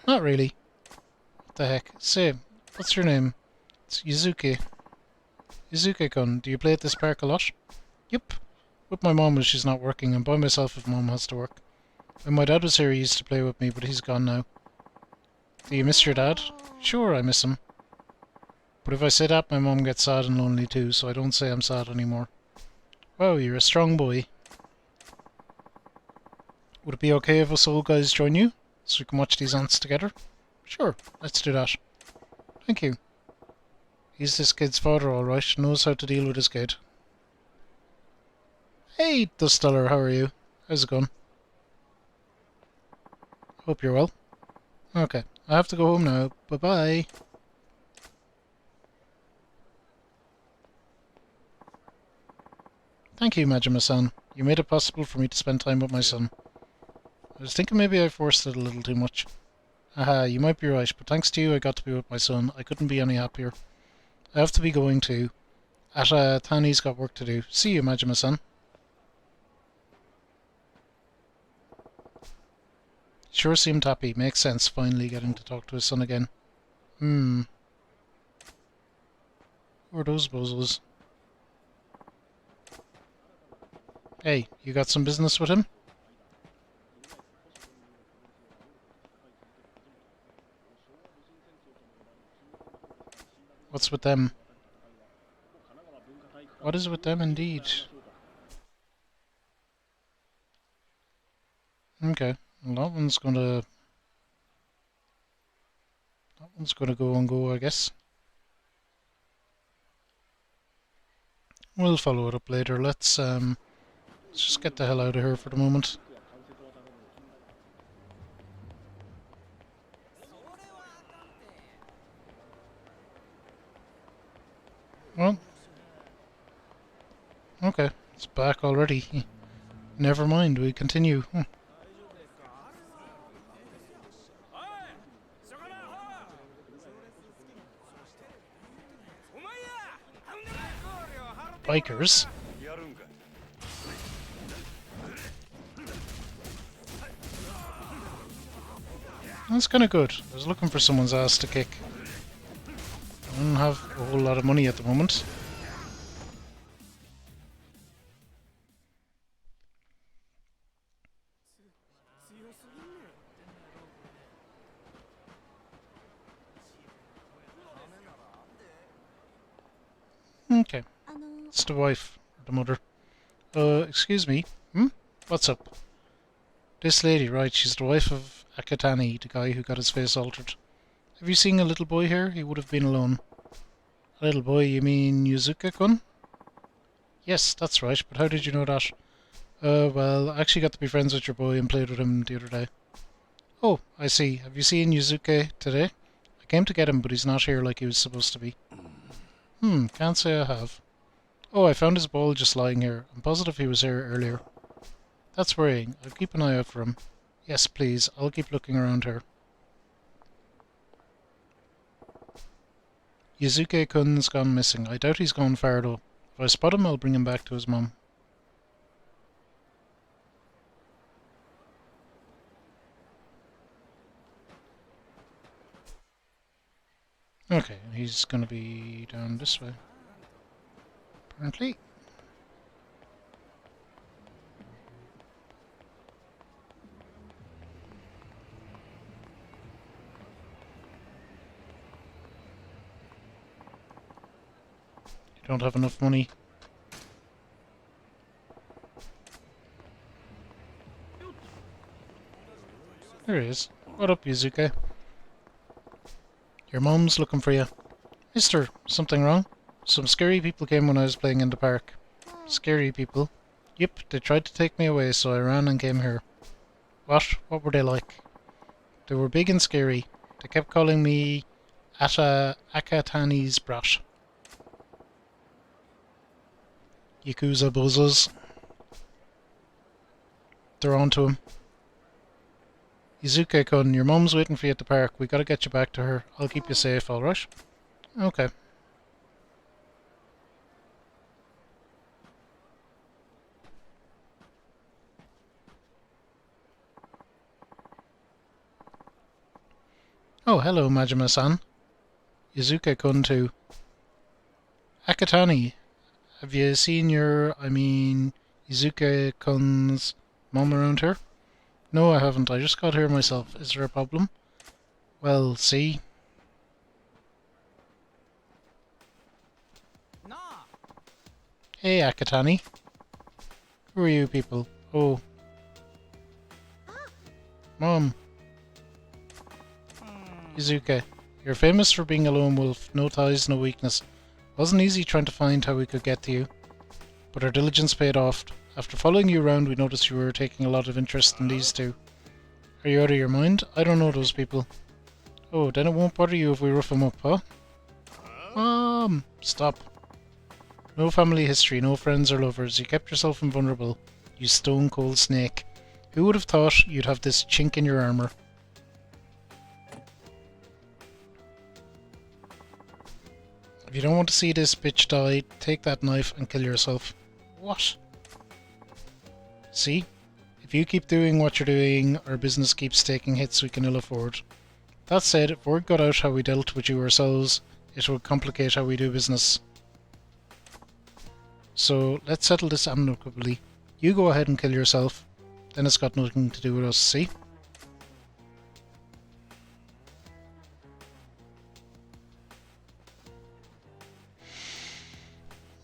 Not really. What the heck? Say, what's your name? It's Yuzuki. Yuzuki-kun, do you play at this park a lot? Yep. With my mom when she's not working, and by myself if mom has to work. When my dad was here he used to play with me, but he's gone now. Do you miss your dad? Sure, I miss him. But if I say that, my mom gets sad and lonely too, so I don't say I'm sad anymore. Wow, you're a strong boy. Would it be okay if us old guys join you? So we can watch these ants together? Sure, let's do that. Thank you. He's this kid's father, alright, knows how to deal with his kid. Hey, Dusteller, how are you? How's it going? Hope you're well. Okay, I have to go home now. Bye-bye. Thank you, Majima-san. You made it possible for me to spend time with my son. I was thinking maybe I forced it a little too much. Aha, you might be right, but thanks to you I got to be with my son. I couldn't be any happier. I have to be going too. Tani's got work to do. See you, Majima-san. Sure seemed happy. Makes sense, finally getting to talk to his son again. Who are those bozos? Hey, you got some business with him? What's with them? What is with them indeed? Okay, well that one's gonna go and go, I guess. We'll follow it up later. Let's just get the hell out of here for the moment. Well, okay, it's back already. Never mind, we continue. Bikers? That's kinda good. I was looking for someone's ass to kick. I don't have a whole lot of money at the moment. Okay. It's the wife, or the mother. Excuse me. What's up? This lady, right, she's the wife of Akatani, the guy who got his face altered. Have you seen a little boy here? He would have been alone. A little boy, you mean Yuzuka-kun? Yes, that's right, but how did you know that? Well, I actually got to be friends with your boy and played with him the other day. Oh, I see. Have you seen Yuzuke today? I came to get him, but he's not here like he was supposed to be. Can't say I have. Oh, I found his ball just lying here. I'm positive he was here earlier. That's worrying. I'll keep an eye out for him. Yes, please. I'll keep looking around here. Yuzuke-kun's gone missing. I doubt he's gone far though. If I spot him, I'll bring him back to his mum. Okay, he's gonna be down this way. Apparently. You don't have enough money. There he is. What up, Yuzuke? Your mum's looking for you. Mister, something wrong? Some scary people came when I was playing in the park. Scary people? Yep, they tried to take me away, so I ran and came here. What? What were they like? They were big and scary. They kept calling me Akatani's brat. Yakuza buzzers. They're on to him. Yuzuke-kun, your mum's waiting for you at the park. We gotta get you back to her. I'll keep you safe, alright? Okay. Oh, hello, Majima-san. Yuzuke-kun too. Akatani, have you seen Yuzuke-kun's mum around here? No, I haven't. I just got here myself. Is there a problem? Well, see. Hey, Akatani. Who are you people? Oh. Mom. Yuzuke, you're famous for being a lone wolf. No ties, no weakness. Wasn't easy trying to find how we could get to you. But our diligence paid off. After following you around, we noticed you were taking a lot of interest in these two. Are you out of your mind? I don't know those people. Oh, then it won't bother you if we rough them up, huh? Mom! Stop. No family history, no friends or lovers. You kept yourself invulnerable. You stone-cold snake. Who would have thought you'd have this chink in your armour? If you don't want to see this bitch die, take that knife and kill yourself. What? See? If you keep doing what you're doing, our business keeps taking hits we can ill afford. That said, if word got out how we dealt with you ourselves, it would complicate how we do business. So, let's settle this amicably. You go ahead and kill yourself. Then it's got nothing to do with us, see?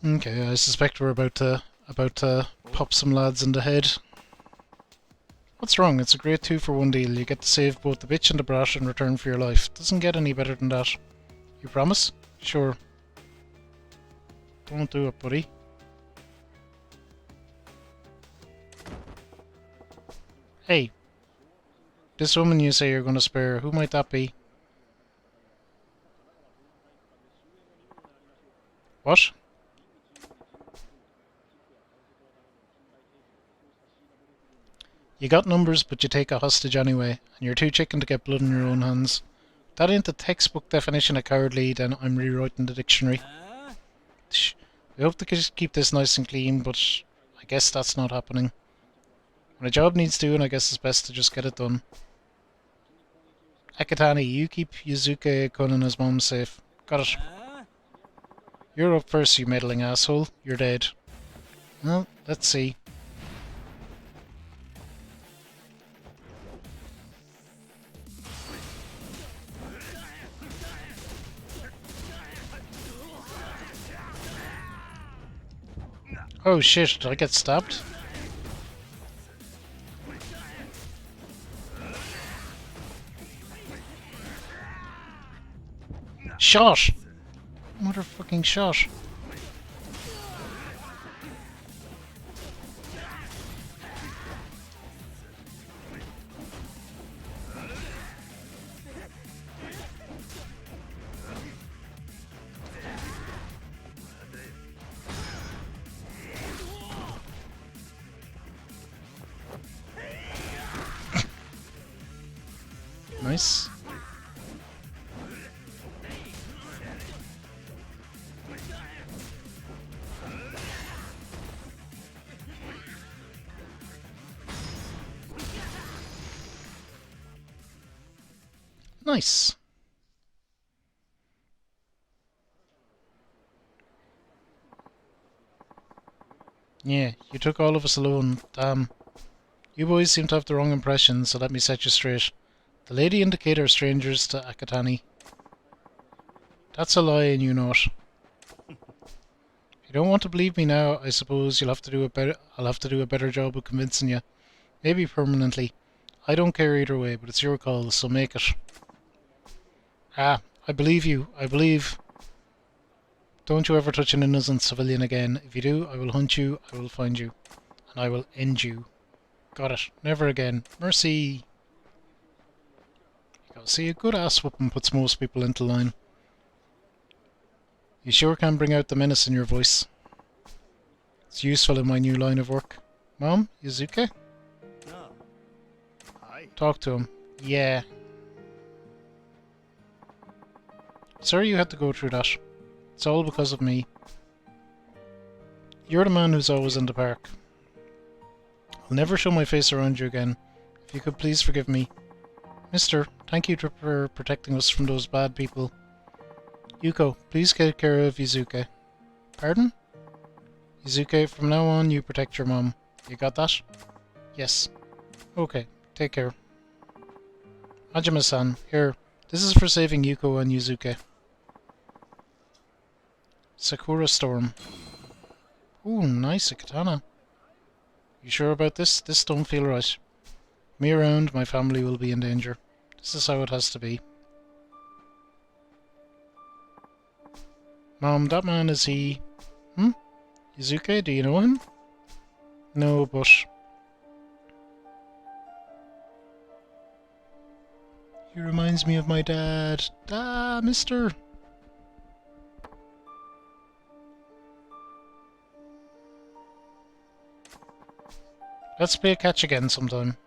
Okay, I suspect we're about to pop some lads in the head. What's wrong? It's a great 2-for-1 deal. You get to save both the bitch and the brat in return for your life. Doesn't get any better than that. You promise? Sure. Don't do it, buddy. Hey. This woman you say you're going to spare, who might that be? What? You got numbers, but you take a hostage anyway, and you're too chicken to get blood in your own hands. If that ain't the textbook definition of cowardly, then I'm rewriting the dictionary. We hope to keep this nice and clean, but I guess that's not happening. When a job needs doing, I guess it's best to just get it done. Akatani, you keep Yuzuke-kun and his mom safe. Got it. You're up first, you meddling asshole. You're dead. Well, let's see. Oh shit, did I get stabbed? Shot! Motherfucking shot. Nice. Nice. Yeah, you took all of us alone. Damn. You boys seem to have the wrong impression, so let me set you straight. The lady and the kid are strangers to Akatani. That's a lie and you know it. If you don't want to believe me now, I suppose I'll have to do a better job of convincing you. Maybe permanently. I don't care either way, but it's your call, so make it. Ah, I believe you. I believe. Don't you ever touch an innocent civilian again. If you do, I will hunt you, I will find you, and I will end you. Got it. Never again. Mercy. You go. See, a good ass whooping puts most people into line. You sure can bring out the menace in your voice. It's useful in my new line of work. Mom, Yuzuke? Talk to him. Yeah. Sorry you had to go through that. It's all because of me. You're the man who's always in the park. I'll never show my face around you again. If you could please forgive me. Mister, thank you for protecting us from those bad people. Yuko, please take care of Yuzuke. Pardon? Yuzuke, from now on you protect your mom. You got that? Yes. Okay, take care. Majima-san, here. This is for saving Yuko and Yuzuke. Sakura Storm. Ooh, nice, a katana. You sure about this? This don't feel right. Me around, my family will be in danger. This is how it has to be. Mom, that man, is he... Yuzuke, do you know him? No, but... He reminds me of my dad. Ah, mister! Let's play catch again sometime.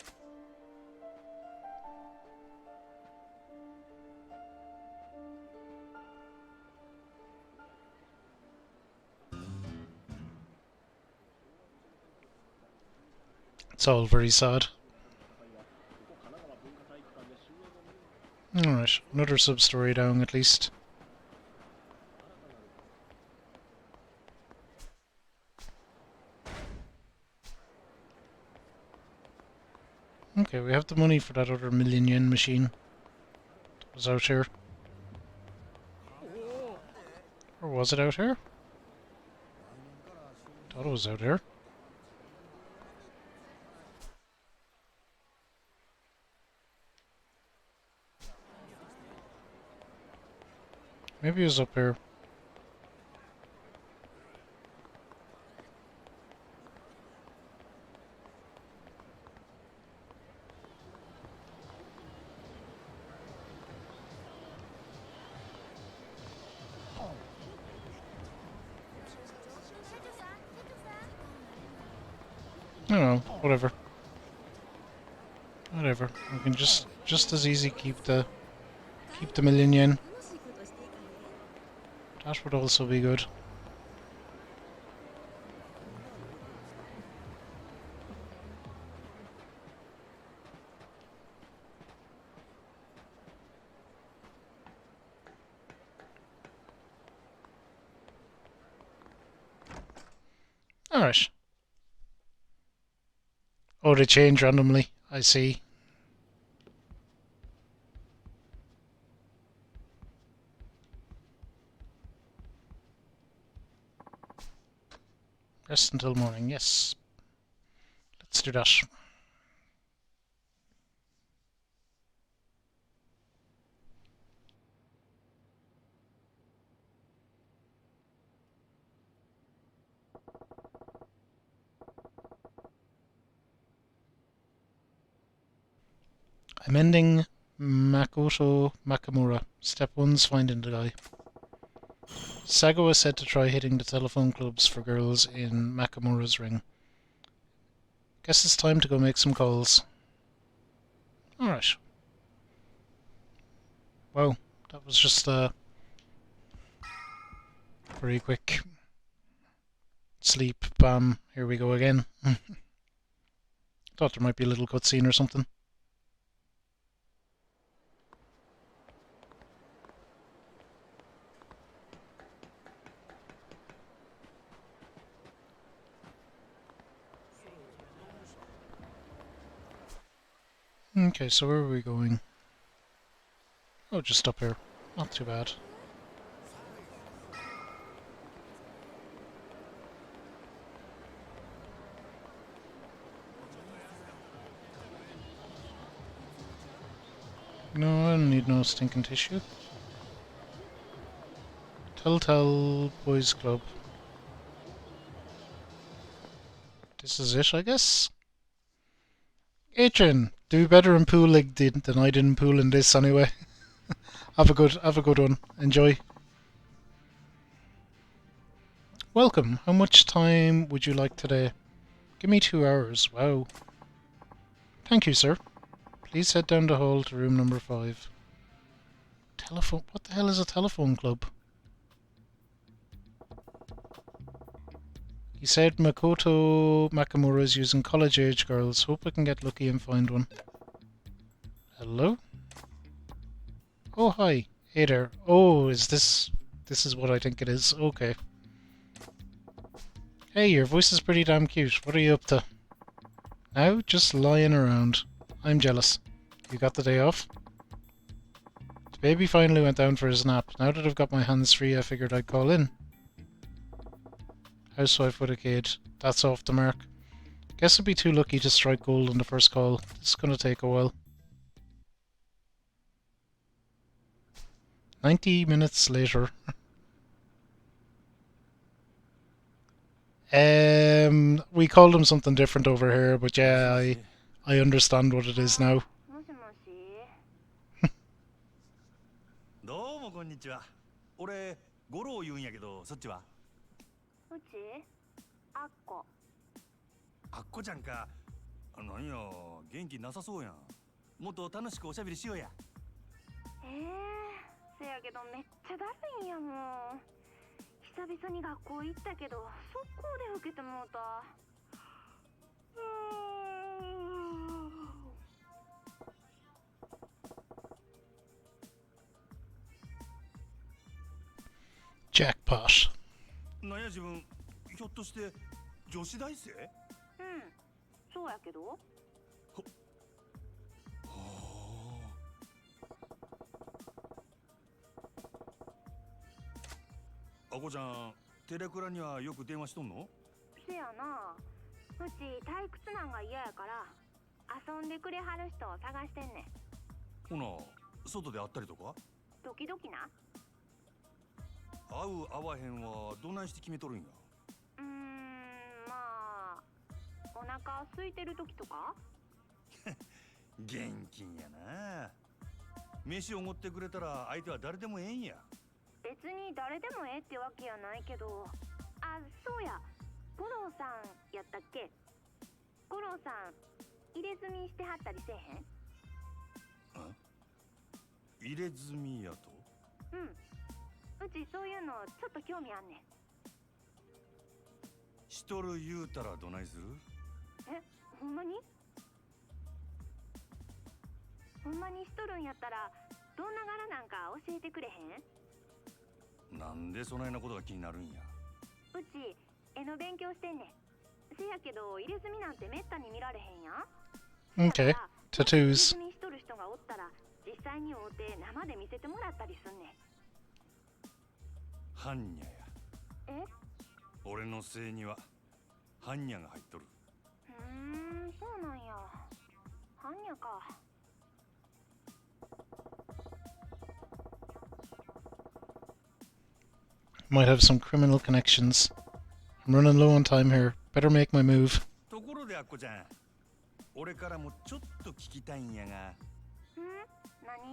It's all very sad. Alright, another sub-story down at least. Okay, we have the money for that other million yen machine that was out here. Or was it out here? Thought it was out here. Maybe it was up here. I don't know, whatever. Whatever. We can just as easy keep the million yen. That would also be good. Alright. Oh, they change randomly. I see. Rest until morning, yes. Let's do that. I'm ending Makoto Makamura. Step 1's finding the guy. Sago is said to try hitting the telephone clubs for girls in Makamura's ring. Guess it's time to go make some calls. Alright. Wow, that was just very quick. Sleep, bam, here we go again. Thought there might be a little cutscene or something. Okay, so where are we going? Oh, just up here. Not too bad. No, I don't need no stinking tissue. Telltale Boys Club. This is it, I guess? Adrian, do better in Pool League than I did in Pool in this anyway. Have a good one. Enjoy. Welcome. How much time would you like today? Give me 2 hours. Wow. Thank you, sir. Please head down the hall to room number 5. Telephone? What the hell is a telephone club? He said Makoto Makamura is using college-age girls. Hope I can get lucky and find one. Hello? Oh, hi. Hey there. Oh, is this... This is what I think it is. Okay. Hey, your voice is pretty damn cute. What are you up to? Now, just lying around. I'm jealous. You got the day off? The baby finally went down for his nap. Now that I've got my hands free, I figured I'd call in. Housewife with a kid. That's off the mark. Guess I'd be too lucky to strike gold on the first call. This is gonna take a while. 90 minutes later. We called him something different over here, but yeah, I understand what it is now. もしもし。どうもこんにちは。俺、五郎言うんやけど、そっちはうちあっこ。あっこちゃんか。なんや、元気なさそうやん。もっと楽しくおしゃべりしようや。せやけどめっちゃだるいんやもん。久々に学校行ったけど速攻で受けてもうた。Jackpot. なんや自分、ひょっとして女子大生？そうやけど。あこちゃん、テレクラにはよく電話しとんの？せやな。うち退屈なんが嫌やから遊んでくれはる人を探してんねん。ほな、外で会ったりとか？時々な。会う会わへんはどないして決めとるんや？まあお腹空いてる時とか。現金やな。飯をおごってくれたら相手は誰でもええんや。別に誰でもええってわけやないけど。あ、そうや。五郎さんやったっけ？五郎さん入れ墨してはったりせえへん？入れ墨やと？うちそういうのちょっと興味あんねん。しとる言うたらどないする？ほんまに？ほんまにしとるんやったらどんな柄なんか教えてくれへん？なんでそないなことが気になるんや？うち絵の勉強してんねん。せやけど入れ墨なんてめったに見られへんやん。Okay. 入れ Tattoos. 墨しとる人がおったら実際に会うて生で見せてもらったりすんねん。般若や。え？俺の姓には般若が入っとる。そうなんや。般若か。Might have some criminal connections. I'm running low on time here. Better make my move. ところであっこちゃん、俺からもちょっと聞きたいんやが。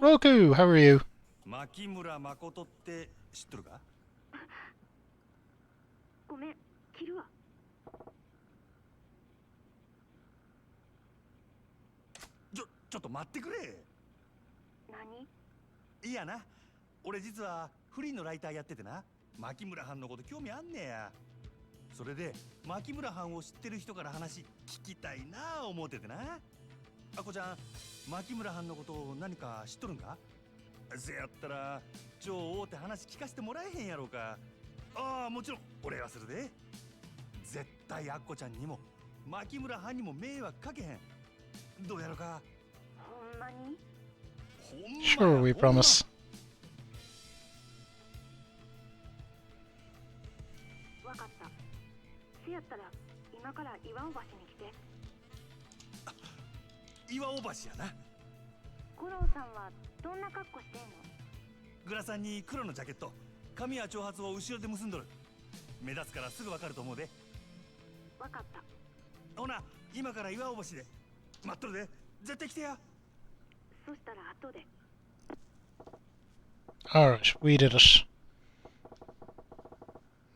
何 Roku, how are you? 牧村誠って知っとるか？ごめん、切るわ。ちょっと待ってくれ。何いやな、俺実はフリーのライターやっててな、牧村藩のこと興味あんねや。それで牧村藩を知ってる人から話聞きたいな思っててな。あこちゃん、牧村藩のこと何か知っとるんか？せやったら超大手話聞かせてもらえへんやろうか。ああ、もちろん俺はするで。絶対あっこちゃんにも牧村藩にも迷惑かけへん。どうやろか？ほんまに Sure, we promise. わかった。せやったら今から岩尾橋に来て。岩尾橋やな。五郎さんはどんな格好してんの？グラサンに黒のジャケット、髪や長髪を後ろで結んどる。目立つからすぐわかると思うで。わかった。ほな、今から岩尾橋で待っとるで。絶対来てや。そしたら後で。Alright, we did it.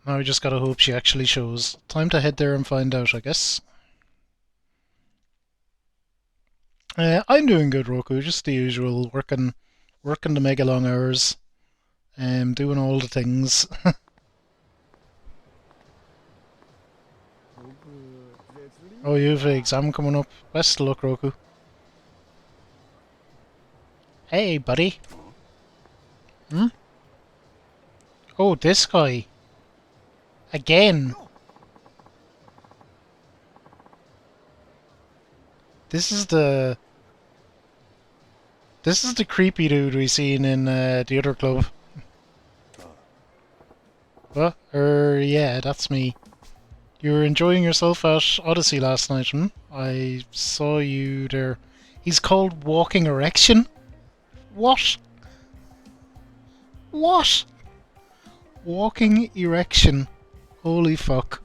Now we just gotta hope she actually shows. Time to head there and find out, I guess. I'm doing good, Roku. Just the usual, working the mega long hours, doing all the things. Oh, you have an exam coming up. Best of luck, Roku. Hey, buddy. Hmm? Oh, this guy. Again. This is the creepy dude we seen in the other club. What? Yeah, that's me. You were enjoying yourself at Odyssey last night, hmm? I saw you there. He's called Walking Erection? What? What? Walking Erection. Holy fuck.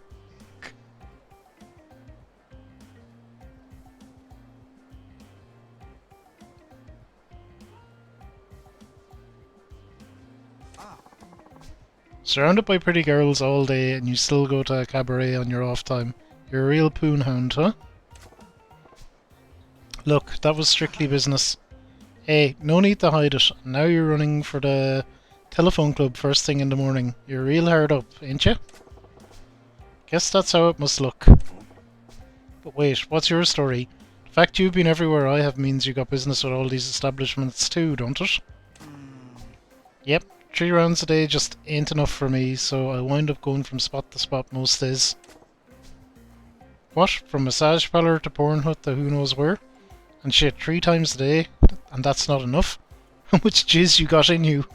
Surrounded by pretty girls all day and you still go to a cabaret on your off time. You're a real poon hound, huh? Look, that was strictly business. Hey, no need to hide it. Now you're running for the telephone club first thing in the morning. You're real hard up, ain't you? Guess that's how it must look. But wait, what's your story? The fact you've been everywhere I have means you got business with all these establishments too, don't it? Yep, 3 rounds a day just ain't enough for me, so I wind up going from spot to spot most days. What? From massage parlour to porn hut to who knows where? And shit, 3 times a day? And that's not enough? How much jizz you got in you?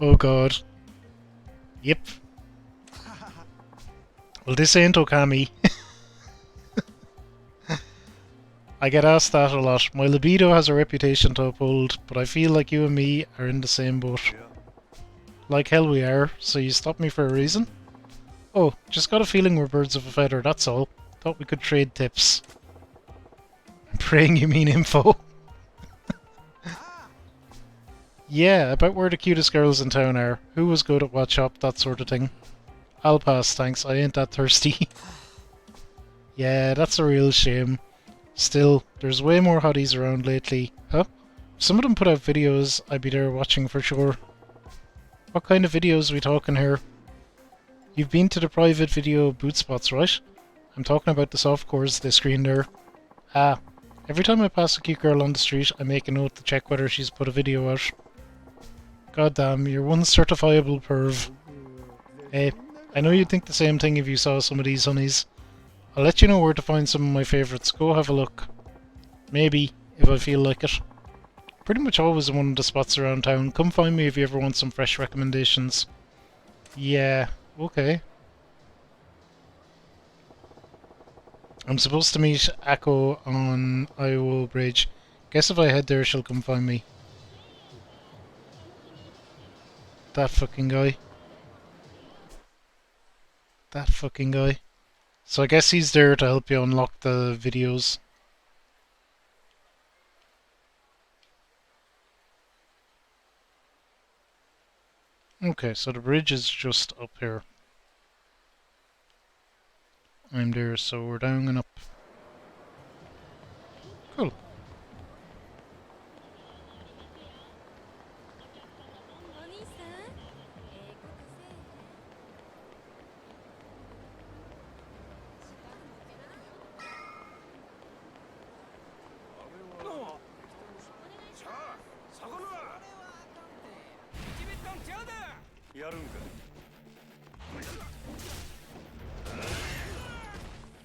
Oh god. Yep. Well, this ain't Okami. I get asked that a lot. My libido has a reputation to uphold, but I feel like you and me are in the same boat. Like hell we are, so you stopped me for a reason? Oh, just got a feeling we're birds of a feather, that's all. Thought we could trade tips. I'm praying you mean info. Yeah, about where the cutest girls in town are. Who was good at what shop, that sort of thing. I'll pass, thanks. I ain't that thirsty. Yeah, that's a real shame. Still, there's way more hotties around lately. Huh? If some of them put out videos, I'd be there watching for sure. What kind of videos are we talking here? You've been to the private video boot spots, right? I'm talking about the softcores they screen there. Ah, every time I pass a cute girl on the street, I make a note to check whether she's put a video out. God damn, you're one certifiable perv. Hey, I know you'd think the same thing if you saw some of these honeys. I'll let you know where to find some of my favourites. Go have a look. Maybe, if I feel like it. Pretty much always in one of the spots around town. Come find me if you ever want some fresh recommendations. Yeah, okay. I'm supposed to meet Akko on Iowa Bridge. Guess if I head there, she'll come find me. That fucking guy. That fucking guy. So I guess he's there to help you unlock the videos. Okay, so the bridge is just up here. I'm there, so we're down and up. Cool.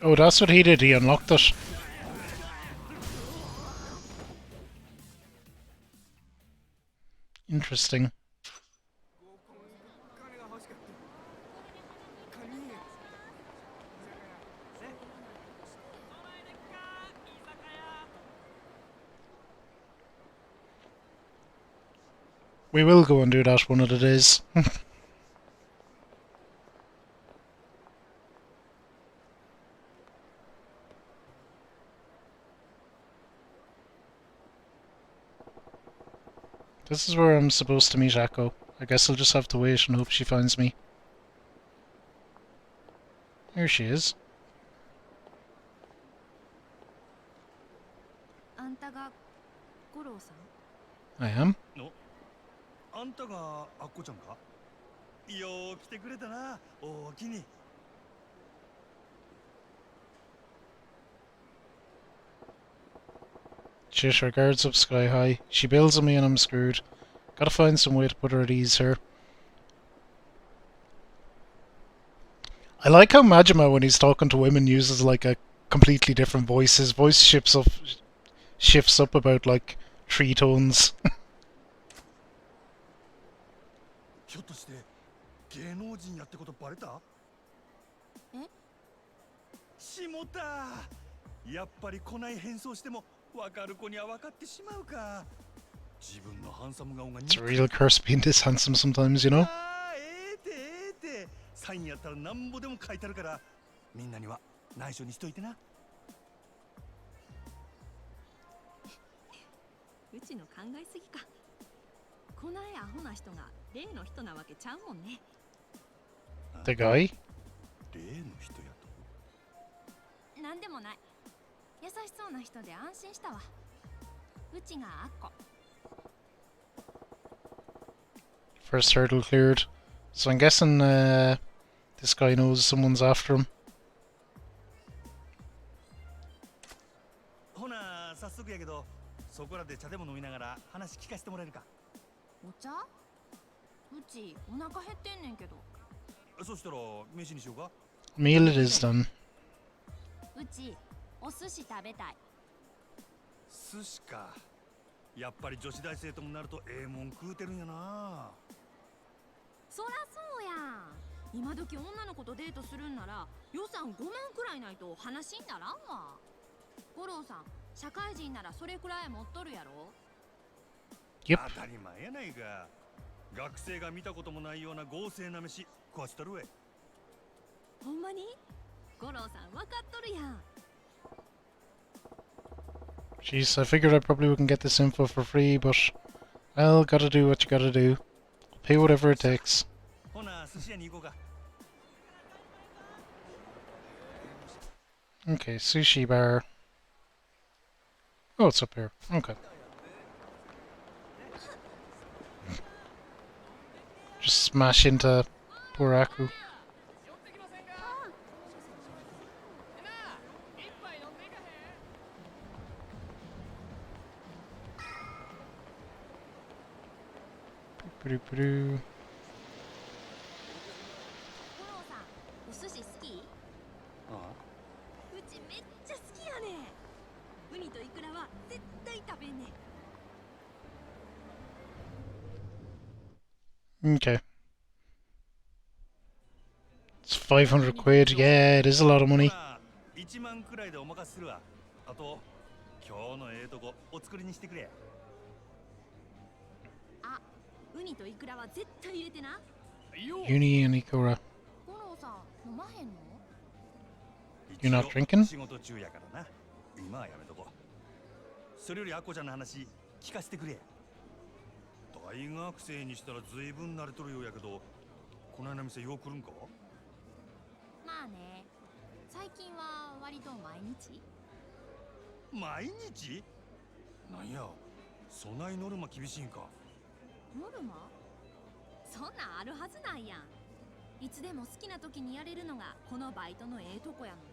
Oh, that's what he did. He unlocked it. Interesting. We will go and do that one of the days. This is where I'm supposed to meet Echo. I guess I'll just have to wait and hope she finds me. Here she is. あんたが五郎さん I am. あんたがアッコちゃんか。よう来てくれたな。おおきに。Shit, her guard's up sky high. She bails on me and I'm screwed. Gotta find some way to put her at ease here. I like how Majima, when he's talking to women, uses like a completely different voice. His voice shifts up about like 3 tones. ひょっとして芸能人やってことバレた？え？しもた。やっぱり来ない変装してもわかる子にはわかってしまうか。自分のハンサム顔が It's a real curse being this handsome sometimes, you know? ああ、ええて。サインやったらなんぼでも書いてあるから、みんなには内緒にしといてな。うちの考えすぎか。こないアホな人が例の人なわけちゃうもんね。The guy? 例の人やと。なんでもない。優しそうな人で安心したわ。うちがアッコ。 First hurdle cleared. So I'm guessing this guy knows someone's after him. ほな、早速やけど、そこらで茶でも飲みながら話聞かせてもらえるか。お茶？うちお腹減ってんねんけど。そしたら飯にしようか。Meal it is done. うちお寿司食べたい。寿司か。やっぱり女子大生ともなるとええもん食うてるんやな。そらそうやん。今時女の子とデートするんなら予算5万くらいないと話にならんわ。五郎さん、社会人ならそれくらい持っとるやろ。 Yep. 当たり前やないか。学生が見たこともないような豪勢な飯食わしたるわ。ほんまに？五郎さんわかっとるやん。 Jeez, I figured I probably wouldn't get this info for free, but well, gotta do what you gotta do. Pay whatever it takes. ほな、寿司屋に行こうか。 Okay, sushi bar. Oh, it's up here. Okay. Just smash into poor Aku. Ba-do-ba-do. 五郎さん、お寿司好き？あうちめっちゃ好きやねん。ウニとイクラは絶対食べんねん。 Okay. It's 500 quid. Yeah, it is a lot of money. 1万くらいでお任せするわ。あと、今日のええとこお作りにしてくれ。あ、ウニとイクラは絶対入れてな。 Uni and Ikora. 五郎さん、飲まへんの？ You're not drinking? 仕事中やからな。今はやめとこう。それよりアッコちゃんの話聞かせてくれ。大学生にしたら随分慣れとるようやけど、この間店よう来るんか？まあね、最近は割と毎日。毎日？なんや、そないノルマ厳しいんか？ノルマ？そんなんあるはずないやん。いつでも好きな時にやれるのがこのバイトのええとこやのに。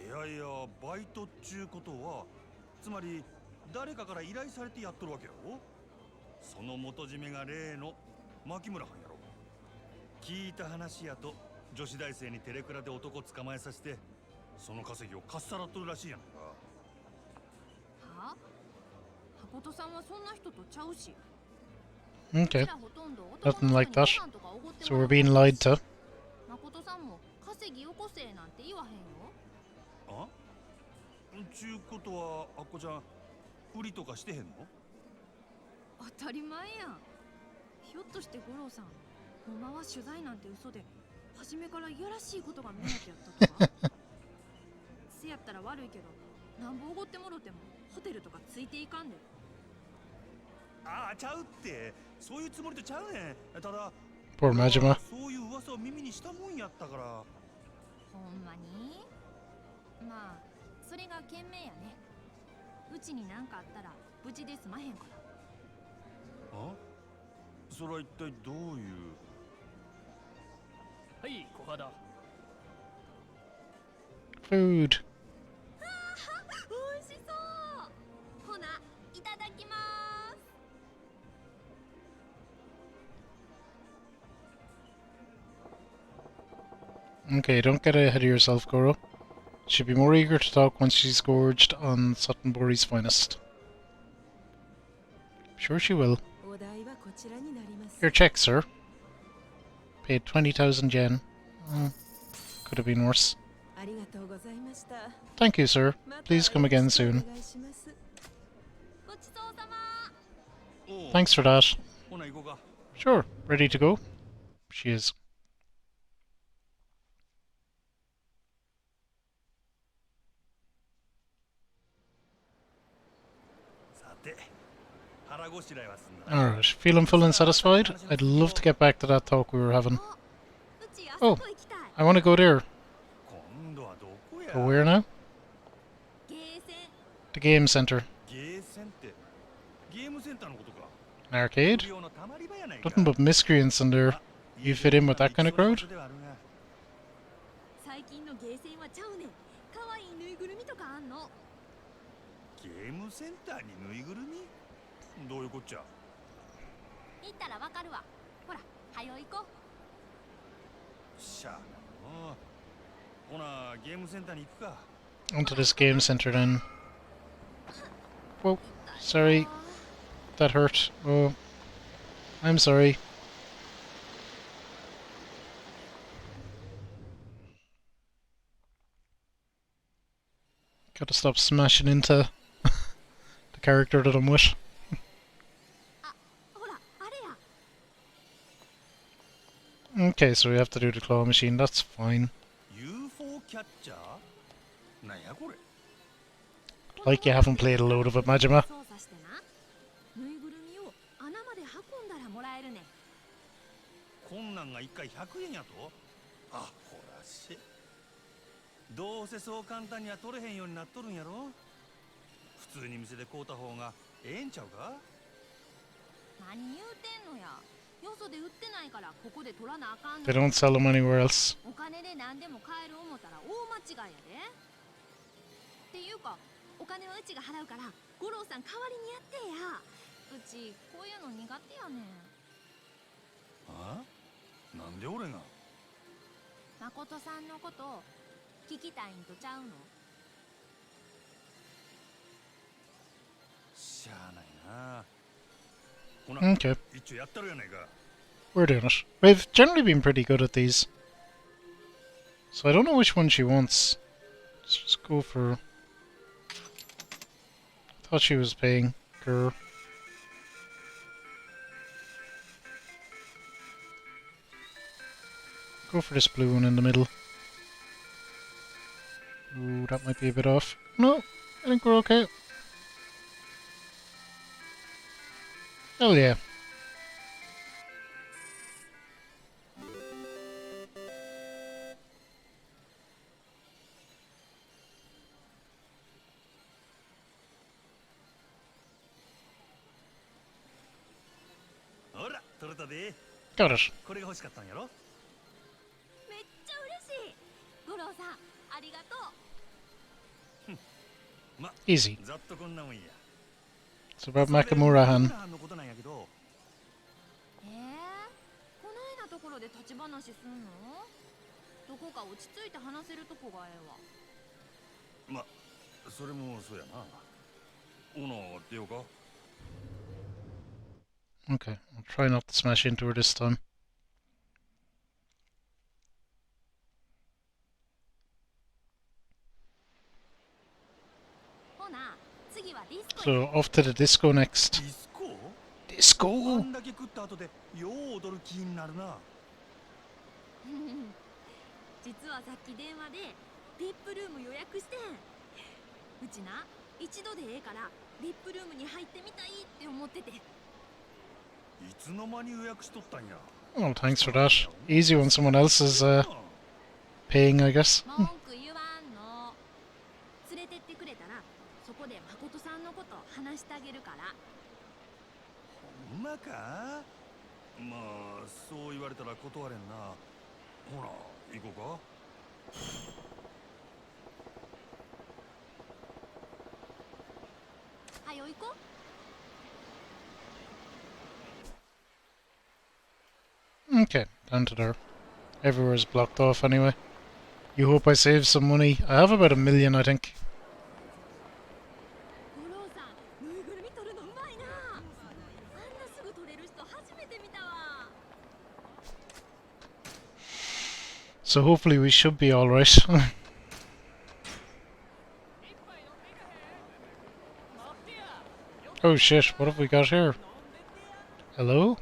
いやいや、バイトっちゅうことは、つまり誰かから依頼されてやっとるわけやろ？その元締めが例の牧村はんやろ。聞いた話やと、女子大生にテレクラで男捕まえさせて、その稼ぎをかっさらっとるらしいやんか。はあ？誠さんはそんな人とちゃうし。 Okay. うちらほとんど男 Nothing の like 人 that. にご飯とかおごって So もら we're う being lied to. 誠さんも稼ぎよこせなんて言わへんよ。あ？ちゅうことは、あっこちゃん、売りとかしてへんの？当たり前やん。ひょっとして五郎さん、ほんまは取材なんて嘘で初めからいやらしいことが目当てやったとか？せやったら悪いけど、なんぼおごってもろてもホテルとかついていかんで。ああ、ちゃうって。そういうつもりとちゃうねん。ただ、 Poor Majima. そういう噂を耳にしたもんやったから。ほんまに？まあそれが賢明やね。うちに何かあったら無事で済まへんから。あ？それは一体どういう？はい、小肌。 Food. 美味しそう。ほな、いただきます。 Okay, don't get ahead of yourself, Goro. She'll be more eager to talk once she's gorged on Suttonbury's finest. Sure she will. Your check, sir. Paid 20,000 yen. Could have been worse. Thank you, sir. Please come again soon. ごちそうさま。 おう、 Thanks for that. ほな行こうか。 Sure. Ready to go? She is. さて、腹ごしらえはすんだ。 Alright. Feeling full and satisfied? I'd love to get back to that talk we were having. うちあそこ行きたい。 I want to go there. 今度はどこや？ Go where now? ゲーセン。 The game center. ゲーセンって、ゲームセンターのことか。 An arcade? 無料のたまり場やないか。 Nothing but miscreants in there. You fit in with that kind of crowd? 最近のゲーセンはちゃうねん。かわいいぬいぐるみとかあんの。ゲームセンターにぬいぐるみ？どういうこっちゃ？行ったらわかるわ。ほら、はよ行こしゃあな。ほな、ゲームセンターに行くか。 Onto this game center then. Whoa. う。 Sorry. That hurt. Oh. I'm sorry. Gotta stop smashing into the character that I'm with. ほら、あれや。 Okay, so we have to do the claw machine. That's fine. UFO キャッチャー？なんやこれ？ Like you haven't played a load of it, Majima. 操作してな。ぬいぐるみを穴まで運んだらもらえるねん。こんなんが1回100円やと？あ、ほらし。どうせそう簡単には取れへんようになっとるんやろ？普通に店で買うた方がええんちゃうか？何言うてんのや。よそで売ってないからここで取らなあかんの。 They don't sell them anywhere else. お金で何でも買える思ったら大間違いやで。っていうか、お金はうちが払うから五郎さん代わりにやってや。うちこういうの苦手やねん。あ？なんで俺が？誠さんのこと聞きたいんとちゃうの？しゃあないな。ほな、 Okay, 一応やったるやないか。 we're doing it. We've generally been pretty good at these. So I don't know which one she wants. Let's just go for... I thought she was paying her. Go for this blue one in the middle. Ooh, that might be a bit off. No, I think we're okay. Hell yeah. Got it. これが欲しかったんやろ。めっちゃ嬉しい。五郎さんありがとう。ま、 Easy. ざっとこんなもんや。 It's about Nakamura-han. のことなんやけど。こないなところで立ち話すんの？どこか落ち着いて話せるとこがええわ。ま、それもそうやな。オナ出ようか。 Okay, I'll try not to smash into her this time. ほな、次はディスコ。 So, off to the disco デ next. ィスコ？あ Disco! んだけ食った後でよう踊る気になるな。実はさっき電話で VIP ルーム予約してん。うちな、一度でええから VIP ルームに入ってみたいって思ってて。いつの間に予約しとったんや。 Oh, thanks for that. Easy when someone else is paying, I guess. 文句言わんの。連れてってくれたらそこで誠さんのこと話してあげるから。ほんまか？まあ、そう言われたら断れんな。ほら、行こうか。はよ行こう。 Okay, down to there. Everywhere's blocked off anyway. You hope I save some money. I have about 1 million, I think. 五郎さん、ぬいぐるみ取るのうまいな。あんなすぐ取れる人初めて見たわ。 So hopefully we should be alright. Oh shit, what have we got here? Hello?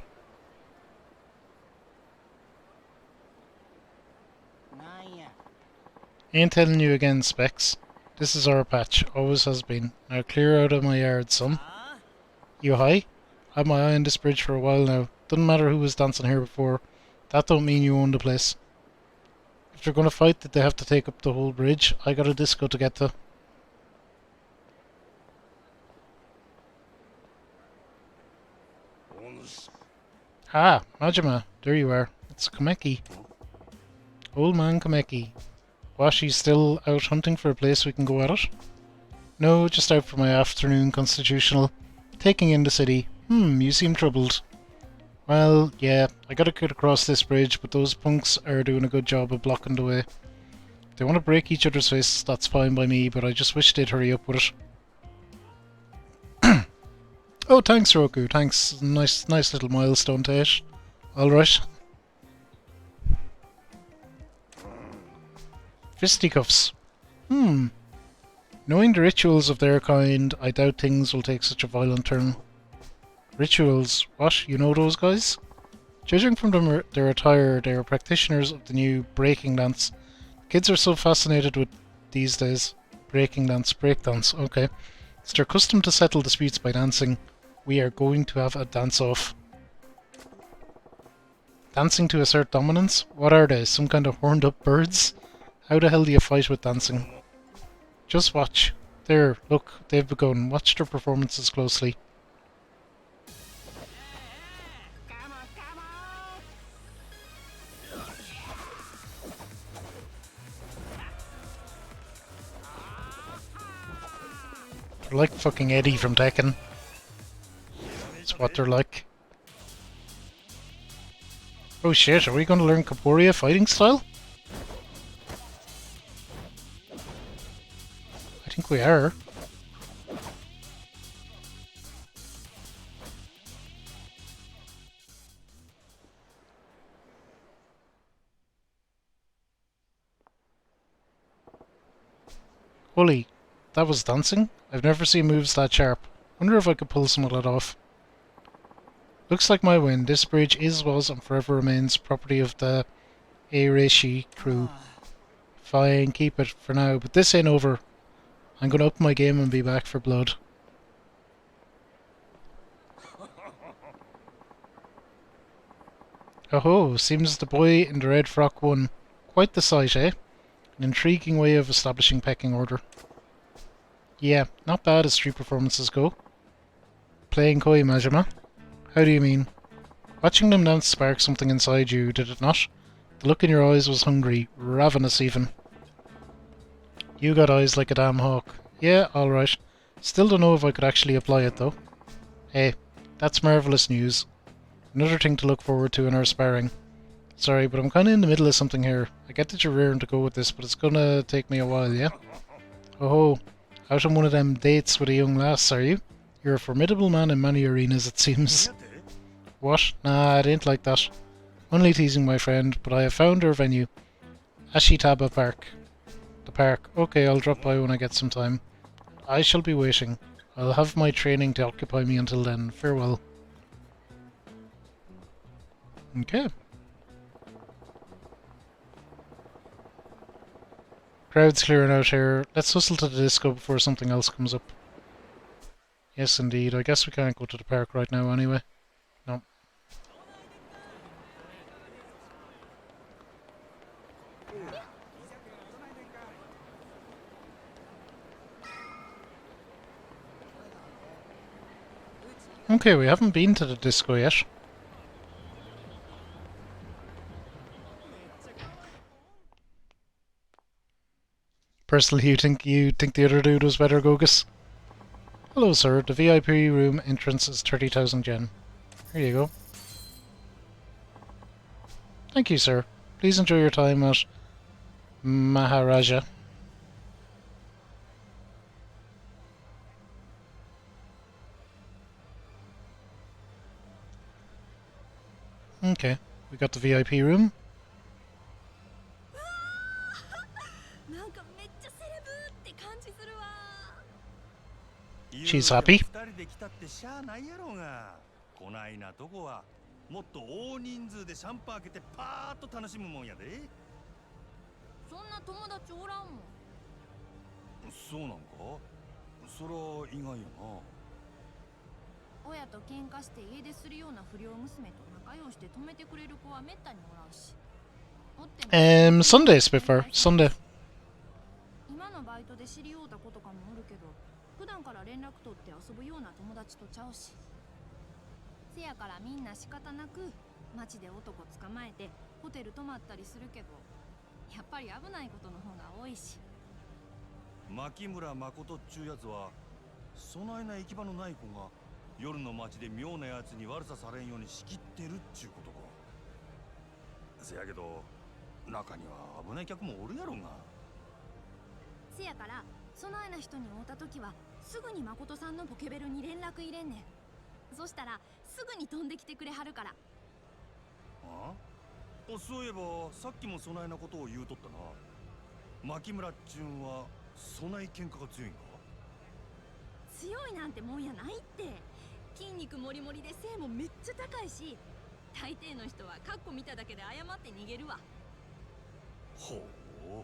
Ain't telling you again, Specs. This is our patch, always has been. Now clear out of my yard, son. You high? Had my eye on this bridge for a while now. Doesn't matter who was dancing here before. That don't mean you own the place. If they're gonna fight that they have to take up the whole bridge, I got a disco to get to. Ah, Majima, there you are. It's Kameki. Old man Kameki. Washi's still out hunting for a place we can go at it? No, just out for my afternoon constitutional. Taking in the city. You seem troubled. Well, yeah, I gotta get across this bridge, but those punks are doing a good job of blocking the way. If they want to break each other's fists, that's fine by me, but I just wish they'd hurry up with it. Oh, thanks, Roku. Thanks. Nice little milestone to hit. Alright. Fisticuffs. Knowing the rituals of their kind, I doubt things will take such a violent turn. Rituals? What? You know those guys? Judging from their attire, they are practitioners of the new breaking dance. Kids are so fascinated with these days. Breaking dance, breakdance, okay. It's their custom to settle disputes by dancing. We are going to have a dance-off. Dancing to assert dominance? What are they? Some kind of horned-up birds? How the hell do you fight with dancing? Just watch. There, look, they've begun. Watch their performances closely. They're like fucking Eddie from Tekken. That's what they're like. Oh shit, are we going to learn Kaporia fighting style? I think we are. Holy, that was dancing? I've never seen moves that sharp. Wonder if I could pull some of that off. Looks like my win. This bridge is, was, and forever remains property of the Eireishi crew. Fine, keep it for now, but this ain't over. I'm gonna up my game and be back for blood. Oh, seems the boy in the red frock won. Quite the sight, eh? An intriguing way of establishing pecking order. Yeah, not bad as street performances go. Playing koi, Majima? How do you mean? Watching them dance sparked something inside you, did it not? The look in your eyes was hungry, ravenous even. You got eyes like a damn hawk. Yeah, alright. Still don't know if I could actually apply it though. Hey, that's marvellous news. Another thing to look forward to in our sparring. Sorry, but I'm kinda in the middle of something here. I get that you're raring to go with this, but it's gonna take me a while, yeah? Oh, out on one of them dates with a young lass, are you? You're a formidable man in many arenas, it seems. What? Nah, it ain't like that. Only teasing my friend, but I have found her venue. Ashitaba Park. The park. Okay, I'll drop by when I get some time. I shall be waiting. I'll have my training to occupy me until then. Farewell. Okay. Crowd's clearing out here. Let's hustle to the disco before something else comes up. Yes, indeed. I guess we can't go to the park right now anyway. No. Okay, we haven't been to the disco yet. Personally, you think the other dude was better, Gogus? Hello, sir. The VIP room entrance is 30,000 yen. Here you go. Thank you, sir. Please enjoy your time at Maharaja. Okay, we got the VIP room. She's happy. こないなとこはもっと大人数でシャンパー開けてパーッと楽しむもんやで。そんな友達おらんもん。そうなんか？そら意外やな。親と喧嘩して家出するような不良娘と仲良して止めてくれる子はめったにおらんし。Sunday, Spitfire. Sunday. 今のバイトで知り合うた子とかもおるけど、普段から連絡取って遊ぶような友達とちゃうし。せやからみんな仕方なく街で男捕まえてホテル泊まったりするけど、やっぱり危ないことの方が多いし。牧村誠っちゅうやつはそないな行き場のない子が夜の街で妙なやつに悪さされんように仕切ってるっちゅうことか。せやけど中には危ない客もおるやろが。せやからそないな人に会うた時はすぐに誠さんのポケベルに連絡入れんねん。そしたらすぐに飛んできてくれはるから。あ？そういえばさっきもそないなことを言うとったな。牧村っちゅんはそない喧嘩が強いんか？強いなんてもんやないって。筋肉もりもりで背もめっちゃ高いし、大抵の人はカッコ見ただけで謝って逃げるわ。ほう、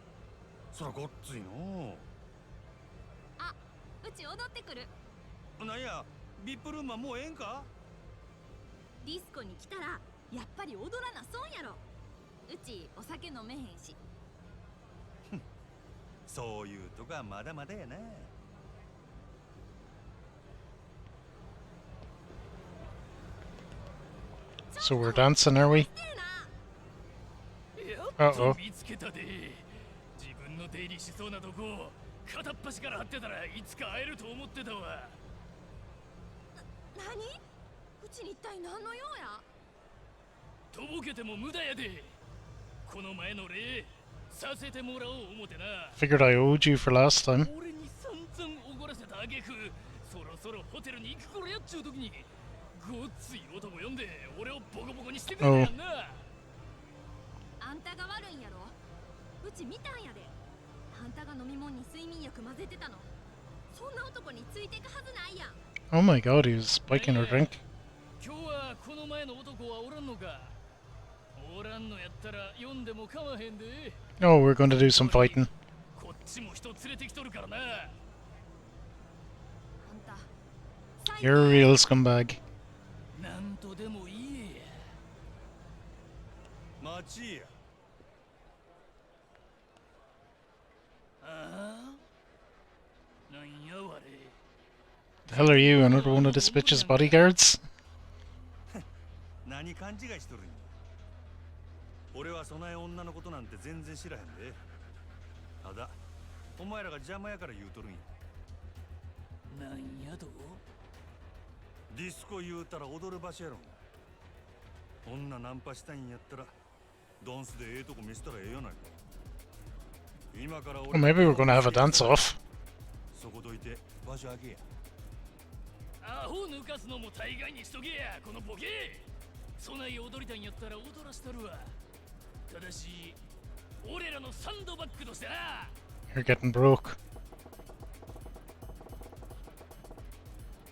そらごっついの。あ、うち踊ってくる。なんや、ビップルームはもうええんか？ディスコに来たらやっぱり踊らな損やろ。うちお酒飲めへんし。そういうとこはまだまだやな。So we're dancing, are we? Uh-oh. 見つけたで。自分の出入りしそうなとこ片っ端から張ってたらいつか会えると思ってたわ。何？うちに一体何の用や？とぼけても無駄やで。この前の礼させてもらおう思てな。 Figured I owed you for last time. 俺に散々おごらせた挙句、そろそろホテルに行く頃やっちゅう時にごっつい男呼んで俺をボコボコにしてくれたやんな。あんたが悪いんやろ。うち見たんやで。あんたが飲み物に睡眠薬混ぜてたの。そんな男についていくはずないやん。 Oh my god, he was spiking her drink. 今日はこの前の男はおらんのか？おらんのやったら読んでもかまへんで。Oh, we're going to do some fighting. こっちも人連れてきとるからな。あんた最 You're a real scumbag. なんとでも言えや。待ちや。ああ、なんやわれ。 The hell are you, another one of this bitch's bodyguards? 何勘違いしとるんや。俺はそない女のことなんて全然知らへんで。ただお前らが邪魔やから言うとるんや。なんやと。ディスコ言うたら踊る場所やろ。女ナンパしたいんやったらダンスでええとこ見せたらええやないか。今から Well, maybe we're going to have a dance-off. そこどいて場所あげや。アホ抜かすのも大概にしとけや、このボケ。そない踊りたいんやったら踊らしたるわ。ただし、俺らのサンドバッグとしてな。 You're getting broke.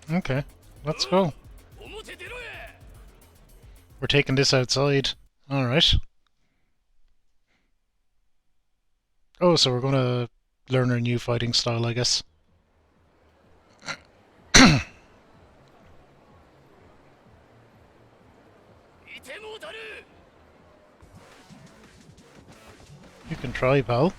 Okay, let's go. 表出ろや。 We're taking this outside. Alright. Oh, so we're going to learn our new fighting style, I guess. いてもうたる。 You can try, pal.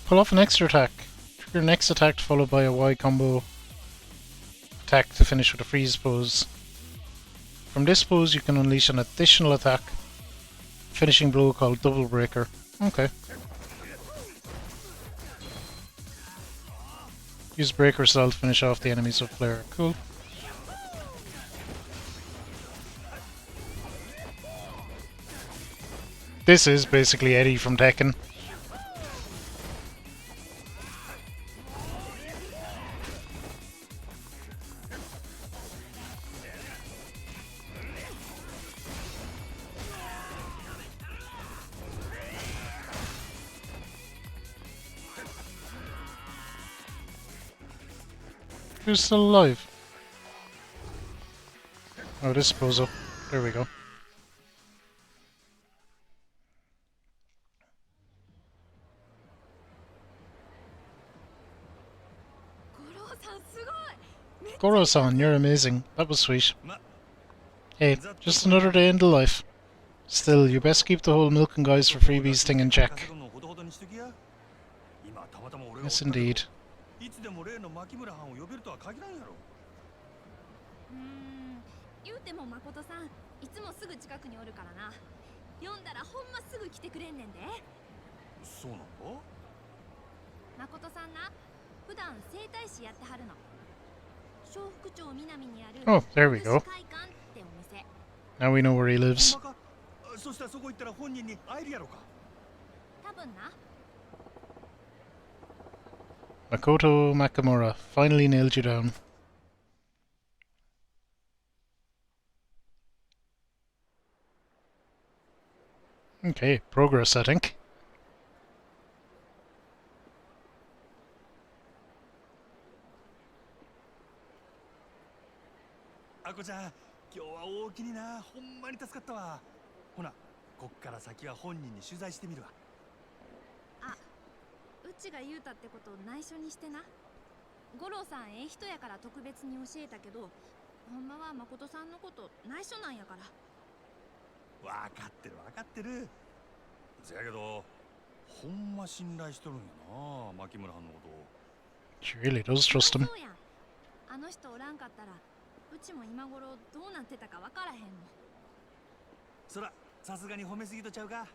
Pull off an extra attack. Trigger next attack followed by a Y combo attack to finish with a freeze pose. From this pose you can unleash an additional attack, finishing blow called Double Breaker. Okay. Use Breaker style to finish off the enemies of player. Cool. This is basically Eddie from Tekken. Who's still alive? Oh, this bozo. There we go. 五郎さんすごい。 Goro-san, you're amazing. That was sweet. ま、 Hey, just another day in the life. Still, you best keep the whole milking guys for freebies thing in check. 稼ぐのほどほどにしときや。今たまたま俺が Yes, indeed. いつでも例の牧村藩を呼べるとは限らんやろ。言うても誠さんいつもすぐ近くにおるからな。読んだらほんますぐ来てくれんねんで。そうなのか。誠さんな普段整体師やってはるの。小福町南にある Oh, there we 福 go. 祉会館ってお店。 Now we know where he ほ lives. んまか。そしたらそこ行ったら本人に会えるやろか。多分な。 Makoto Makamura finally nailed you down. Okay, progress, I think. あこちゃん、今日は大きにな。ほんまに助かったわ。ほな、こっから先は本人に取材してみるわ。うちが言うたってことを内緒にしてな。五郎さんええ人やから特別に教えたけど、ほんまは誠さんのこと内緒なんやから。分かってる分かってる。せやけどほんま信頼しとるんやな、牧村藩のことを。 She really does trust him. そうやん。あの人おらんかったらうちも今頃どうなってたかわからへんもん。そらさすがに褒めすぎとちゃうか。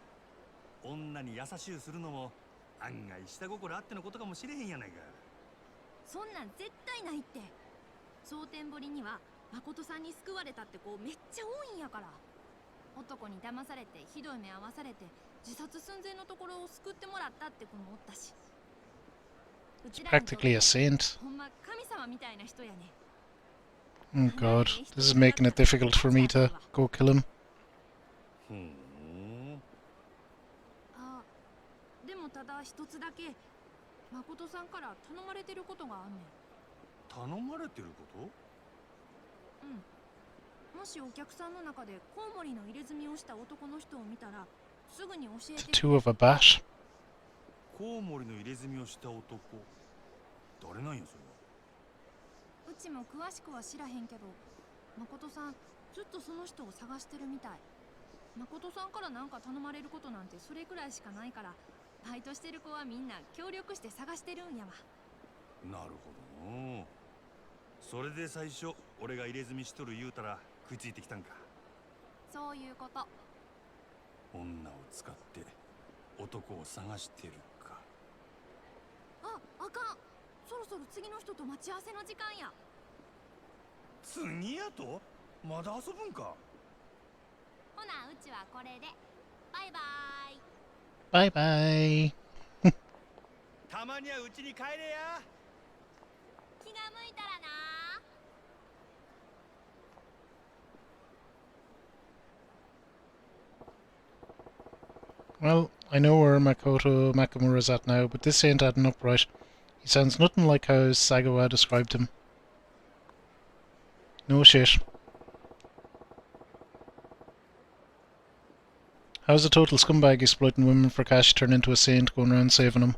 女に優しゅうするのも案外下心あってのことかもしれへんやないか。そんなん絶対ないって。蒼天堀には誠さんに救われたって子めっちゃ多いんやから。男に騙されてひどい目合わされて自殺寸前のところを救ってもらったって子もおったし。うちらにとって Practically a saint. ほんま神様みたいな人やね。 Oh god, this is making it difficult for me to go kill him. ふん。あ、でもただ一つだけ誠さんから頼まれてることがあんねん。頼まれてるこもしお客さんの中でコウモリの入れ墨をした男の人を見たらすぐに教えて Tattoo of a bat. と？コウモリの入れ墨をした男。誰なんやそれは。うちも詳しくは知らへんけど、誠さんずっとその人を探してるみたい。誠さんからなんか頼まれることなんてそれくらいしかないから、バイトしてる子はみんな協力して探してるんやわ。なるほどの。それで最初俺が入れ墨しとる言うたら食いついてきたんか。そういうこと。女を使って男を探してるか。あかん、そろそろ次の人と待ち合わせの時間や。次やと？まだ遊ぶんか。ほなうちはこれでバイバーイ。 Bye bye. たまにはうちに帰れや。気が向いたらな。Well, I know where Makoto Makamura's at now, but this ain't adding up right. He sounds nothing like how Sagawa described him. No shit. How's a total scumbag exploiting women for cash turn into a saint going around saving them?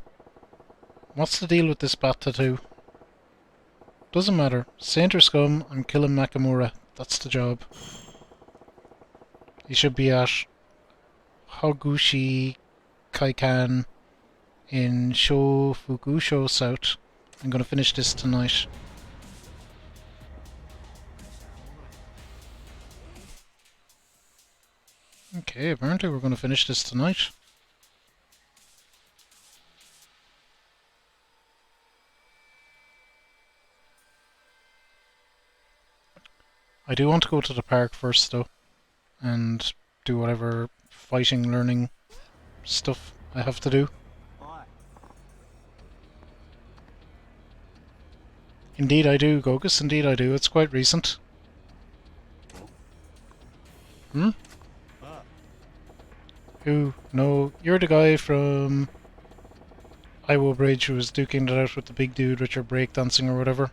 What's the deal with this bat tattoo? Doesn't matter. Saint or scum, I'm killing Makamura. That's the job. He should be at Hogushi Kaikan in Shofukusho South. I'm gonna finish this tonight. Okay, apparently we're gonna finish this tonight. I do want to go to the park first though, and do whatever fighting, learning stuff I have to do. Indeed I do, Gogus, indeed I do. It's quite recent. Hmm? Who? No, you're the guy from Iwo Bridge who was duking it out with the big dude with your breakdancing or whatever.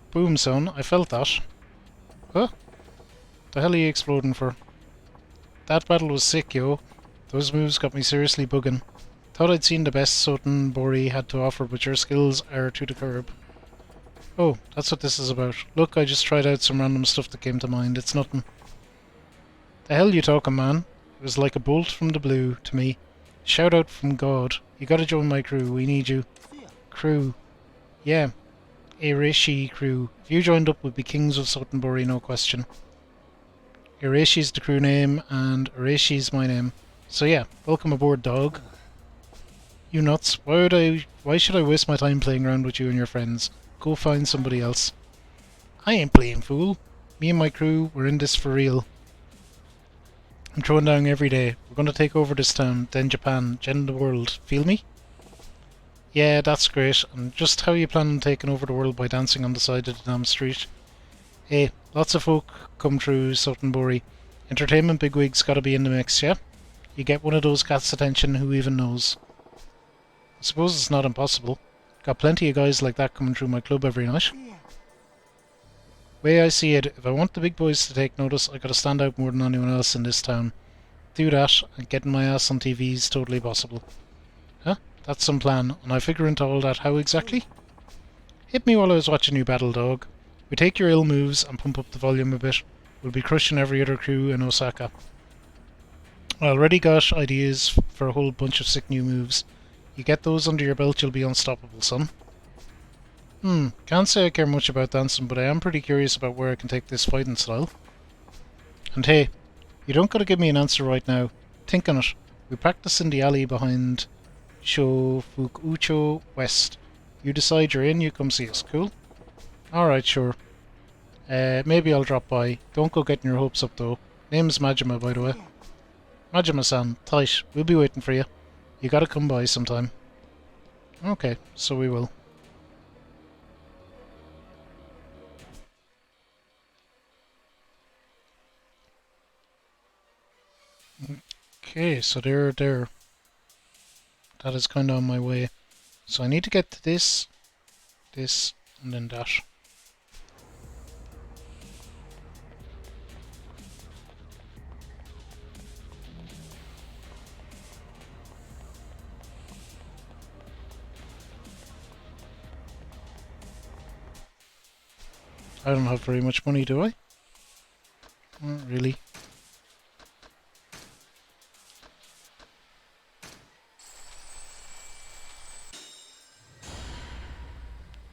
Boom, son, I felt that. Huh? The hell are you exploding for? That battle was sick, yo. Those moves got me seriously bugging. Thought I'd seen the best Soten Bori had to offer, but your skills are to the curb. Oh, that's what this is about. Look, I just tried out some random stuff that came to mind. It's nothing. The hell you talking, man? It was like a bolt from the blue to me. Shout out from God. You gotta join my crew. We need you. Crew. Yeah. Irishi crew. If you joined up, we'd be kings of Sotenbori, no question. Irishi's the crew name, and Irishi's my name. So yeah, welcome aboard, dog. You nuts. Why should I waste my time playing around with you and your friends? Go find somebody else. I ain't playing, fool. Me and my crew, we're in this for real. I'm throwing down every day. We're gonna take over this town, then Japan, then the world. Feel me? Yeah, that's great. And just how you plan on taking over the world by dancing on the side of the damn street? Hey, lots of folk come through Sotenbori. Entertainment bigwigs gotta be in the mix, yeah? You get one of those cats' attention, who even knows? I suppose it's not impossible. Got plenty of guys like that coming through my club every night. Way I see it, if I want the big boys to take notice, I gotta stand out more than anyone else in this town. Do that, and getting my ass on TV is totally possible. Huh? That's some plan, and I figure into all that how exactly? Hit me while I was watching you battle, dog. We take your ill moves and pump up the volume a bit. We'll be crushing every other crew in Osaka. I already got ideas for a whole bunch of sick new moves. You get those under your belt, you'll be unstoppable, son. Can't say I care much about dancing, but I am pretty curious about where I can take this fighting style. And hey, you don't gotta give me an answer right now. Think on it. We practice in the alley behind Shofukucho West. You decide you're in, you come see us, cool? Alright, sure. Maybe I'll drop by. Don't go getting your hopes up though. Name's Majima, by the way. Majima-san, tight. We'll be waiting for you. You gotta come by sometime. Okay, so we will. Okay, so they're there. That is kinda on my way. So I need to get to this this, and then dash. I don't have very much money, do I? Not really.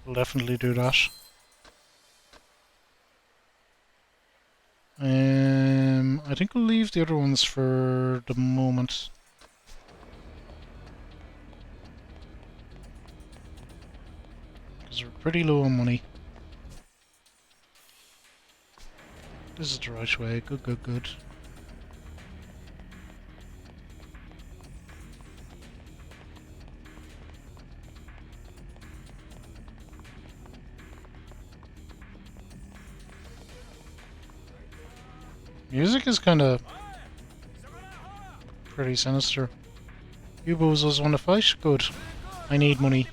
We'll definitely do that. I think we'll leave the other ones for the moment. Because we're pretty low on money. This is the right way. Good, good, good. Music is kind of pretty sinister. You bozos want to fight? Good. I need money.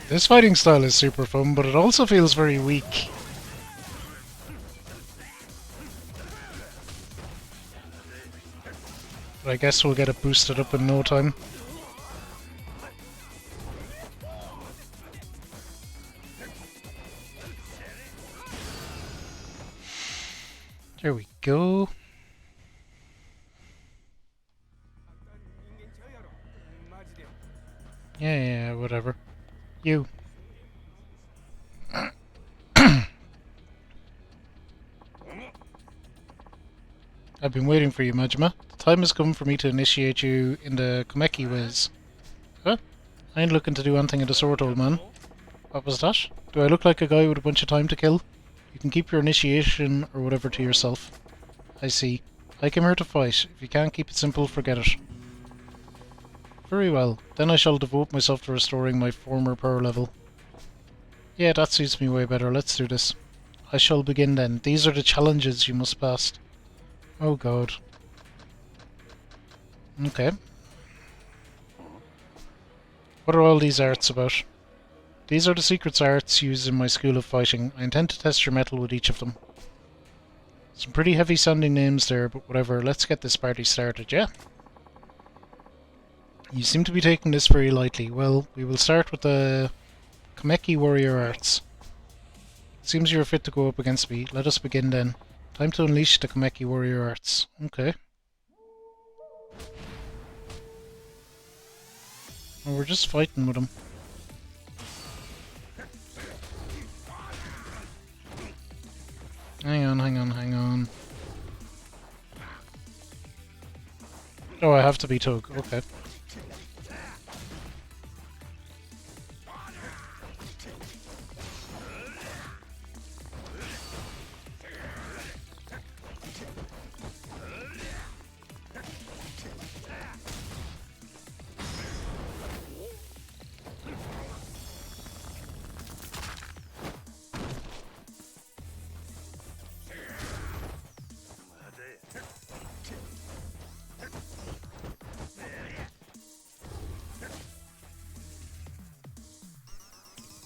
This fighting style is super fun, but it also feels very weak. But I guess we'll get it boosted up in no time. There we go. Yeah, whatever. You. I've been waiting for you, Majima. The time has come for me to initiate you in the Kameki ways. Huh? I ain't looking to do anything of the sort, old man. What was that? Do I look like a guy with a bunch of time to kill? You can keep your initiation or whatever to yourself. I see. I came here to fight. If you can't keep it simple, forget it. Very well. Then I shall devote myself to restoring my former power level. Yeah, that suits me way better. Let's do this. I shall begin then. These are the challenges you must pass. Oh god. Okay. What are all these arts about? These are the secrets arts used in my school of fighting. I intend to test your mettle with each of them. Some pretty heavy sounding names there, but whatever. Let's get this party started, yeah? You seem to be taking this very lightly. Well, we will start with the Kameki warrior arts. Seems you're fit to go up against me. Let us begin then. Time to unleash the Kameki warrior arts. Okay. Well, we're just fighting with him. Hang on. Oh, I have to be Tug. Okay.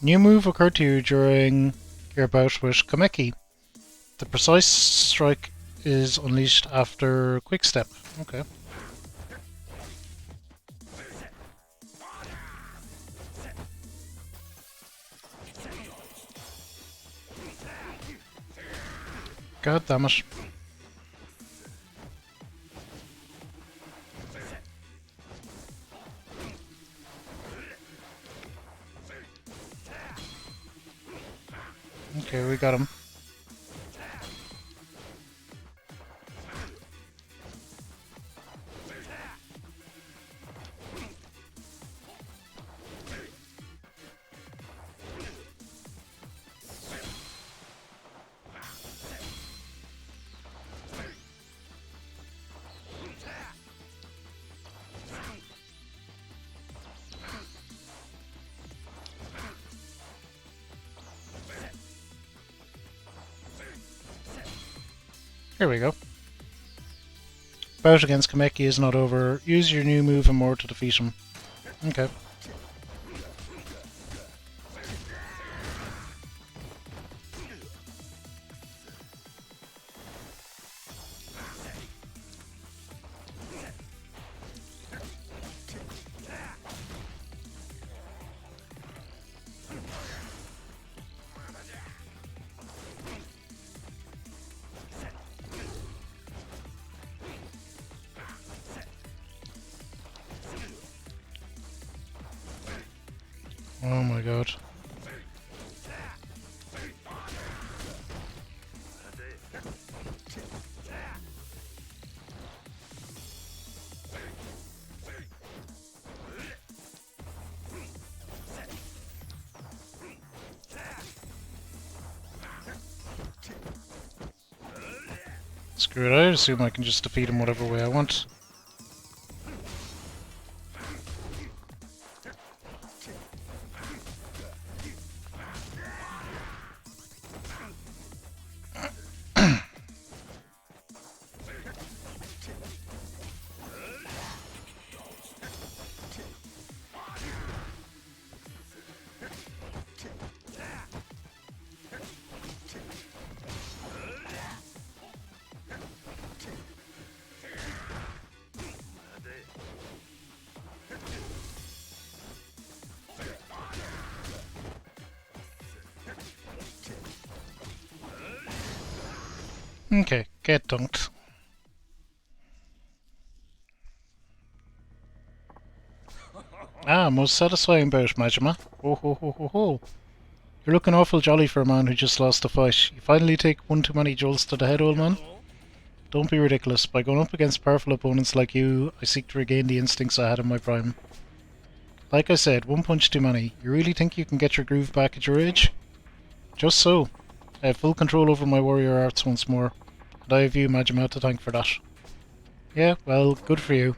New move occurred to you during your bout with Kameki. The precise strike is unleashed after quick step. Okay. God damn it. Okay, we got him. Here we go. Bout against Kameki is not over. Use your new move and more to defeat him. Okay. Oh my god. Screw it, I assume I can just defeat him whatever way I want. Okay, get dunked. Ah, most satisfying bout, Majima. Ho ho ho ho ho. You're looking awful jolly for a man who just lost a fight. You finally take one too many jolts to the head, old man? Don't be ridiculous. By going up against powerful opponents like you, I seek to regain the instincts I had in my prime. Like I said, one punch too many. You really think you can get your groove back at your age? Just so. I have full control over my warrior arts once more, and I have you, Majima, to thank for that. Yeah, well, good for you.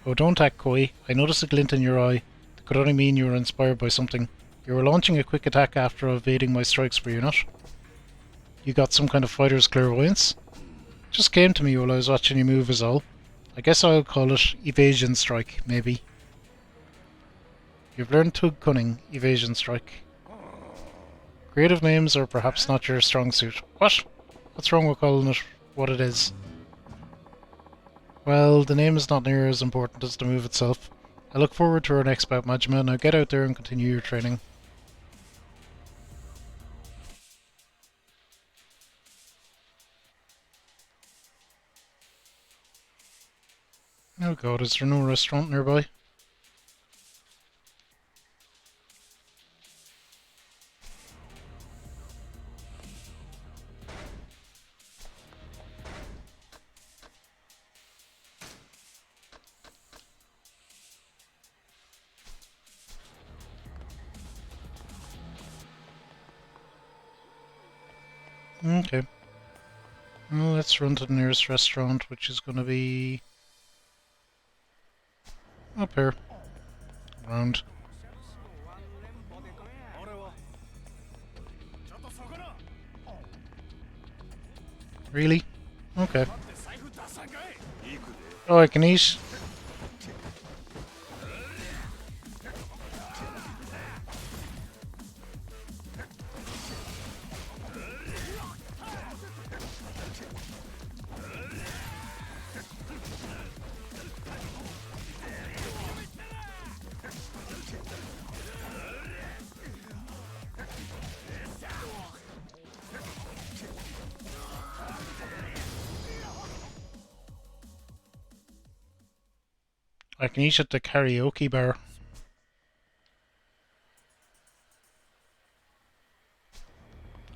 Oh, don't act coy. I noticed a glint in your eye. That could only mean you were inspired by something. You were launching a quick attack after evading my strikes, were you not? You got some kind of fighter's clairvoyance? Just came to me while I was watching you move is all. I guess I'll call it evasion strike, maybe. You've learned Tug Cunning, evasion strike. Creative names are perhaps not your strong suit. What? What's wrong with calling it what it is? Well, the name is not near as important as the move itself. I look forward to our next bout, Majima. Now get out there and continue your training. Oh god, is there no restaurant nearby? Okay. Well, let's run to the nearest restaurant, which is going to be up here. Around. Really? Okay. Oh, I can eat. I can eat at the karaoke bar.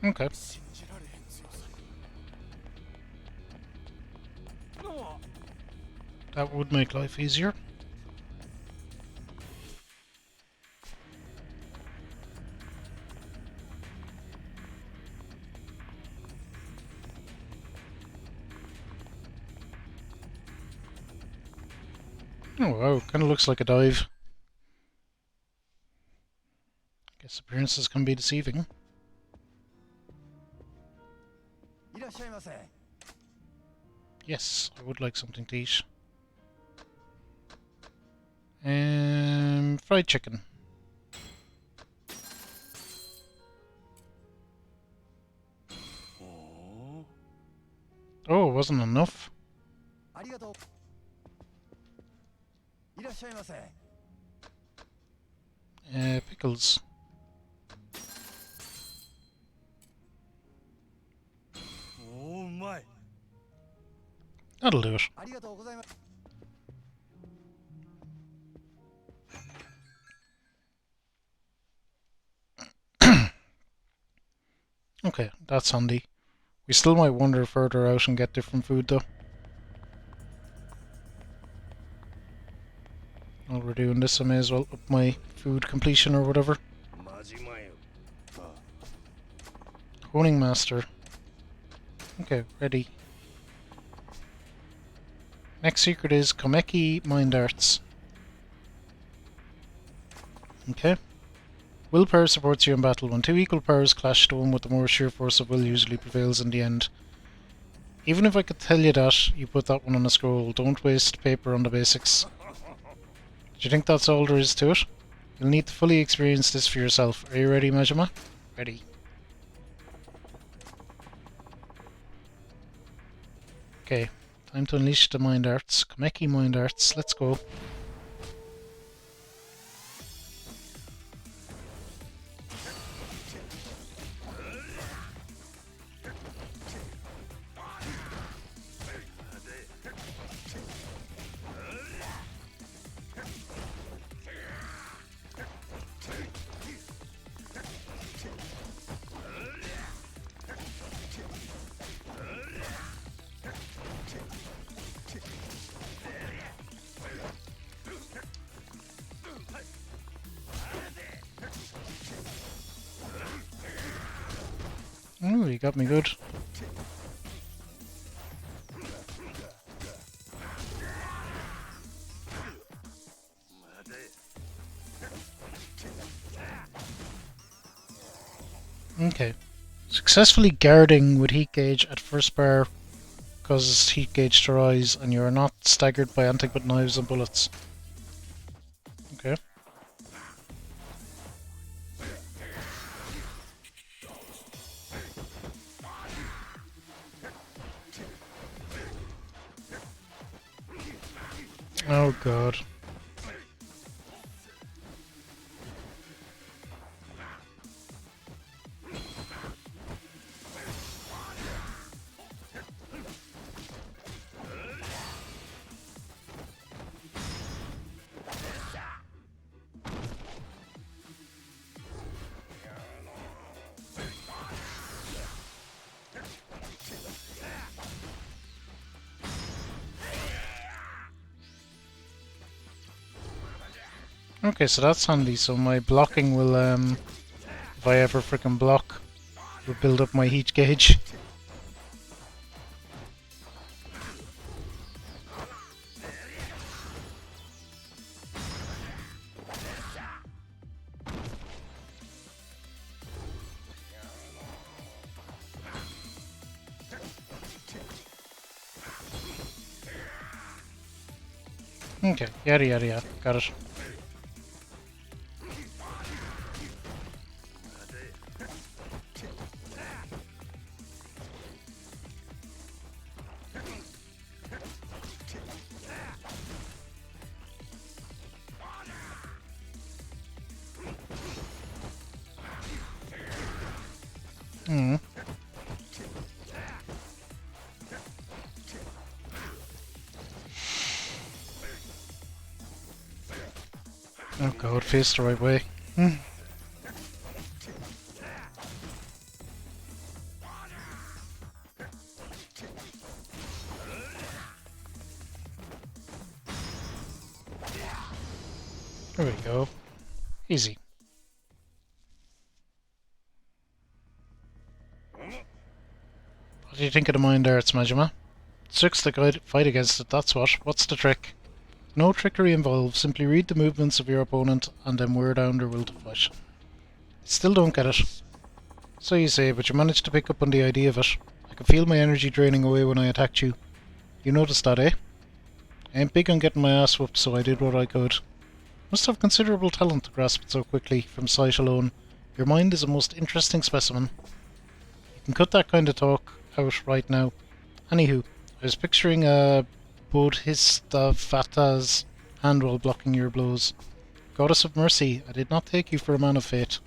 Okay. That would make life easier. Oh wow, kinda looks like a dive. Guess appearances can be deceiving. Yes, I would like something to eat. Fried chicken. Oh, it wasn't enough. ありがとう。いらっしゃいませ。Pickles. おー、うまい。 That'll do it. ありがとうございます。 Okay, that's handy. We still might wander further out and get different food though. While we're doing this, I may as well up my food completion or whatever. マジまよ。Honing Master. Okay, ready. Next secret is Kameki Mind Arts. Okay. Willpower supports you in battle. When two equal powers clash, the one with the more sheer force of will usually prevails in the end. Even if I could tell you that, you put that one on a scroll. Don't waste paper on the basics. Do you think that's all there is to it? You'll need to fully experience this for yourself. Are you ready, Majima? Ready. Okay, time to unleash the Mind Arts. Kameki Mind Arts, let's go. Ooh, you got me good. Okay. Successfully guarding with heat gauge at first bar causes heat gauge to rise and you are not staggered by anything but knives and bullets. Okay. Oh god. Okay, so that's handy. So my blocking will, if I ever frickin' block, will build up my heat gauge. Okay, yada yada yada, got it. Hmm. Oh god, face the right way. There we go. Easy. What do you think of the Mind Arts, Majima? Six to fight against it, that's what. What's the trick? No trickery involved, simply read the movements of your opponent and then wear down their will to fight. Still don't get it. So you say, but you managed to pick up on the idea of it. I could feel my energy draining away when I attacked you. You noticed that, eh? I ain't big on getting my ass whooped, so I did what I could. Must have considerable talent to grasp it so quickly, from sight alone. Your mind is a most interesting specimen. You can cut that kind of talk out right now. Anywho, I was picturing a Bodhisattvata's hand while blocking your blows. Goddess of mercy, I did not take you for a man of fate.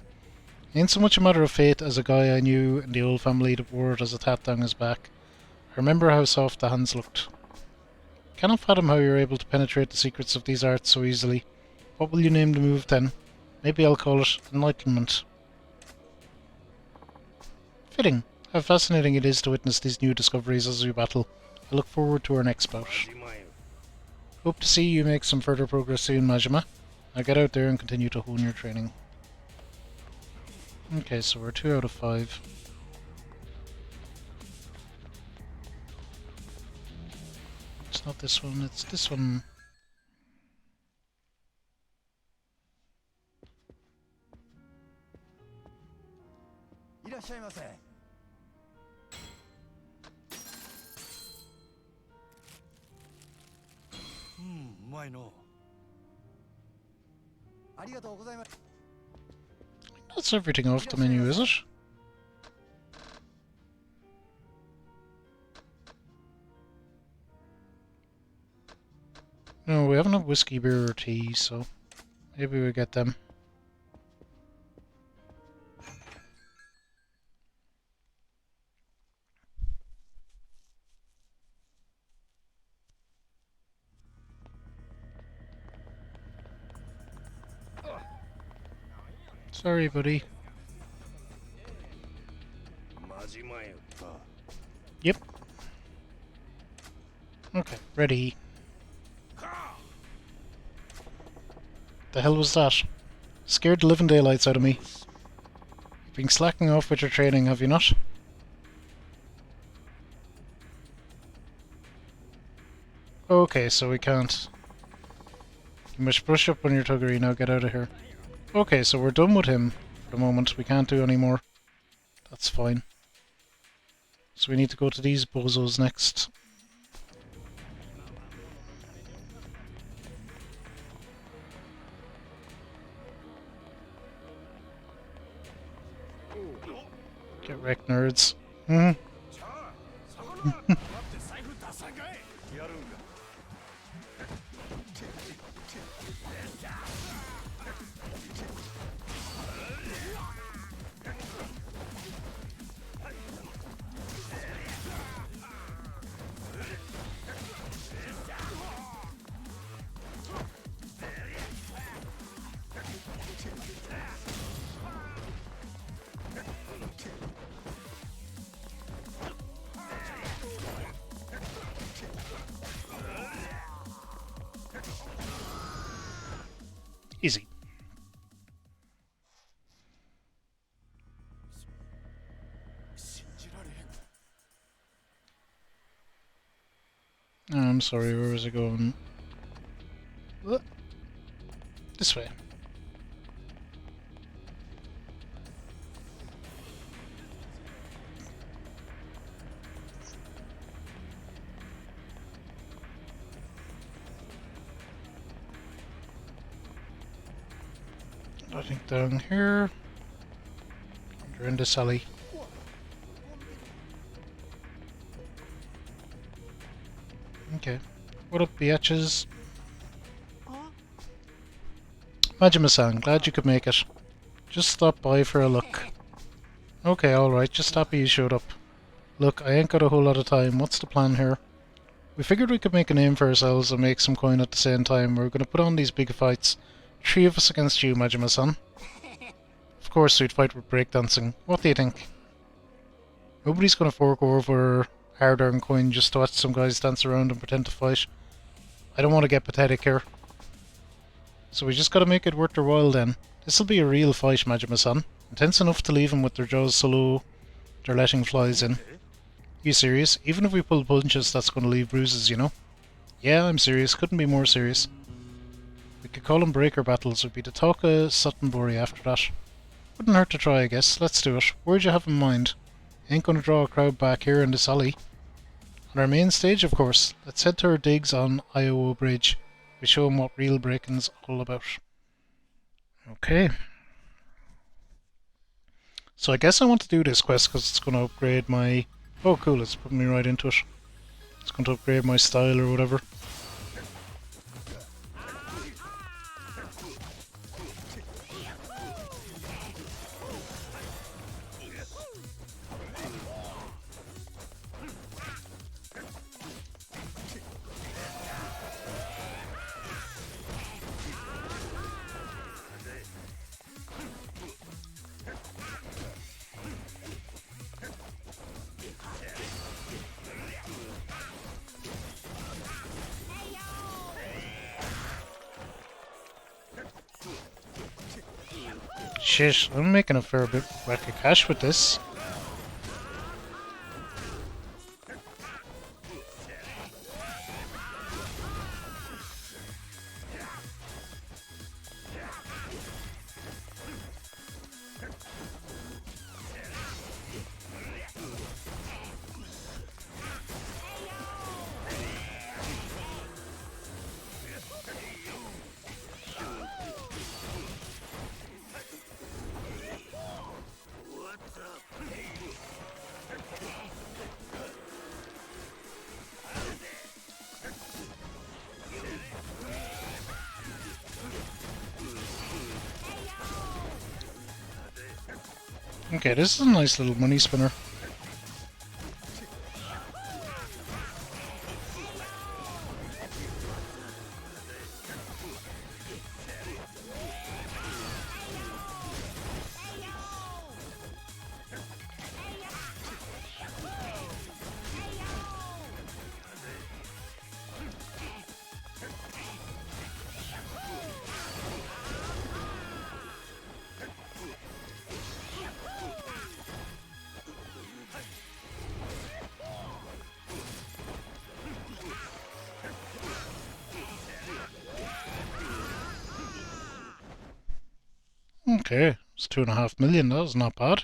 Ain't so much a matter of fate as a guy I knew in the old family that wore it as a tat down his back. I remember how soft the hands looked. Cannot fathom how you're able to penetrate the secrets of these arts so easily. What will you name the move then? Maybe I'll call it enlightenment. Fitting. How fascinating it is to witness these new discoveries as we battle. I look forward to our next bout. Hope to see you make some further progress soon, Majima. Now get out there and continue to hone your training. Okay, so we're 2 out of 5. It's not this one, it's this one. That's everything off the menu, is it? No, we haven't had whiskey, beer, or tea, so maybe we get them. Sorry, buddy. Yep. Okay, ready. The hell was that? Scared the living daylights out of me. You've been slacking off with your training, have you not? Okay, so we can't. You must brush up on your tuggery, now get out of here. Okay, so we're done with him for the moment. We can't do any more. That's fine. So we need to go to these bozos next. Get wrecked, nerds. Easy. Oh, I'm sorry, where was I going? What? This way. I think down here. You're in this alley. Okay. What up, biatches? Majima-san, glad you could make it. Just stop by for a look. Okay, alright, just happy you showed up. Look, I ain't got a whole lot of time. What's the plan here? We figured we could make a name for ourselves and make some coin at the same time. We're gonna put on these big fights. 3 of us against you, Majima-san. Of course we'd fight with breakdancing. What do you think? Nobody's gonna fork over hard-earned coin just to watch some guys dance around and pretend to fight. I don't want to get pathetic here. So we just gotta make it worth their while then. This'll be a real fight, Majima-san. Intense enough to leave them with their jaws so low they're letting flies in. You serious? Even if we pull punches, that's gonna leave bruises, you know? Yeah, I'm serious. Couldn't be more serious. We could call them breaker battles. It'd be the talk of Suttonbury after that. Wouldn't hurt to try, I guess. Let's do it. Where'd you have in mind? Ain't gonna draw a crowd back here in this alley. On our main stage, of course. Let's head to our digs on Iowa Bridge. We show him what real breaking's all about. Okay. So I guess I want to do this quest because it's going to upgrade my... Oh cool, it's putting me right into it. It's going to upgrade my style or whatever. Shit, I'm making a fair bit whack of cash with this. Okay, this is a nice little money spinner. Okay, it's 2.5 million, that was not bad.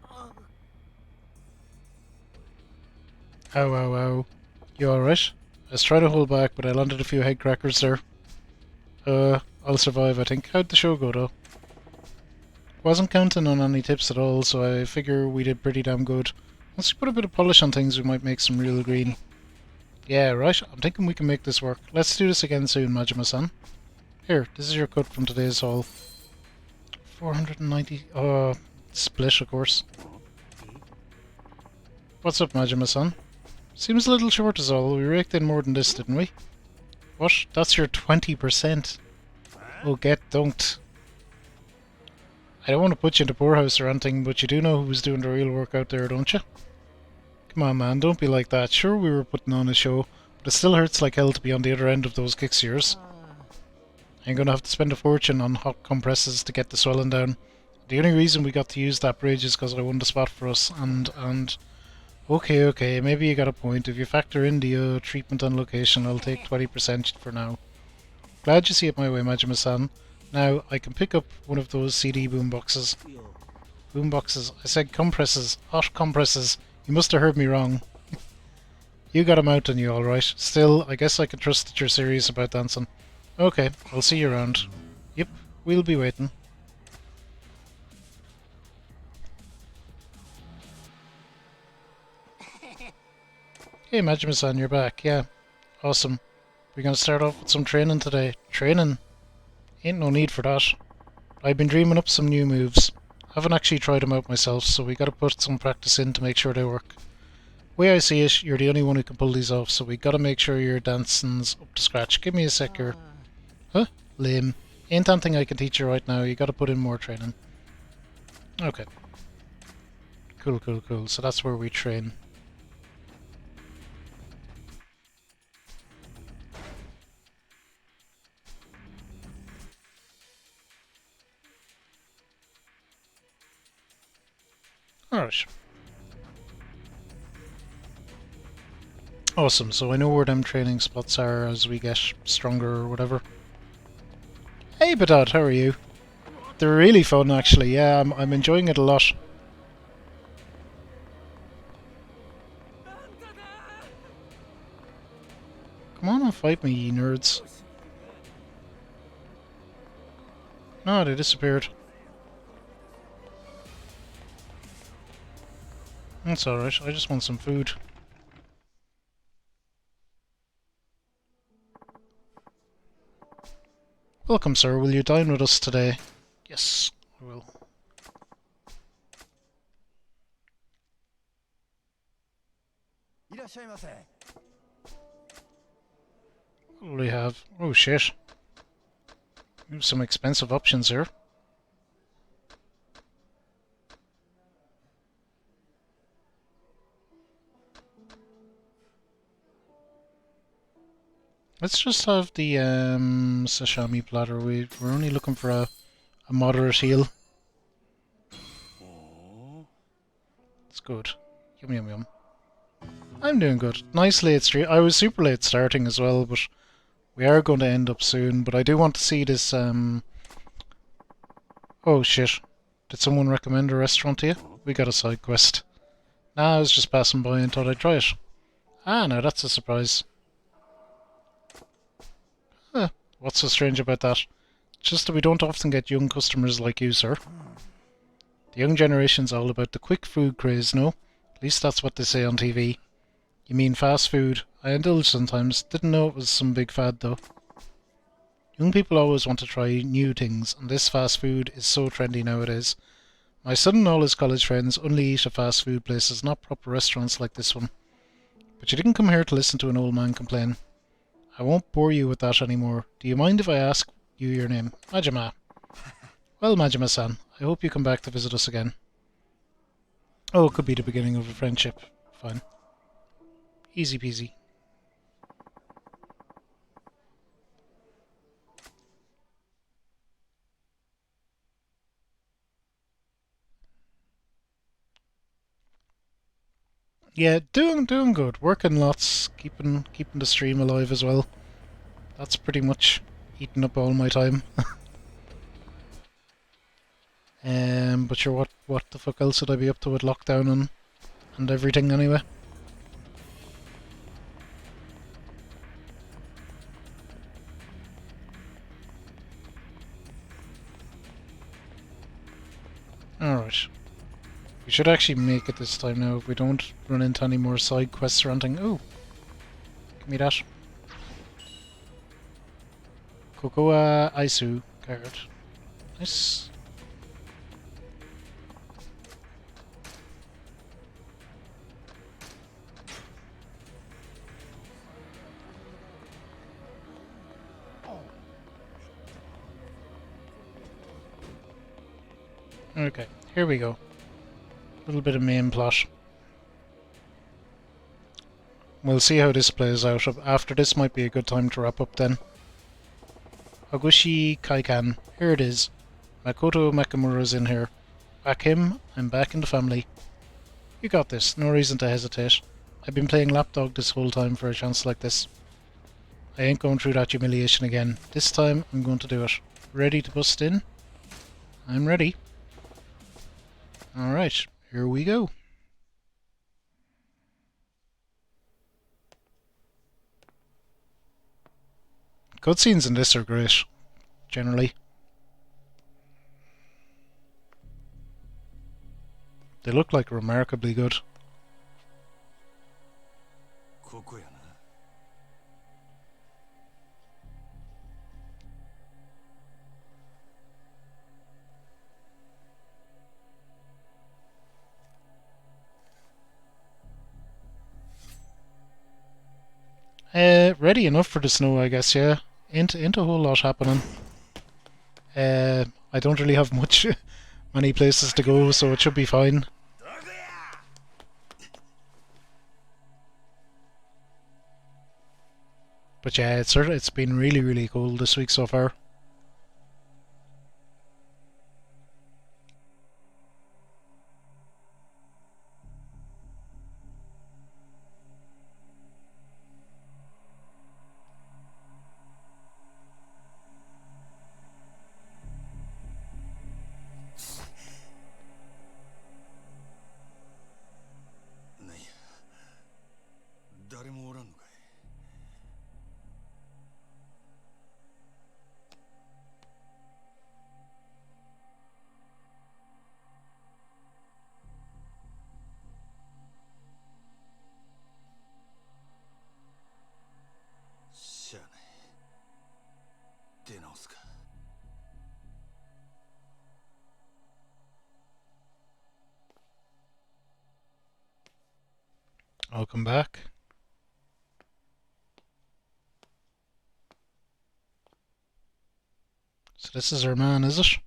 Ow, ow, ow. You alright? I was trying to hold back, but I landed a few head crackers there. I'll survive, I think. How'd the show go, though? Wasn't counting on any tips at all, so I figure we did pretty damn good. Once we put a bit of polish on things, we might make some real green. Yeah, right. I'm thinking we can make this work. Let's do this again soon, Majima-san. Here, this is your cut from today's haul. 490... split, of course. What's up, Majima-san? Seems a little short is all. We raked in more than this, didn't we? What? That's your 20%. Oh, get dunked. I don't want to put you in the poorhouse or anything, but you do know who was doing the real work out there, don't you? Come on, man, don't be like that. Sure, we were putting on a show, but it still hurts like hell to be on the other end of those kicks of yours. I'm gonna have to spend a fortune on hot compresses to get the swelling down. The only reason we got to use that bridge is because I won the spot for us, and... Okay, maybe you got a point. If you factor in the treatment and location, I'll take 20% for now. Glad you see it my way, Majima-san. Now, I can pick up one of those CD boomboxes. Boomboxes? I said compresses. Hot compresses. You must have heard me wrong. You got a mouth on you, alright. Still, I guess I can trust that you're serious about dancing. Okay, I'll see you around. Yep, we'll be waiting. Hey Majima-san, you're back. Yeah, awesome. We're gonna start off with some training today. Training? Ain't no need for that. I've been dreaming up some new moves. Haven't actually tried them out myself, so we gotta put some practice in to make sure they work. Way I see it, you're the only one who can pull these off, so we gotta make sure your dancing's up to scratch. Give me a sec here. Huh? Lame. Ain't anything I can teach you right now, you gotta put in more training. Okay. Cool. So that's where we train. Alright. Awesome, so I know where them training spots are as we get stronger or whatever. Hey Badad, how are you? They're really fun, actually. Yeah, I'm enjoying it a lot. Come on and fight me, you nerds. No, they disappeared. That's alright, I just want some food. Welcome, sir. Will you dine with us today? Yes, I will. What do we have? Oh shit. We have some expensive options here. Let's just have the sashimi platter. We're only looking for a moderate heal. It's good. Yum yum yum. I'm doing good. Nice late stream. I was super late starting as well, but we are going to end up soon. But I do want to see this. Oh shit! Did someone recommend a restaurant to you? We got a side quest. Nah, I was just passing by and thought I'd try it. Ah, no, that's a surprise. Huh, what's so strange about that? Just that we don't often get young customers like you, sir. The young generation's all about the quick food craze, no? At least that's what they say on TV. You mean fast food? I indulge sometimes. Didn't know it was some big fad, though. Young people always want to try new things, and this fast food is so trendy nowadays. My son and all his college friends only eat at fast food places, not proper restaurants like this one. But you didn't come here to listen to an old man complain. I won't bore you with that anymore. Do you mind if I ask you your name? Majima. Well, Majima-san, I hope you come back to visit us again. Oh, it could be the beginning of a friendship. Fine. Easy peasy. Yeah, doing good. Working lots, keeping the stream alive as well. That's pretty much eating up all my time. But sure, what the fuck else would I be up to with lockdown and everything anyway? Alright. We should actually make it this time now if we don't run into any more side quests or anything. Ooh. Give me that. Kokoa Aisu card. Nice. Okay, here we go. A little bit of main plot. We'll see how this plays out. After this might be a good time to wrap up then. Agushi Kaikan. Here it is. Makoto Makamura's in here. Back him, I'm back in the family. You got this, no reason to hesitate. I've been playing lapdog this whole time for a chance like this. I ain't going through that humiliation again. This time, I'm going to do it. Ready to bust in? I'm ready. Alright, here we go. Cutscenes in this are great, generally. They look like remarkably good. Ready enough for the snow, I guess, yeah. Ain't a whole lot happening. I don't really have many places to go, so it should be fine. But yeah, it's been really cold this week so far. 誰もおらんのかい。しゃあない。出直すか。Welcome back. So this is her man, is it?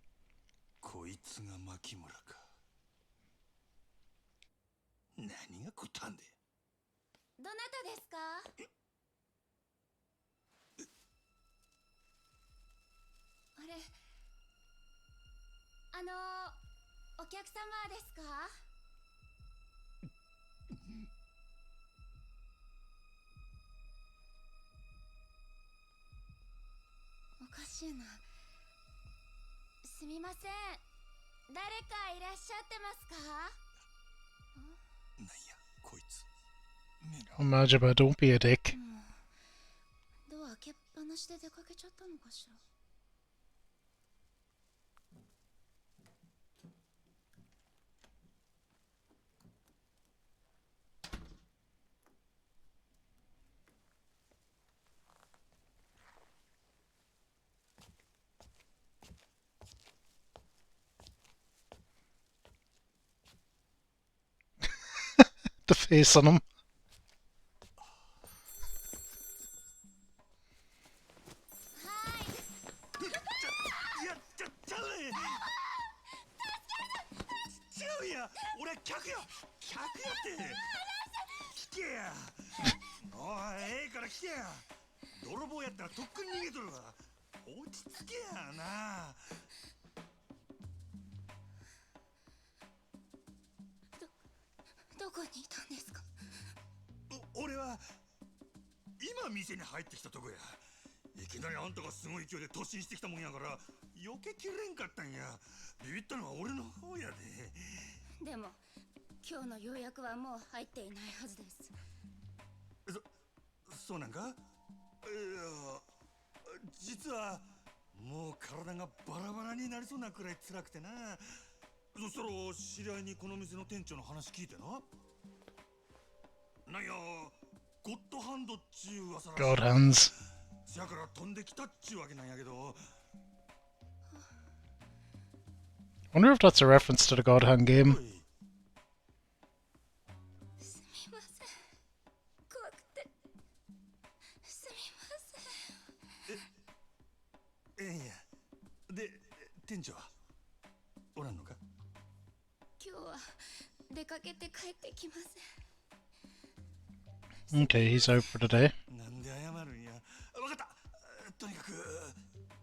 こいつが牧村か。何がこったんで。どなたですか？あれ、お客様ですか？おかしいな。すみません。誰かいらっしゃってますか？なんやこいつ。目が。 Oh, Majima, don't be a dick. ドア開けっぱなしで出かけちゃったのかしら。The face on him. ちゃうね。違うや。俺客や。客やって。聞けや。おい、ええから聞けや。泥棒やったらとっくに逃げとるわ。落ち着けやな。どこにいたんですか？俺は今店に入ってきたとこや。いきなりあんたがすごい勢いで突進してきたもんやから避けきれんかったんや。ビビったのは俺の方やで。でも今日の予約はもう入っていないはずです。そうなんか？いや、実はもう体がバラバラになりそうなくらい辛くてな。そしたら知り合いにこの店の店長の話聞いてな。なんやゴッドハンドっちゅう噂らしい。 God hands. せやから飛んできたっちゅうわけなんやけど。 Wonder if that's a reference to the God Hand game. すみません。怖くて。すみません。ええんや。で店長はおらんのか？今日は出かけて帰ってきません。Okay, he's out for the day. なんで謝るんや。わかった。とにかく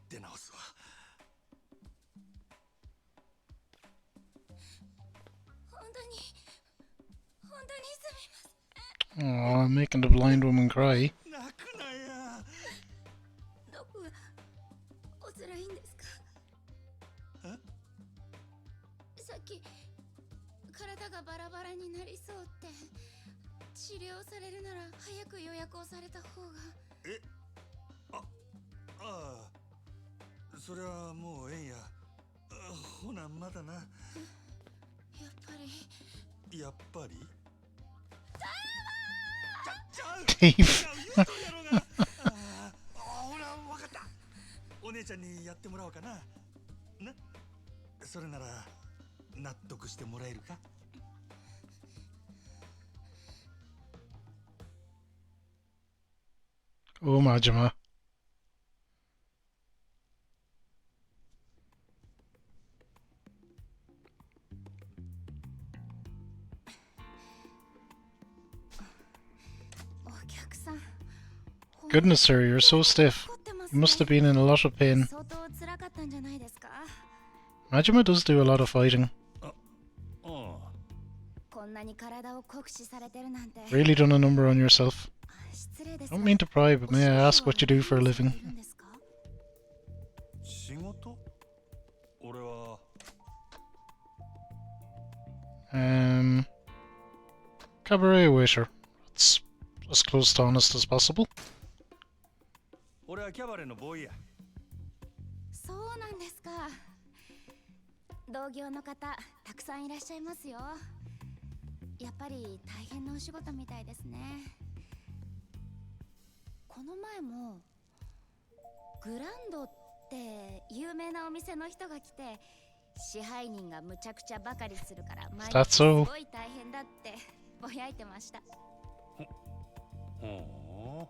出直すわ。本当にすみません。 Oh, I'm making the blind woman cry. 泣くなや。どこがお辛いんですか？さっき体がバラバラになりそうって治療されるなら早く予約をされた方が。え、ああ、それはもうええんや。ほなまだな。やっぱり。やっぱりちゃう Thief. 言うとんやろが。ほらわかった。お姉ちゃんにやってもらおうかな。な、それなら納得してもらえるか？ Oh, Majima. お客さん。 Goodness, sir, you're so stiff. You must have been in a lot of pain. 相当辛かったんじゃないですか？ Majima does do a lot of fighting. こんなに体を酷使されてるなんて。 Really done a number on yourself. 失礼です I が。 don't mean to pry, but may I ask what you do for a living? 仕事？俺はCabaret waiter. That's a as close to honest as possible. 俺はキャバレーのボーイや。そうなんですか。同業の方たくさんいらっしゃいますよ。やっぱり大変なお仕事みたいですね。この前もグランドって有名なお店の人が来て、支配人がむちゃくちゃばかりするから毎日すごい大変だってぼやいてました。ほう、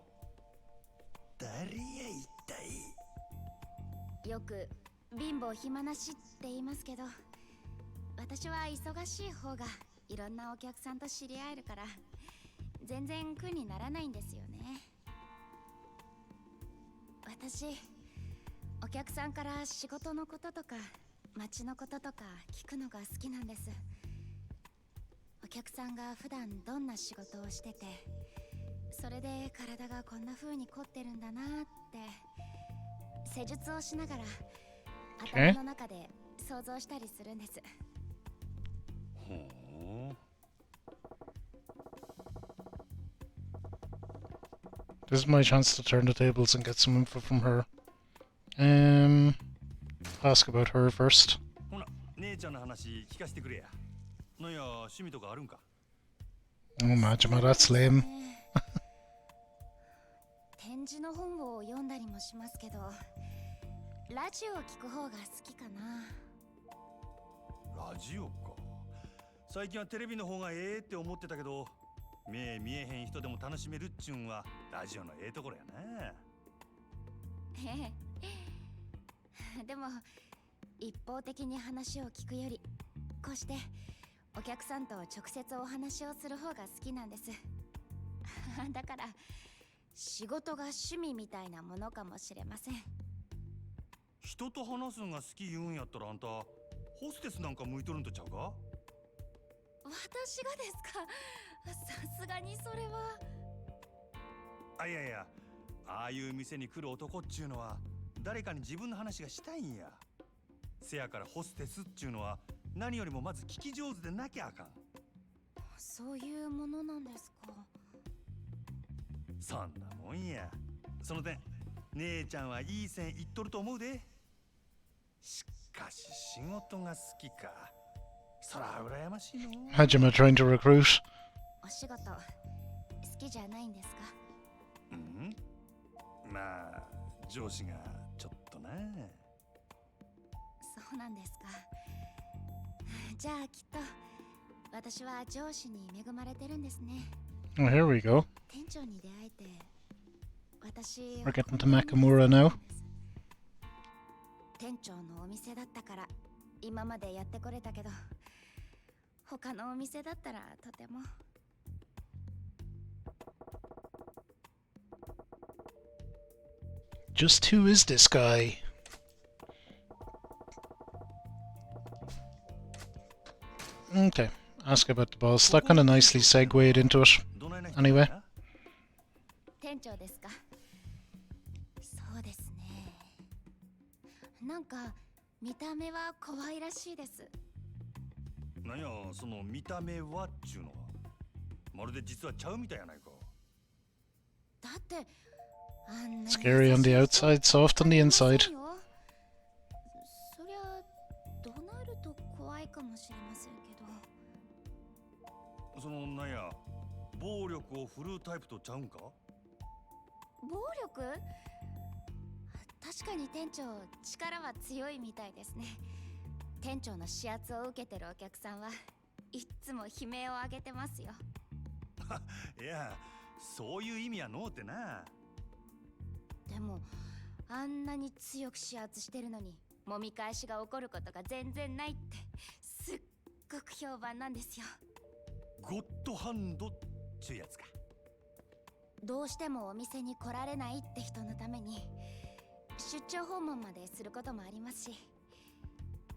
誰や一体。よく貧乏暇なしって言いますけど、私は忙しい方がいろんなお客さんと知り合えるから全然苦にならないんですよね。私、お客さんから仕事のこととか街のこととか聞くのが好きなんです。お客さんが普段どんな仕事をしてて、それで体がこんな風に凝ってるんだなって施術をしながら頭の中で想像したりするんです。ほう。This is my chance to turn the tables and get some info from her. Ask about her first. ほな、姉ちゃんの話聞かせてくれや。なんや、趣味とかあるんか。Oh, Majima, that's lame. 展示の本を読んだりもしますけど、ラジオを聞く方が好きかな。ラジオか。最近はテレビの方がええって思ってたけど、目見えへん人でも楽しめるっちゅうんはラジオのええところやな。へえ。でも一方的に話を聞くより、こうしてお客さんと直接お話をする方が好きなんです。だから仕事が趣味みたいなものかもしれません。人と話すんが好き言うんやったら、あんたホステスなんか向いとるんとちゃうか。私がですか。さすがにそれは。あ、いやいや、ああいう店に来る男っちゅうのは誰かに自分の話がしたいんや。せやからホステスっちゅうのは何よりもまず聞き上手でなきゃあかん。そういうものなんですか。そんなもんや。その点姉ちゃんはいい線いっとると思うで。しかし仕事が好きか。そら羨ましいの。Majima trying to recruit. お仕事好きじゃないんですか。うん、まあ上司がちょっとな。そうなんですか。じゃあきっと私は上司に恵まれてるんですね。Oh, here we go. 店長に出会えて、私 We're getting to Nakamura now. 店長のお店だったから今までやってこれたけど、他のお店だったらとても。Just who is this guy? Okay, ask about the boss. That kind of nicely segued into it. どないな人 Anyway. や。店長ですか。そうですね。なんか見た目は可愛らしいです。なんや、その見た目はっちゅうのはまるで実はちゃうみたいやないか。だってあんなに Scary on the outside, soft on the inside. そりゃ怒鳴ると怖いかもしれませんけど。そのなんや、暴力を振るうタイプとちゃうんか。暴力？確かに店長力は強いみたいですね。店長の指圧を受けてるお客さんはいっつも悲鳴を上げてますよ。いや、そういう意味やのうてな。でもあんなに強く指圧してるのに揉み返しが起こることが全然ないってすっごく評判なんですよ。ゴッドハンドっちゅうやつか。どうしてもお店に来られないって人のために出張訪問まですることもありますし、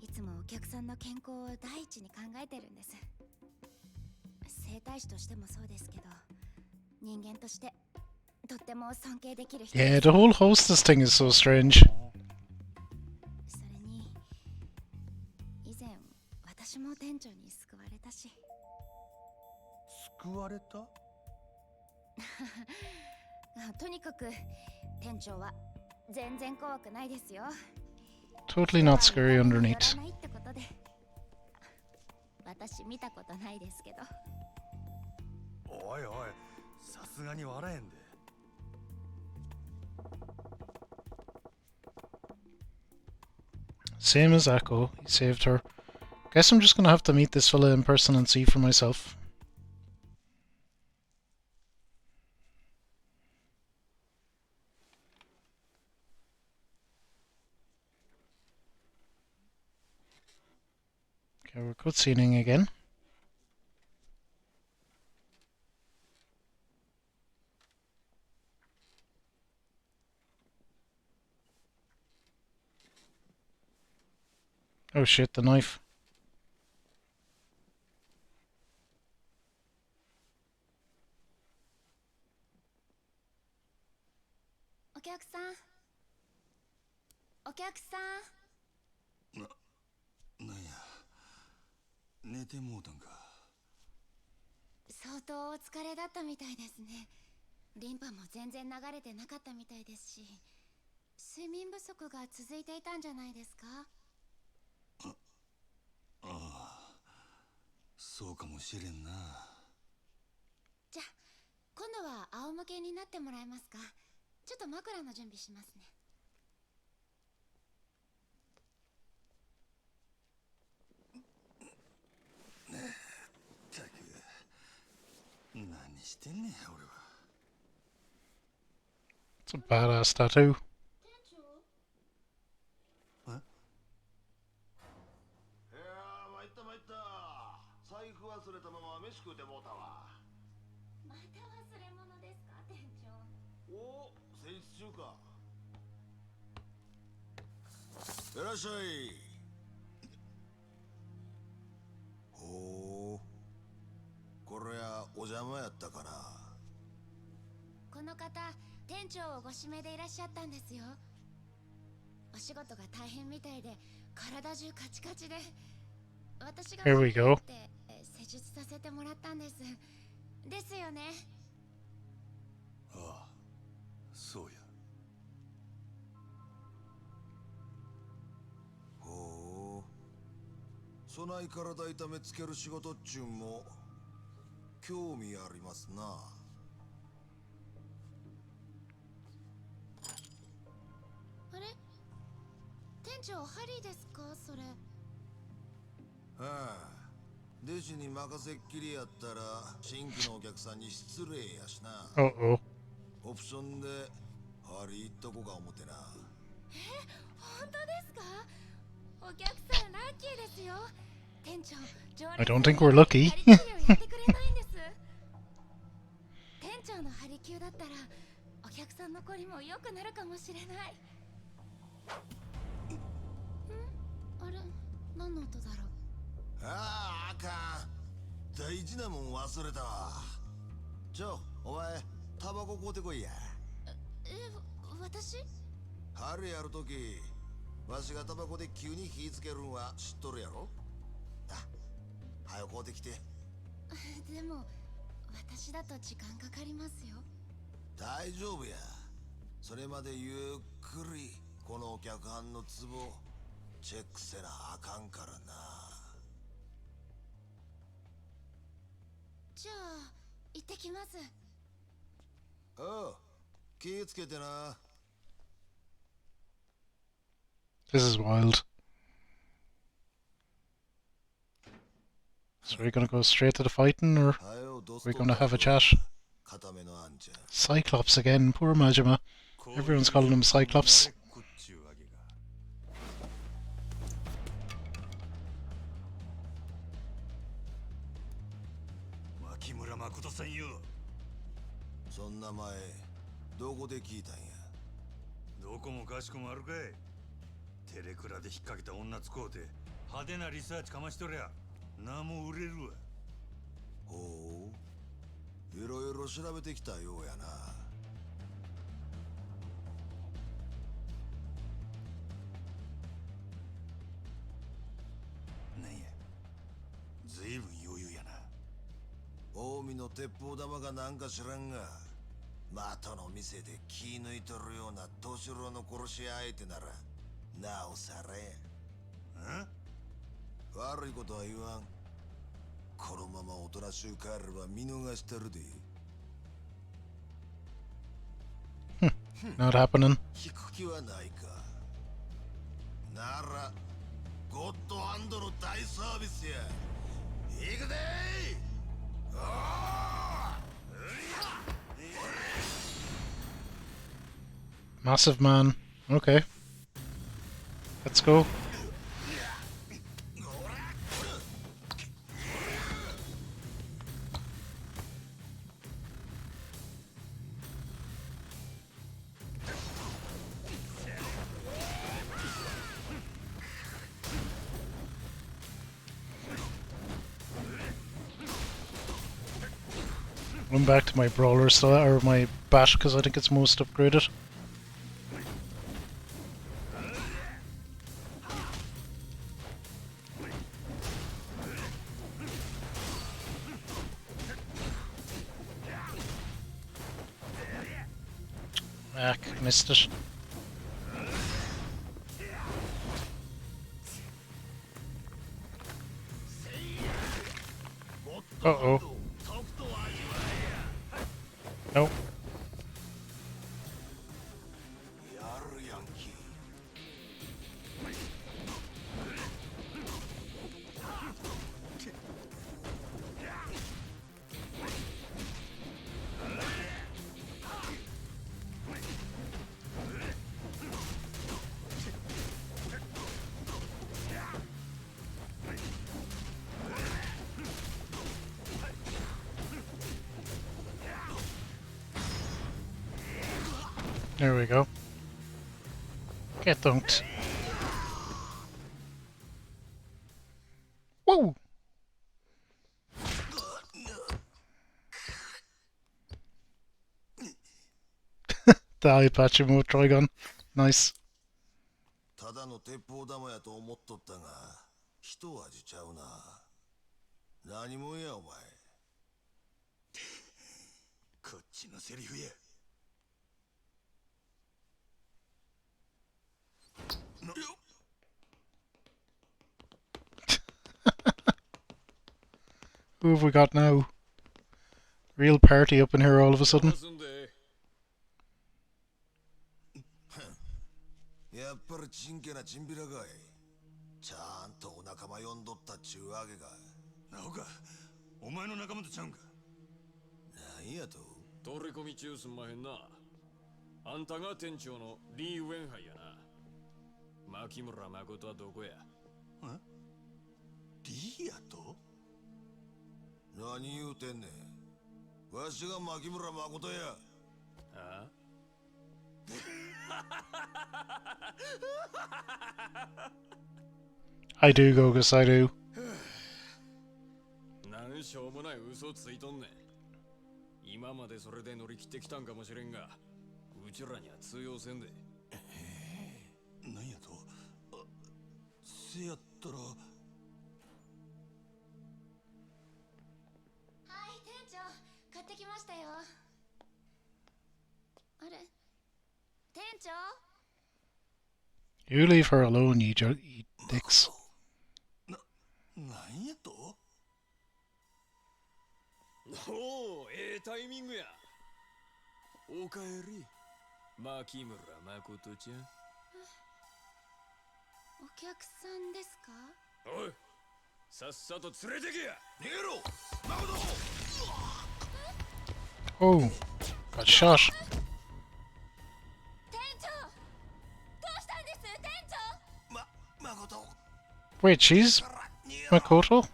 いつもお客さんの健康を第一に考えてるんです。整体師としてもそうですけど、人間としてとっても尊敬できる人です。 Yeah, the whole hostess thing is so strange. それに以前私も店長に救われたし。救われた。とにかく店長は全然怖くないですよ。 Totally not scary underneath. ないってことで、私見たことないですけど。おいおい、さすがに笑えんで。Same as Echo, he saved her. Guess I'm just gonna have to meet this fella in person and see for myself. Okay, we're cutscening again. Oh shit, the knife. お客さん、お客さん。なんや、寝てもうたんか。相当お疲れだったみたいですね。リンパも全然流れてなかったみたいですし、睡眠不足が続いていたんじゃないですか？ああ、そうかもしれんな。じゃあ今度は仰向けになってもらえますか？ちょっと枕の準備しますね。ったく、何してんねん俺は。It's a badass tattoo. え？いやー、参った参った。財布忘れたまま飯食うてもうたわ。また忘れ物ですか、店長？おお、戦時中か。いらっしゃい。ほう、これはお邪魔やったかな。この方、店長をご指名でいらっしゃったんですよ。お仕事が大変みたいで体中カチカチで、私が Here we go. って施術させてもらったんです。ですよね。ああ、そうや。ほう、そない体痛めつける仕事っちゅうんも興味ありますな。あれ、店長ハリーですかそれ？はあ、弟子に任せっきりやったら新規のお客さんに失礼やしな。 Uh-oh. オプションでハリー行っとこか思てな。本当ですか？お客さんラッキーですよ。店長、常 I 連 don't さん think we're lucky. ハリキューをやってくれないんです。店長のハリキューだったらお客さんの残りも良くなるかもしれない。あれ、何の音だろう？ああ、あかん。大事なもん忘れたわ。お前、タバコ買うてこいや。私？春やるとき、わしがタバコで急に火つけるんは知っとるやろ。あ、早く買うてきて。でも私だと時間かかりますよ。大丈夫や。それまでゆっくりこのお客はんのツボチェックせなあかんからな。じゃあ行ってきます。おう、気ぃつけてな。This is wild. So are we gonna go straight to the fighting, or はよど are す we と gonna have a chat? 固めのあんじゃ。 Cyclops again, poor Majima. Everyone's calling him Cyclops. こっちゅうわけが。牧村誠さんよ。そんな前どこで聞いたんや。どこもかしこもあるかい。テレクラで引っ掛けた女使うて派手なリサーチかましとりゃ名も売れるわ。ほう、いろいろ調べてきたようやな。なんや、ずいぶん余裕やな。近江の鉄砲玉がなんか知らんが的の店で気抜いとるような年郎の殺し相手ならなおさらや。悪いことは言わん。このままおとなしゅう帰れば見逃してるで。Not happening. 引く気はないか。ならゴッドハンドの大サービスや。行くでMassive man. Okay. Let's go. Run back to my brawler style, or my bat, because I think it's most upgraded. Missed it. Uh-oh. Nope. There we go. Get dunked. Woo! The eye patch emote, Trigon. Nice. ただの鉄砲玉やと思っとったが、一味ちゃうな。何もんやお前。こっちのセリフや。Who have we got now? Real party up in here all of a sudden. やっぱりちんけなチンピラかい。ちゃんとお仲間呼んどったっちゅうわけか。なおか、お前の仲間とちゃうんか。なんやと。取り込み中すんまへんな。あんたが店長のリー・ウェンハイやな。牧村誠はどこや。リーやと。何言うてんねん。わしが牧村誠や。ああI do, Gogus, I do. なんしょうもない嘘ついとんねん。今までそれで乗り切ってきたんかもしれんが、うちらには通用せんで。なんやと。せやったら。はい店長買ってきましたよ。あれ店長 You leave her alone, you dicks. なんやと。おお、タイミングや。おかえり、牧村誠ちゃん。お客さんですか。おい、さっさと連れてけや。逃げろ、誠。Oh, got shot. 店長どうしたんです店長。誠。Wait, she's Makoto?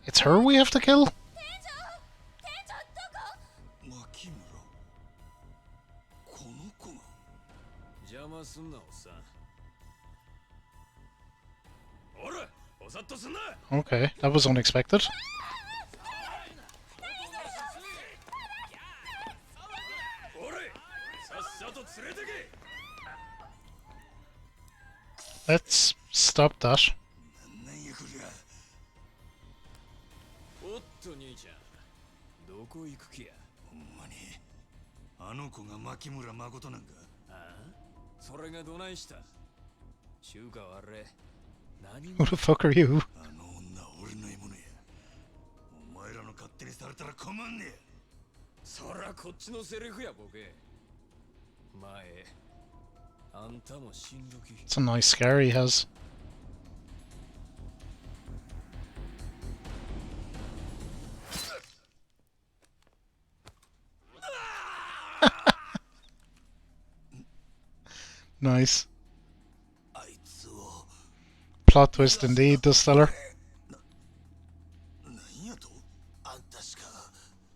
It's her we have to kill? 店長どこ。牧村。この子が。邪魔すんなおっさん。おら、おさっとすんな。 Okay, that was unexpected. おれ、さっさと連れてけ。 Let's stop that. なんやこりゃ。おっと兄ちゃん、どこ行く気や。ほんまに。あの子が牧村誠なんか。ああ、それがどないした。中華はあれ、何 Who the fuck are you? あの女は俺の獲物や。お前らの勝手にされたら困んねえ。そらこっちのセリフやボケ。前、あんたも死んどき。 It's a nice scar he has. Nice. あいつを Plot twist indeed, the stellar. 何やと。あんたしか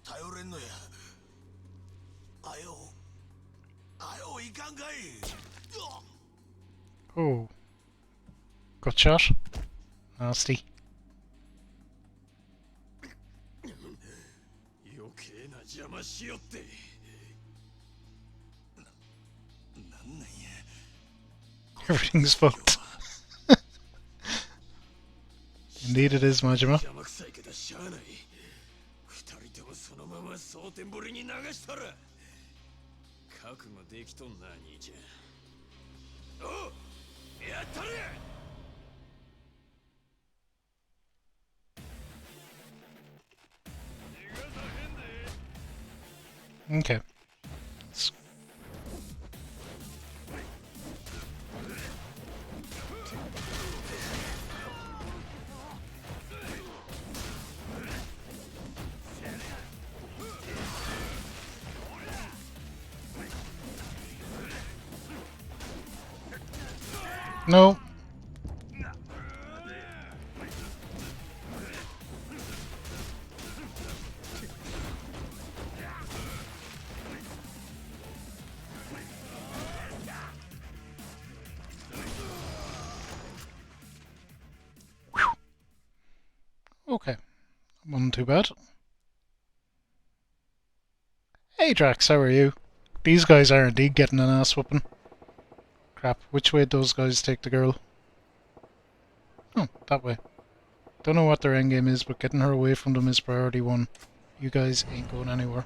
頼れんのや。あよいかんかい。 Oh. Got shot. Nasty. 余計な邪魔しよって。なんなんや。 Everything's fucked. Indeed it is, Majima. 邪魔くさいけどしゃあない。二人ともそのまま蒼天堀に流したら。覚悟できとんな兄ちゃん。おう、やったれ。 Okay. No. Okay. Wasn't too bad. Hey Drax, how are you? These guys are indeed getting an ass whooping. Crap, which way did those guys take the girl? Oh, that way. Don't know what their endgame is, but getting her away from them is priority one. You guys ain't going anywhere.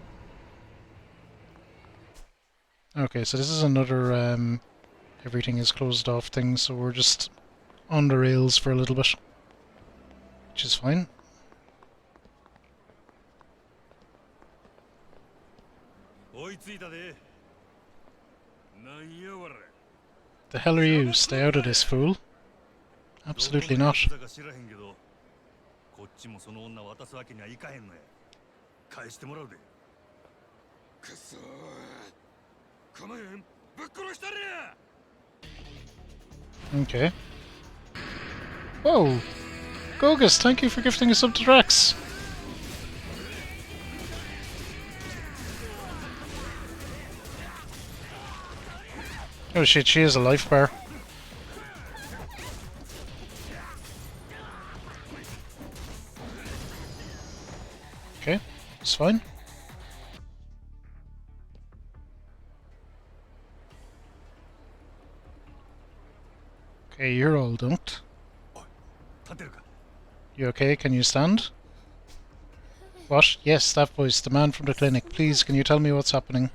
Okay, so this is another everything is closed off thing, so we're just on the rails for a little bit. Which is fine. 追いついたで。なんやわれ。 The hell are you? Stay out of this, fool. Absolutely not. どこのヤクザか知らへんけど、こっちもその女渡すわけにはいかへんのや。返してもらうで。くそー。構えん。ぶっ殺したれや。 Okay. Whoa! Gogus, thank you for gifting a sub to Drax. Oh shit, she has a life bar. Okay, it's fine. Okay, you're all dunked. 立てるか。 You okay? Can you stand? What? Yes, that voice, the man from the clinic. Please, can you tell me what's happening?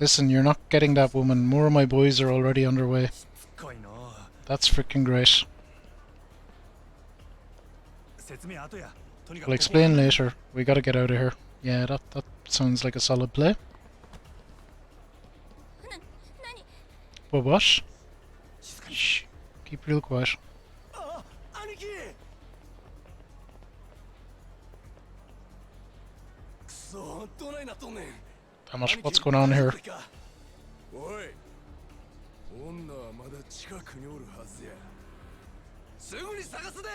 Listen, you're not getting that woman. More of my boys are already underway. 深いな。 That's freaking great. 説明後や。とにかく I'll explain later. We gotta get out of here. Yeah, that sounds like a solid play. But what? Shh. Keep real quiet. あ、兄貴。くそ、どないなっとんねん。 Damn it, what's going on here? おい、女はまだ近くにおるはずや。すぐに探すで。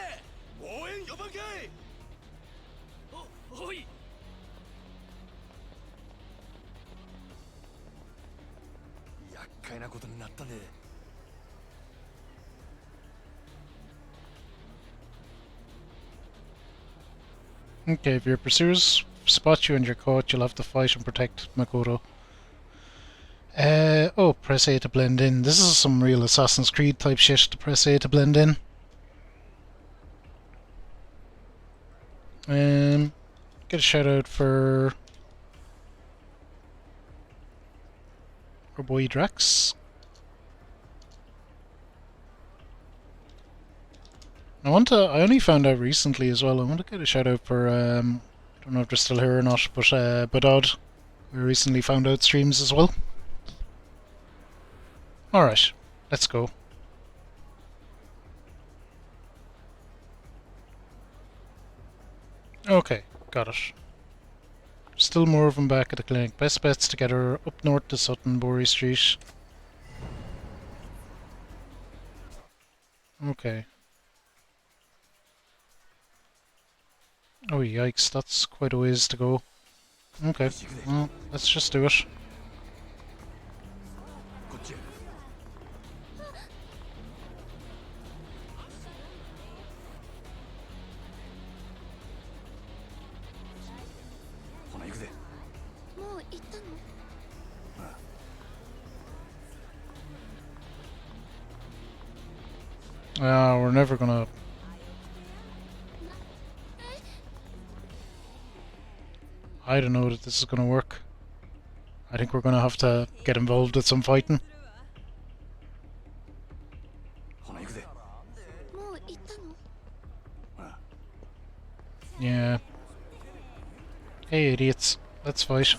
応援呼ばんかい。おい。 厄介なことになったで。 Okay, if your pursuers spot you and you're caught, you'll have to fight and protect Makoto. Oh, press A to blend in. This is some real Assassin's Creed type shit, to press A to blend in. Get a shout out for our boy Drax. I only found out recently as well. I want to get a shout out for I don't know if they're still here or not, but Budod, we recently found out streams as well. Alright, let's go. Okay, got it. Still more of them back at the clinic. Best bets to get her up north to Sutton, Bury Street. Okay. Oh yikes, that's quite a ways to go. Okay, well, let's just do it. こっちへ ほな行くで もう行ったの？ We're never gonna... I don't know that this is gonna work. I think we're gonna have to get involved with some fighting. ほな行くで もう行ったの？ Yeah. Hey idiots, let's fight.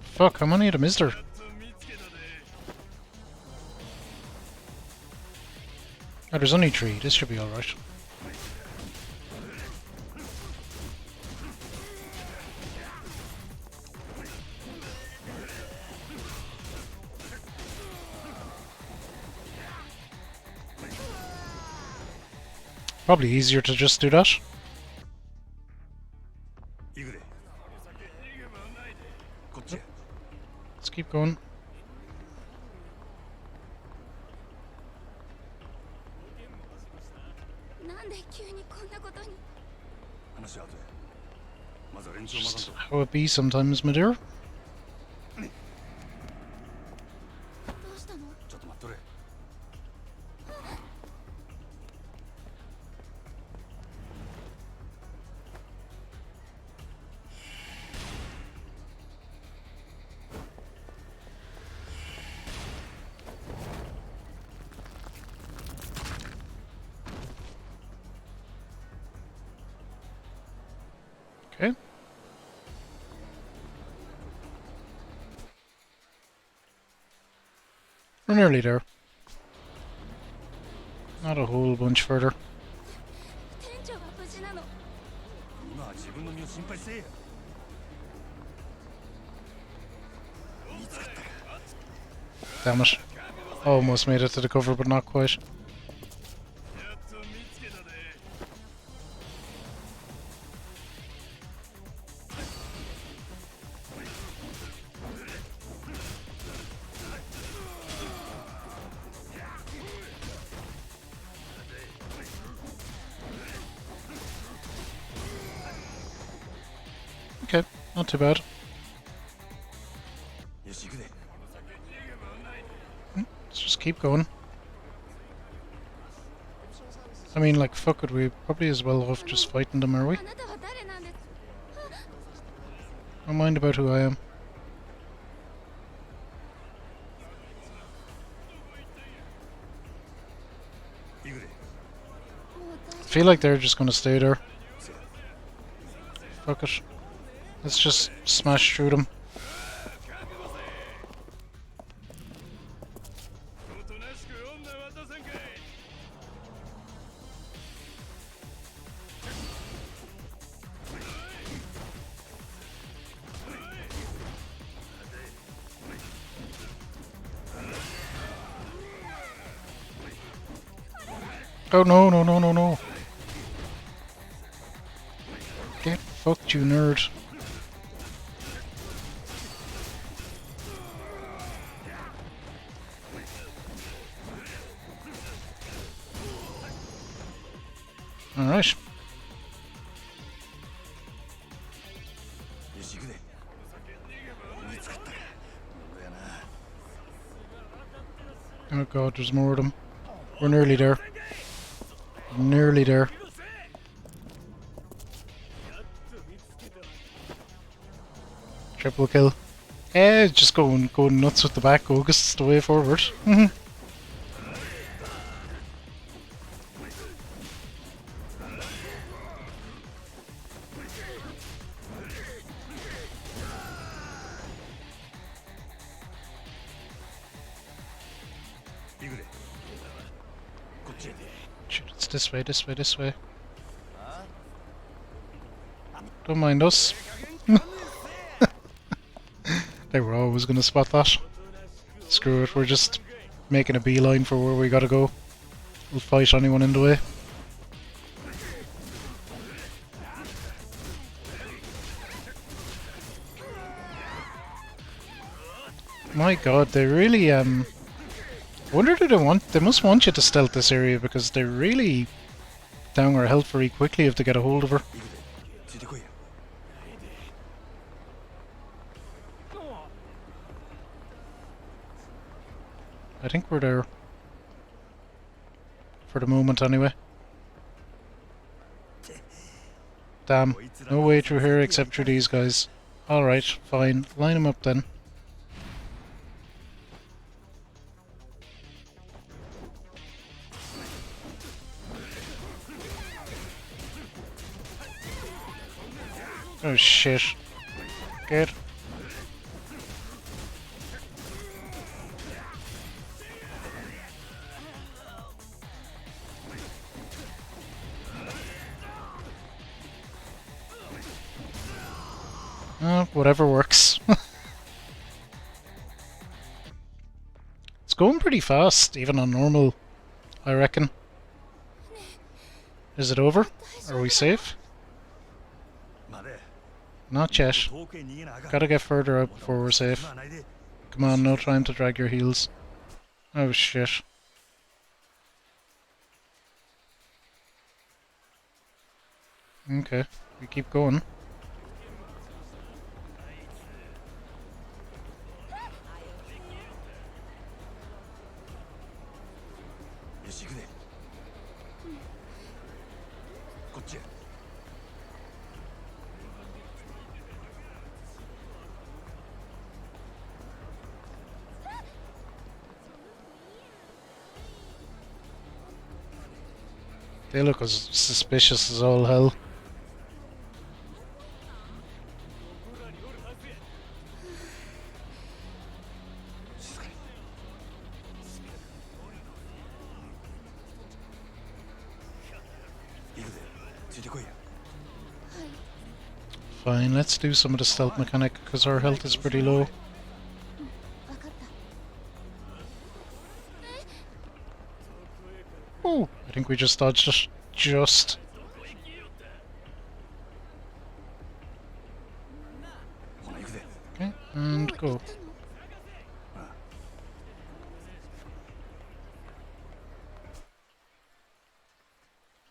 Fuck, how many of them is there? Oh, there's only 3. This should be alright. Probably easier to just do that. 行くでこっちへ Let's keep going. なんで急にこんなことに？ 話は後でまずは連中を待たん Just と how it be sometimes, my dear. どうしたの？ ちょっと待っとれ Okay. We're nearly there. Not a whole bunch further. 店長は無事なの？ 今は自分の身を心配せえや Damn it. Almost made it to the cover, but not quite. Okay, not too bad. よし行くで Let's just keep going. I mean, like, fuck it, we probably as well off just fighting them, are we? あなたは誰なんです？ Don't mind about who I am. 行くで I feel like they're just gonna stay there. Fuck it. Let's just smash through them. おとなしく女渡さんかい Oh no, no, no, no, no. Get fucked, you nerd. Alright. よし行くで見つかったかなんだよな Oh god, there's more of them. We're nearly there. Nearly there. Triple kill. Just going nuts with the back August's the way forward. Shit, it's this way, this way, this way. Don't mind us. They were always gonna spot that. Screw it, we're just making a beeline for where we gotta go. We'll fight anyone in the way. My god, they really I wonder they must want you to stealth this area because they really down our health very quickly if they get a hold of her. I think we're there. For the moment anyway. Damn, no way through here except through these guys. Alright, fine. Line them up then. Oh shit. Good. Whatever works. It's going pretty fast, even on normal, I reckon. Is it over? Are we safe? Not yet. Gotta get further out before we're safe. Come on, no time to drag your heels. Oh shit. Okay, we keep going. They look as suspicious as all hell. Fine, let's do some of the stealth mechanic because our health is pretty low. Oh, I think we just dodged it. Just. Okay, and go.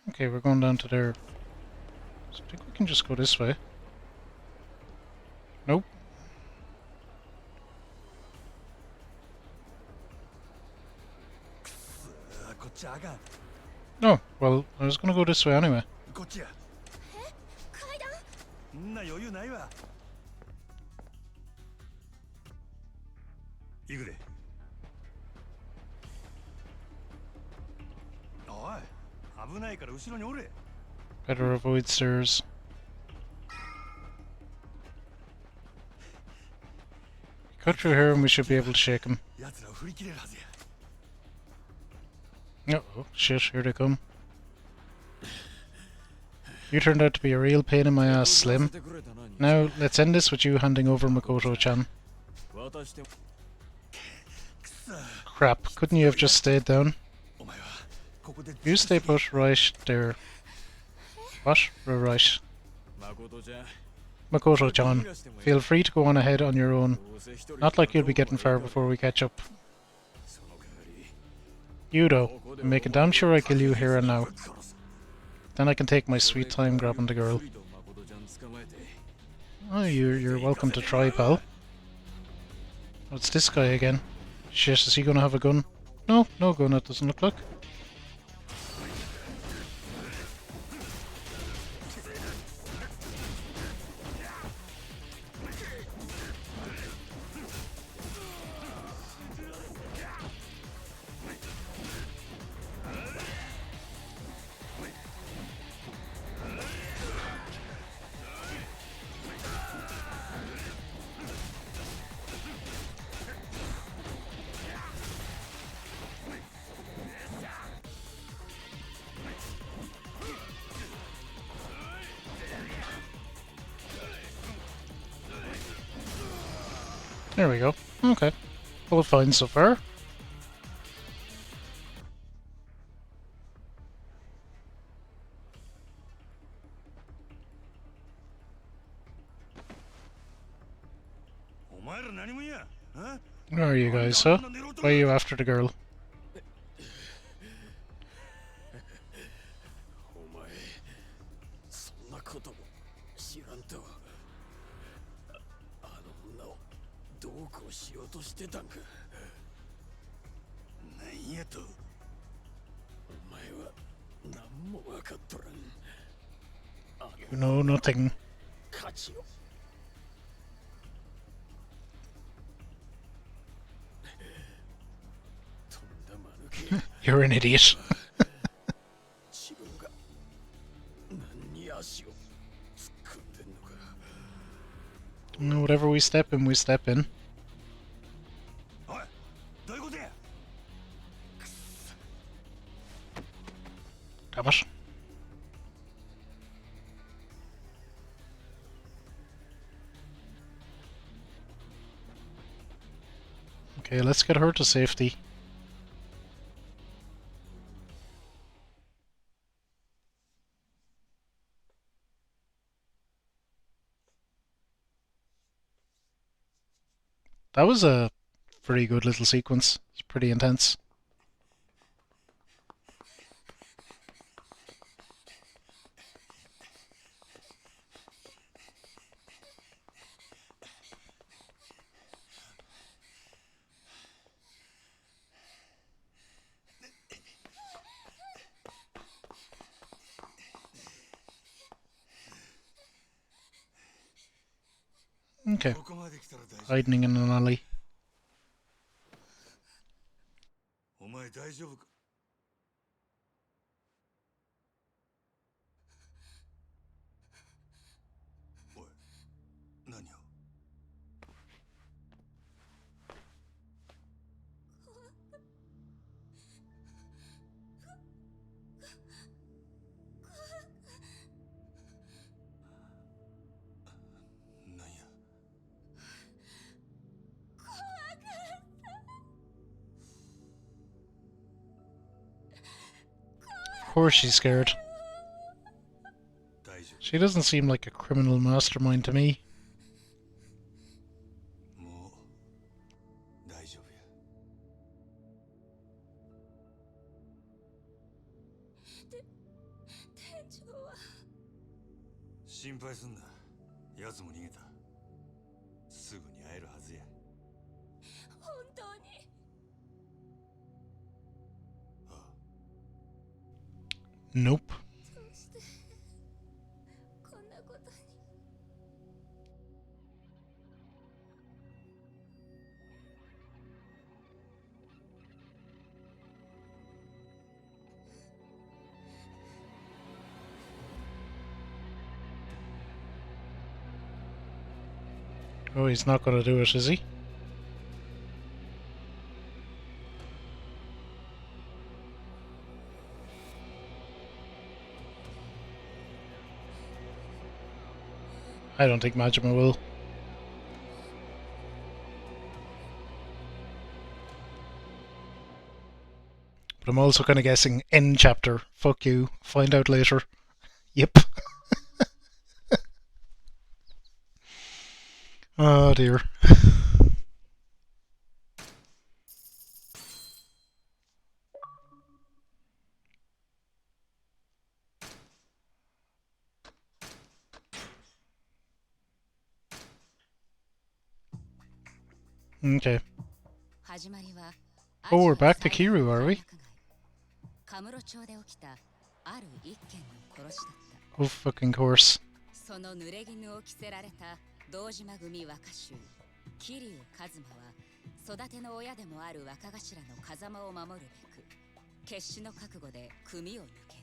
Okay, we're going down to there. So I think we can just go this way. Nope. Oh, well, I was gonna go this way anyway. Better avoid stairs. Cut through here and we should be able to shake him. Oh shit, here they come. You turned out to be a real pain in my ass, Slim. Now, let's end this with you handing over Makoto-chan. Crap, couldn't you have just stayed down? You stay put right there. What? Right. Makoto-chan, feel free to go on ahead on your own. Not like you'll be getting far before we catch up. You though, I'm making damn sure I kill you here and now. Then I can take my sweet time grabbing the girl. Oh, you're welcome to try, pal. What's this guy again? Shit, is he gonna have a gun? No, no gun, it doesn't look like. There we go. Okay. All fine so far. Where are you guys, huh? Why are you after the girl? お前そんなことも知らんとあの女をどうこうしようとしてたんかなんやとお前は何も分かっとらん You know nothing. 勝ちを You're an idiot. Whatever we step in, we step in. Damn it. Okay, let's get her to safety. That was a pretty good little sequence. It's pretty intense. Okay. Hiding in an alley. お前大丈夫かおい何をなんや Of course she's scared. She doesn't seem like a criminal mastermind to me. もう大丈夫や店長は心配すんな奴も逃げたすぐに会えるはずや本当に Nope. どうしてこんなことに Oh, he's not gonna do it, is he? I don't think Majima will. But I'm also kind of guessing end chapter. Fuck you. Find out later. Yep. Oh dear. Okay. Oh, we're back to Kiru, are we? Of fucking course. その濡れ衣を着せられた堂島組若衆桐生一馬は育ての親でもある若頭の風間を守るべく決死の覚悟で組を抜ける。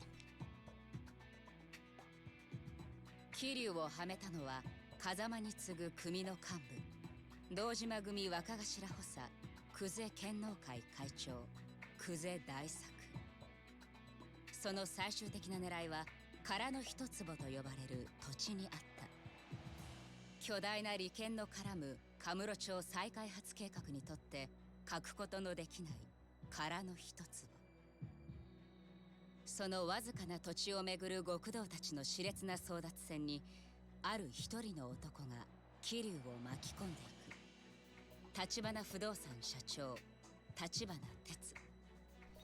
桐生をはめたのは風間に次ぐ組の幹部堂島組若頭補佐久世剣能会会長久世大作。その最終的な狙いは殻の一坪と呼ばれる土地にあった。巨大な利権の絡むカムロ町再開発計画にとって欠くことのできない殻の一つ。そのわずかな土地をめぐる極道たちの熾烈な争奪戦に、ある一人の男が桐生を巻き込んでいく。橘不動産社長橘哲。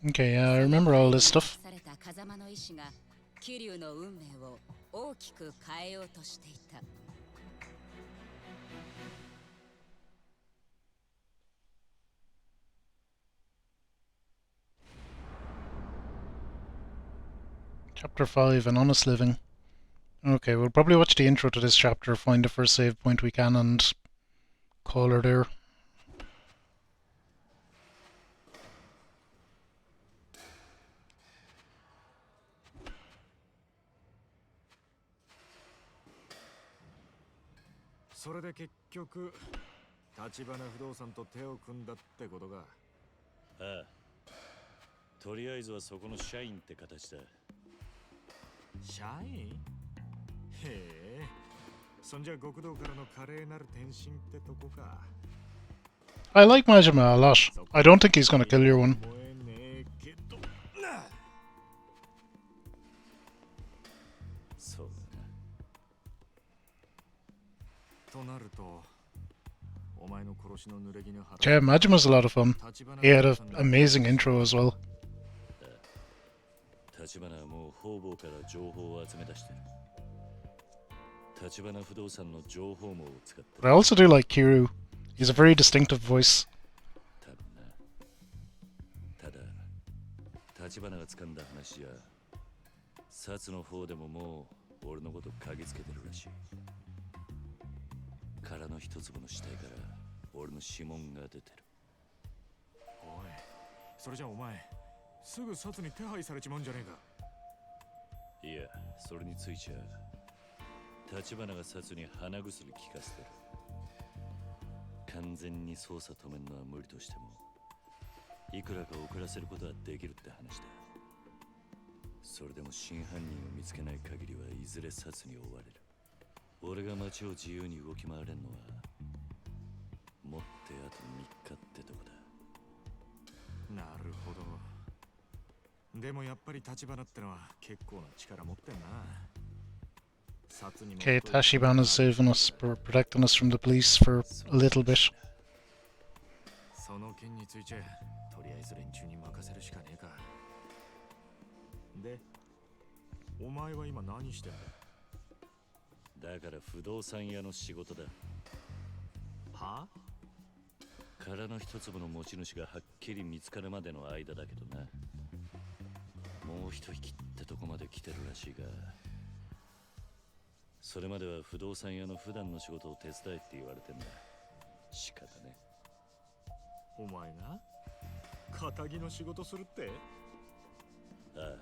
Okay, yeah, I remember all this stuff. された風間の意志が桐生の運命を大きく変えようとしていた。Chapter 5, An Honest Living. Okay, we'll probably watch the intro to this chapter, find the first save point we can, and call her there. So, 結局、橘不動産と手を組んだってことか。ああ。とりあえずはそこの社員って形だ。社員？へえ。そんじゃ極道からの華麗なる転身ってとこか。I like Majima a lot. I don't think he's gonna kill your one. そうだな。となると、お前の殺しの濡れ衣 Yeah, Majima's a lot of fun. He had an amazing intro as well. 橘はもう方々から情報を集め出してる。橘不動産の情報網を使って。But I also do like Kiryu. He's a very distinctive voice. ただ、橘が掴んだ話じゃ、薩の方でももう俺のこと嗅ぎつけてるらしい。殻の一粒の死体から俺の指紋が出てる。おい、それじゃお前、すぐ薩に手配されちまうんじゃねえか。いや、それについちゃ橘が薩に鼻薬効かせてる。完全に捜査止めるのは無理としても、いくらか遅らせることはできるって話だ。それでも真犯人を見つけない限りはいずれ薩に追われる。俺が街を自由に動き回れんのはもってあと3日ってとこだ。なるほど。でもやっぱり橘ってのは結構な力持ってんな。Okay, Tachibana is saving us, protecting us from the police for a little bit. その件についてとりあえず連中に任せるしかねえか。で、お前は今何してんだ？だから不動産屋の仕事だ。は？殻の一粒の持ち主がはっきり見つかるまでの間だけどな。もう一匹ってとこまで来てるらしいが、それまでは不動産屋の普段の仕事を手伝えって言われてんだ。仕方ね。お前が堅気の仕事するって？ああ。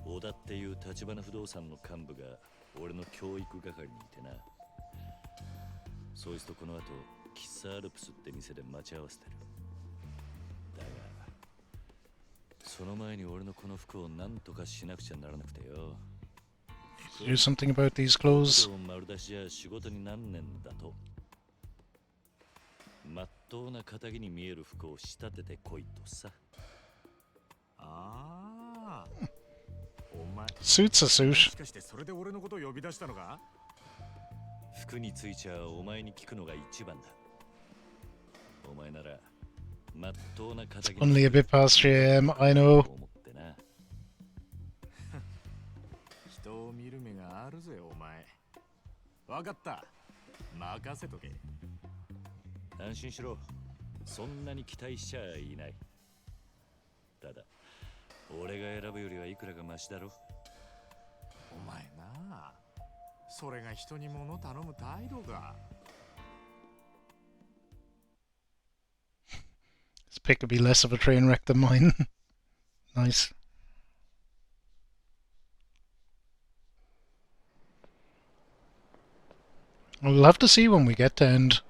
小田っていう橘不動産の幹部が俺の教育係にいてな。そいつとこの後喫茶アルプスって店で待ち合わせてる。だがその前に俺のこの服を何とかしなくちゃならなくてよ。Do something about these clothes. 丸出しじゃ仕事になんねんだと。まっとうな堅気に見える服を仕立ててこいとさ。ああ。お前。Suit's a suit. もしかしてそれで俺のことを呼び出したのか？服についちゃお前に聞くのが一番だ。お前ならまっとうな堅気。Only a bit past 3 AM, I know. 人を見る目があるぜお前。わかった。任せとけ。安心しろ。そんなに期待しちゃいない。ただ俺が選ぶよりはいくらかマシだろ。お前なあ、それが人に物頼む態度か。This pick could be less of a train wreck than mine. Nice. We'll have to see when we get to end.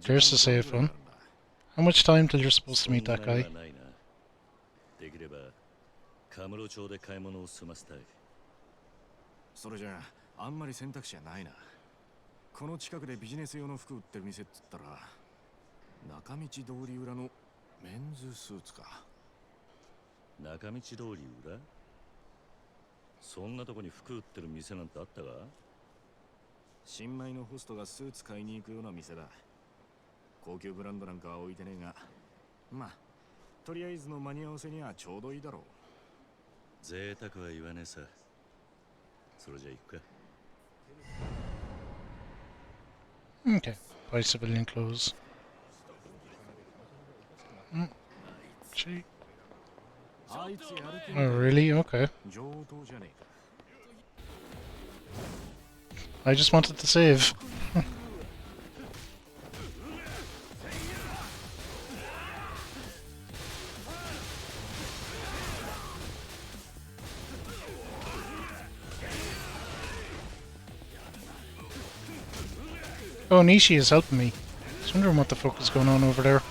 There's the safe one. How much time till you're supposed to meet that guy? できればカムロ町で買い物を済ませたい。それじゃあんまり選択肢はないな。この近くでビジネス用の服売ってる店っつったら中道通り裏のメンズスーツか。中道通り裏？そんなとこに服売ってる店なんてあったか？新米のホストがスーツ買いに行くような店だ。高級ブランドなんかは置いてねえが、まあとりあえずの間に合わせにはちょうどいいだろう。贅沢は言わねえさ。それじゃ行くか。Okay, buy civilian clothes. Gee. Oh, really? Okay. I just wanted to save. Oh, Nishi is helping me. I was wondering what the fuck is going on over there.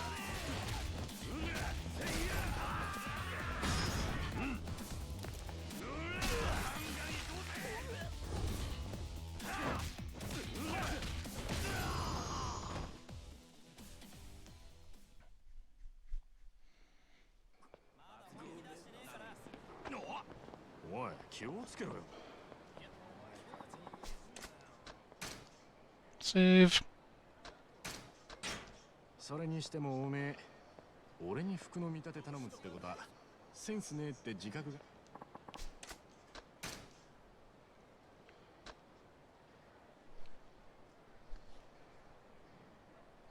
Save. それにしてもおめえ、俺に服の見立て頼むってことはセンスねえって自覚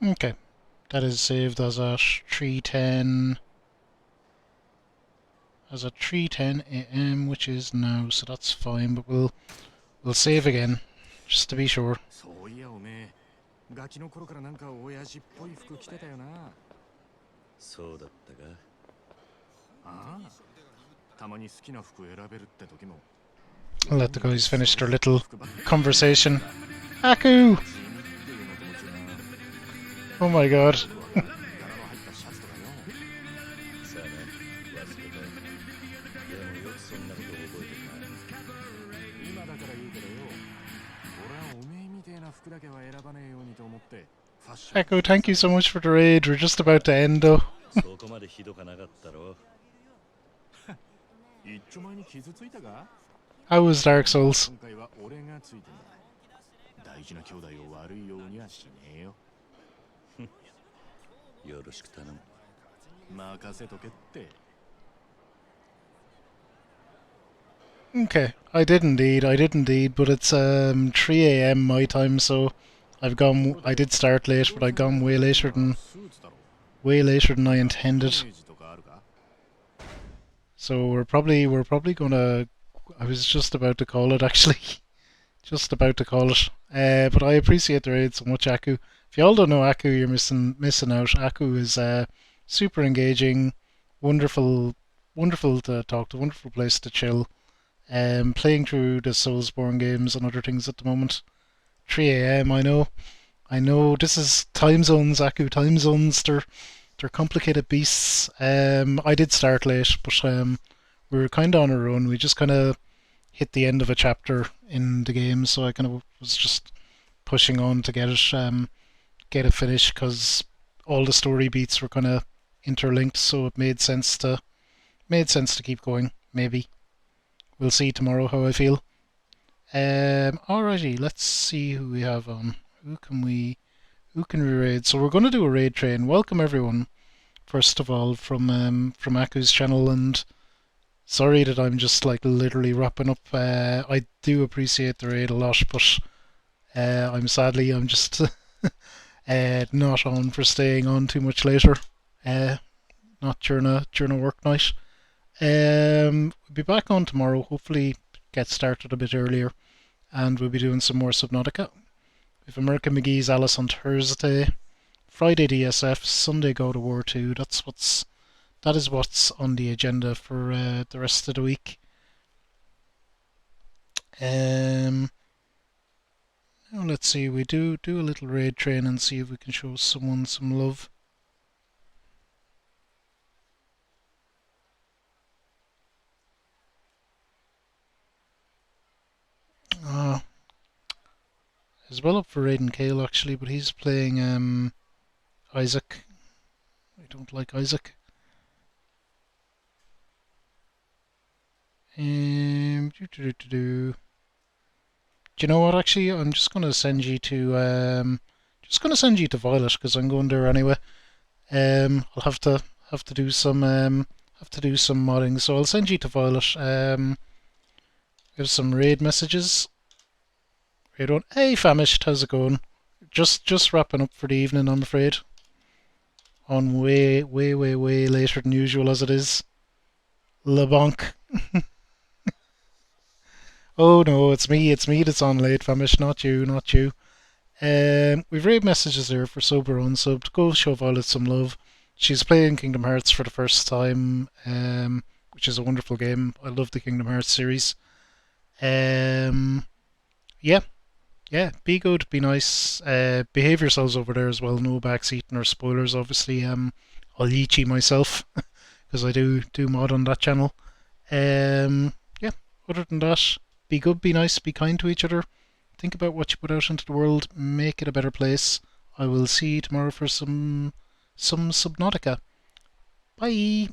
が。Okay, that is saved as a 3:10 a.m., which is now, so that's fine. But we'll save again, just to be sure. そういやおめえ、ガキの頃からなんか親父っぽい服着てたよな。そうだったか。ああ、たまに好きな服選べるって時も。I'll let the guys finish their little conversation. Aku! Oh my god. Echo, thank you so much for the raid. We're just about to end though. How was Dark Souls? 大事な兄弟を悪いようにはしねえよ。よろしく頼む。任せとけって。Okay, I did indeed, but it's 3 a.m. my time, so I did start late, but I've gone way later than I intended. So we're probably gonna. I was just about to call it actually, just about to call it. But I appreciate the raid so much, Aku. If y'all don't know Aku, you're missing out. Aku is super engaging, wonderful to talk to, wonderful place to chill. Playing through the Soulsborne games and other things at the moment. 3 a.m. I know. This is time zones, Aku. Time zones. They're complicated beasts. I did start late, but we were kind of on our own. We just kind of hit the end of a chapter in the game, so I kind of was just pushing on to get it finished because all the story beats were kind of interlinked, so it made sense to keep going. Maybe we'll see tomorrow how I feel. Alrighty, let's see who we have on. Who can we raid? So we're going to do a raid train. Welcome everyone. First of all, from Aku's channel, and sorry that I'm just like literally wrapping up. I do appreciate the raid a lot, but I'm just not on for staying on too much later. Not during a work night. We'll be back on tomorrow. Hopefully, get started a bit earlier, and we'll be doing some more Subnautica. We have American McGee's Alice on Thursday, Friday DSF, Sunday God of War 2. That is what's on the agenda for the rest of the week. Now let's see. We do a little raid train and see if we can show someone some love. He's well up for Raiden Kale actually, but he's playing Isaac. I don't like Isaac. Do you know what? Actually, I'm just gonna send you to Violet because I'm going there anyway. I'll have to do some modding, so I'll send you to Violet. We have some raid messages. Raid one. Hey, Famished, how's it going? Just wrapping up for the evening, I'm afraid. On way later than usual as it is. LeBonk. Oh no, it's me that's on late, Famish, not you, not you. We've raid messages there for Sober Unsubbed. Go show Violet some love. She's playing Kingdom Hearts for the first time, which is a wonderful game. I love the Kingdom Hearts series. Yeah, be good, be nice. Behave yourselves over there as well. No backseating or spoilers, obviously. I'll yeet myself because I do mod on that channel. Yeah, other than that, be good, be nice, be kind to each other. Think about what you put out into the world, make it a better place. I will see you tomorrow for some Subnautica. Bye!